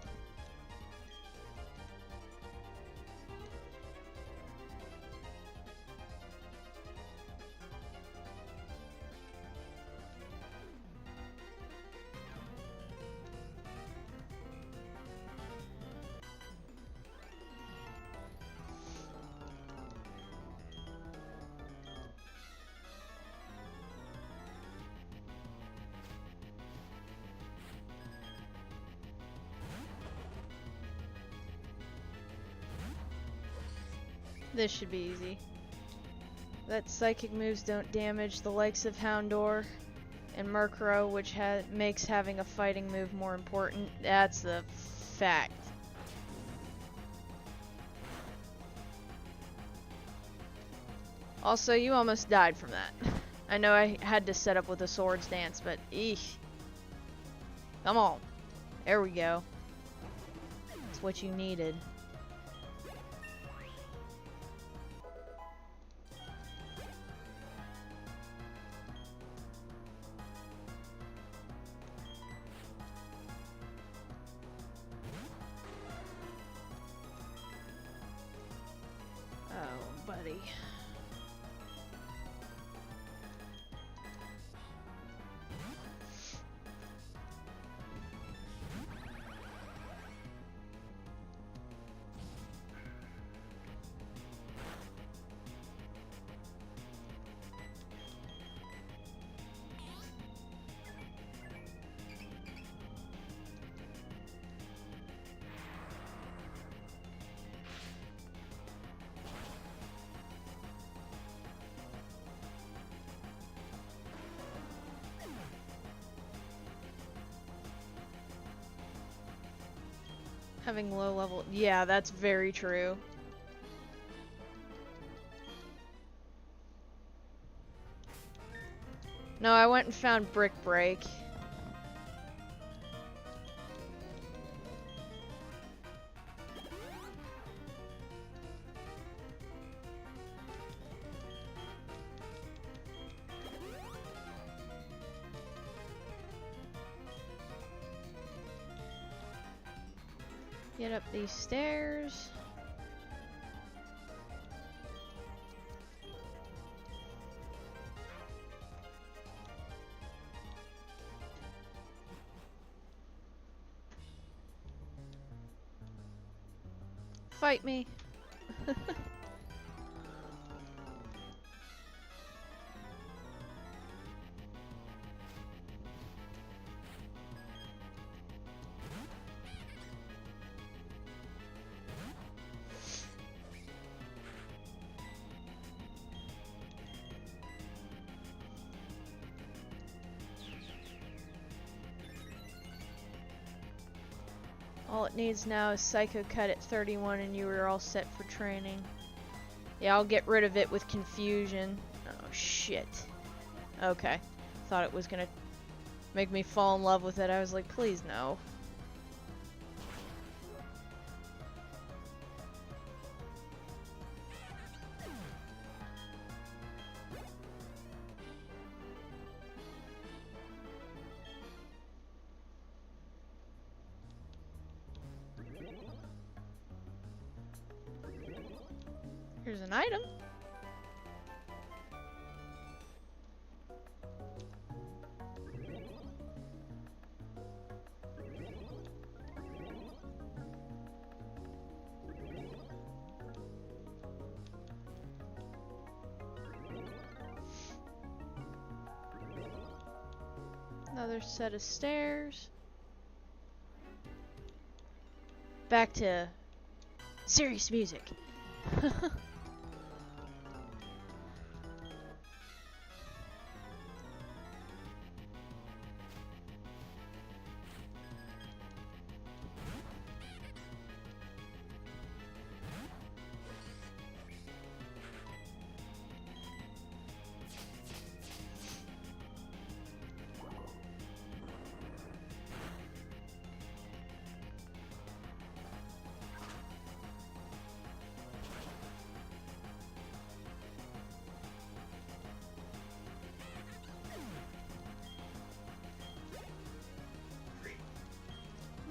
This should be easy. That psychic moves don't damage the likes of Houndour and Murkrow, which makes having a fighting move more important. That's the fact. Also, you almost died from that. I know I had to set up with a Swords Dance, but eesh. Come on. There we go. That's what you needed. Oh, buddy. Having low level... Yeah, that's very true. No, I went and found Brick Break. Get up these stairs. Fight me. All it needs now is Psycho Cut at 31 and you were all set for training. Yeah, I'll get rid of it with Confusion. Oh, shit. Okay. Thought it was gonna make me fall in love with it. I was like, please no. Here's an item. Another set of stairs. Back to serious music.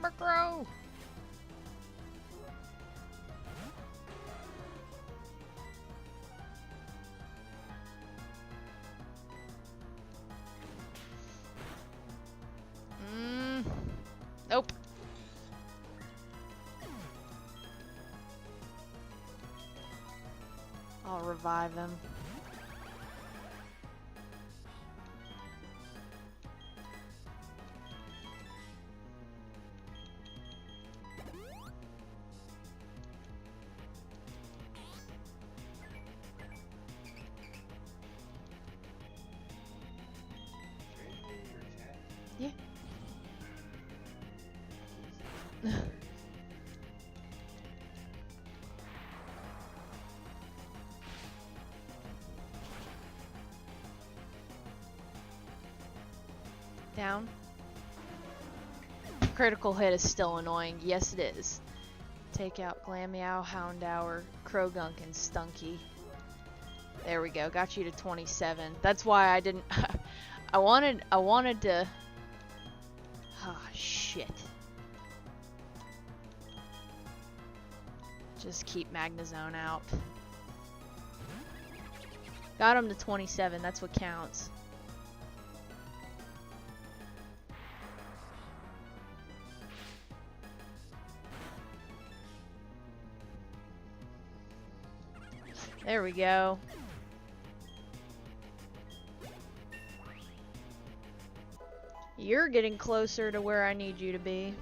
Murkrow! Nope. I'll revive him. Yeah. Down. Critical hit is still annoying. Yes, it is. Take out Glameow, Houndour, Krogunk, and Stunky. There we go. Got you to 27. That's why I didn't... I wanted to... Ah, shit. Just keep Magnezone out. Got him to 27. That's what counts. There we go. You're getting closer to where I need you to be.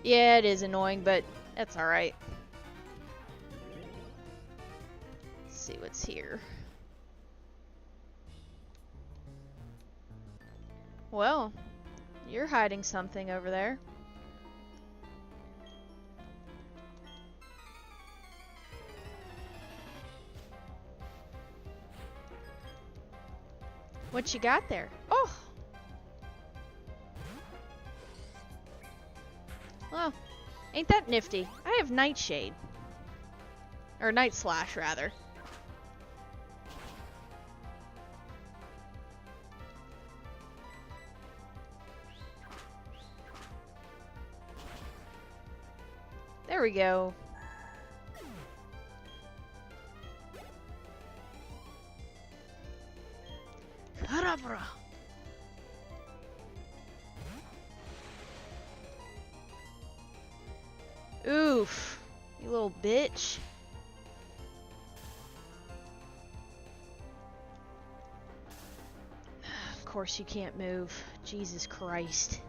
Yeah, it is annoying, but that's alright. Let's see what's here. Well, you're hiding something over there. What you got there? Oh! Well, ain't that nifty? I have Nightshade. Or Night Slash, rather. There we go. Kadabra! Oof. You little bitch. Of course you can't move. Jesus Christ.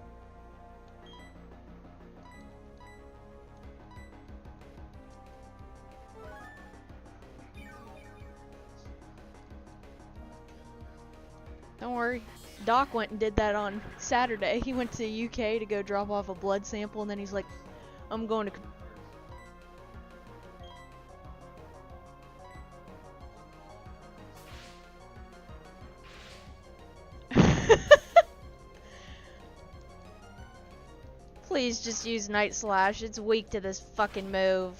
Don't worry. Doc went and did that on Saturday. He went to the UK to go drop off a blood sample, and then he's like, I'm going to... Please just use Night Slash. It's weak to this fucking move.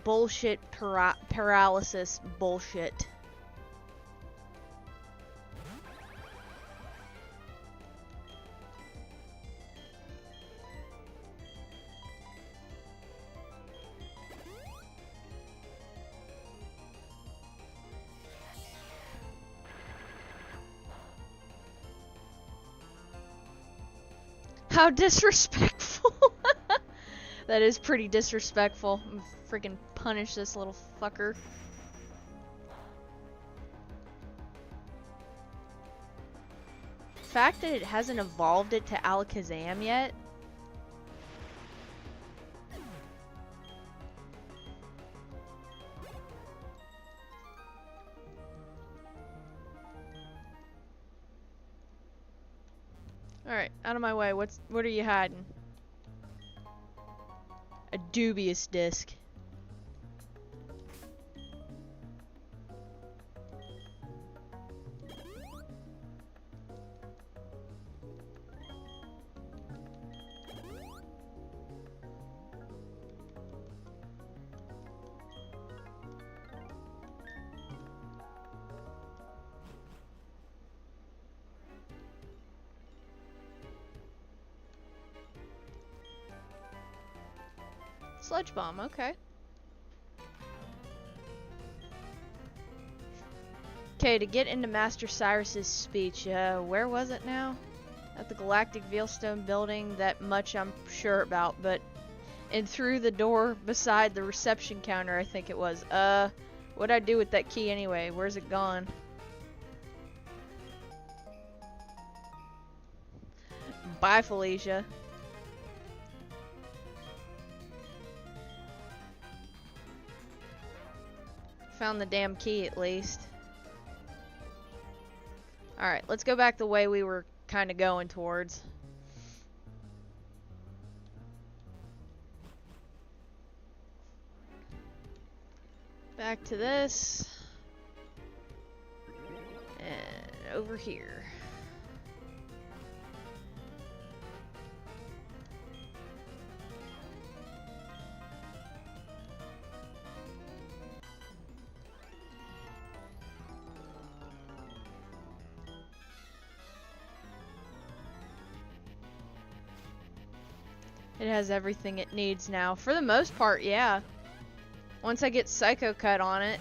Bullshit paralysis bullshit. How disrespectful. That is pretty disrespectful. I'm freaking punish this little fucker. The fact that it hasn't evolved it to Alakazam yet. Alright, out of my way. What are you hiding? A dubious disc. Sludge Bomb, okay. Okay, to get into Master Cyrus's speech, where was it now? At the Galactic Veilstone building, that much I'm sure about, but... And through the door beside the reception counter, I think it was. What'd I do with that key anyway? Where's it gone? Bye, Felicia. Found the damn key, at least. Alright, let's go back the way we were kind of going towards. Back to this. And over here. It has everything it needs now. For the most part, yeah. Once I get Psycho Cut on it.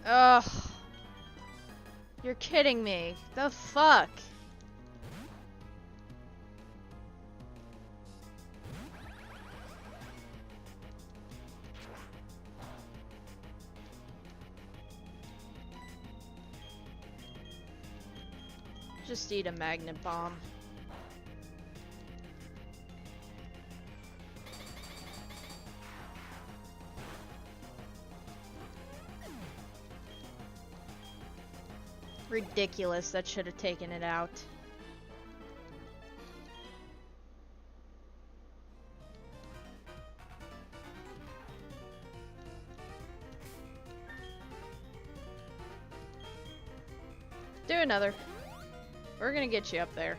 Ugh. You're kidding me. The fuck? Just eat a magnet bomb. Ridiculous, that should have taken it out. Do another. We're gonna get you up there.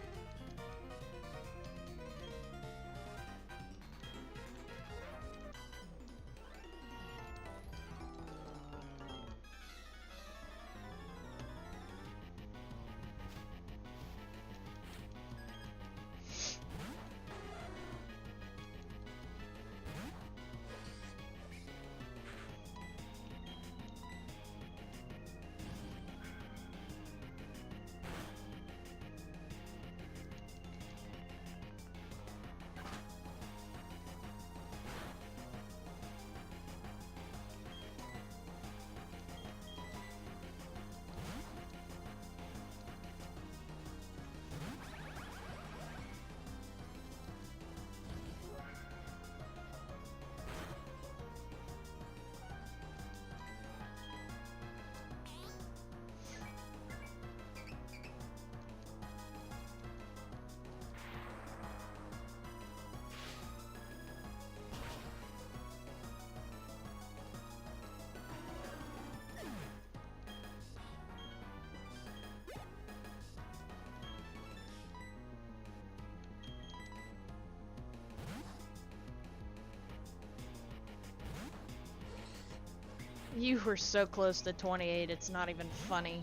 You were so close to 28, it's not even funny.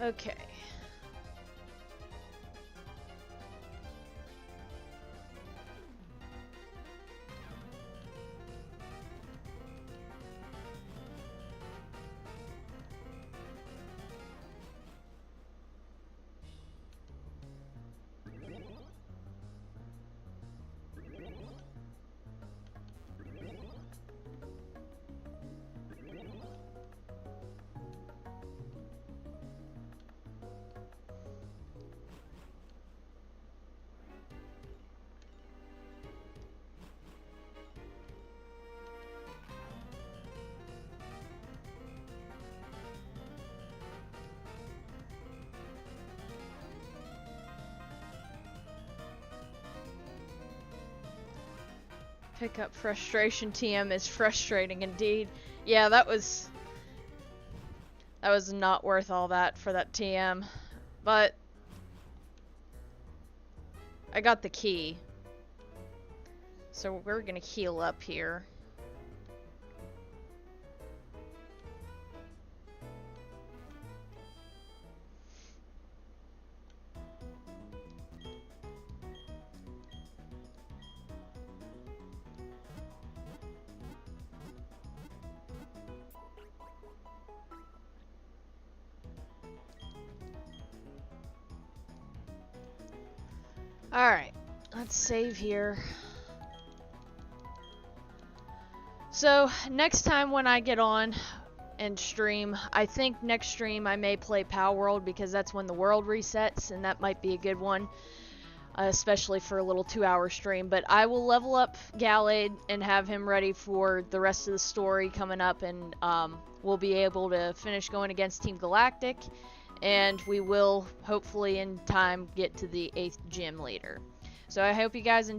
Okay. Pick up frustration. TM is frustrating indeed. Yeah, that was not worth all that for that TM. But I got the key. So we're gonna heal up here. Alright, let's save here. So, next time when I get on and stream, I think next stream I may play Palworld because that's when the world resets, and that might be a good one, especially for a little 2-hour stream. But I will level up Gallade and have him ready for the rest of the story coming up, and we'll be able to finish going against Team Galactic. And we will, hopefully in time, get to the 8th gym leader. So I hope you guys enjoy.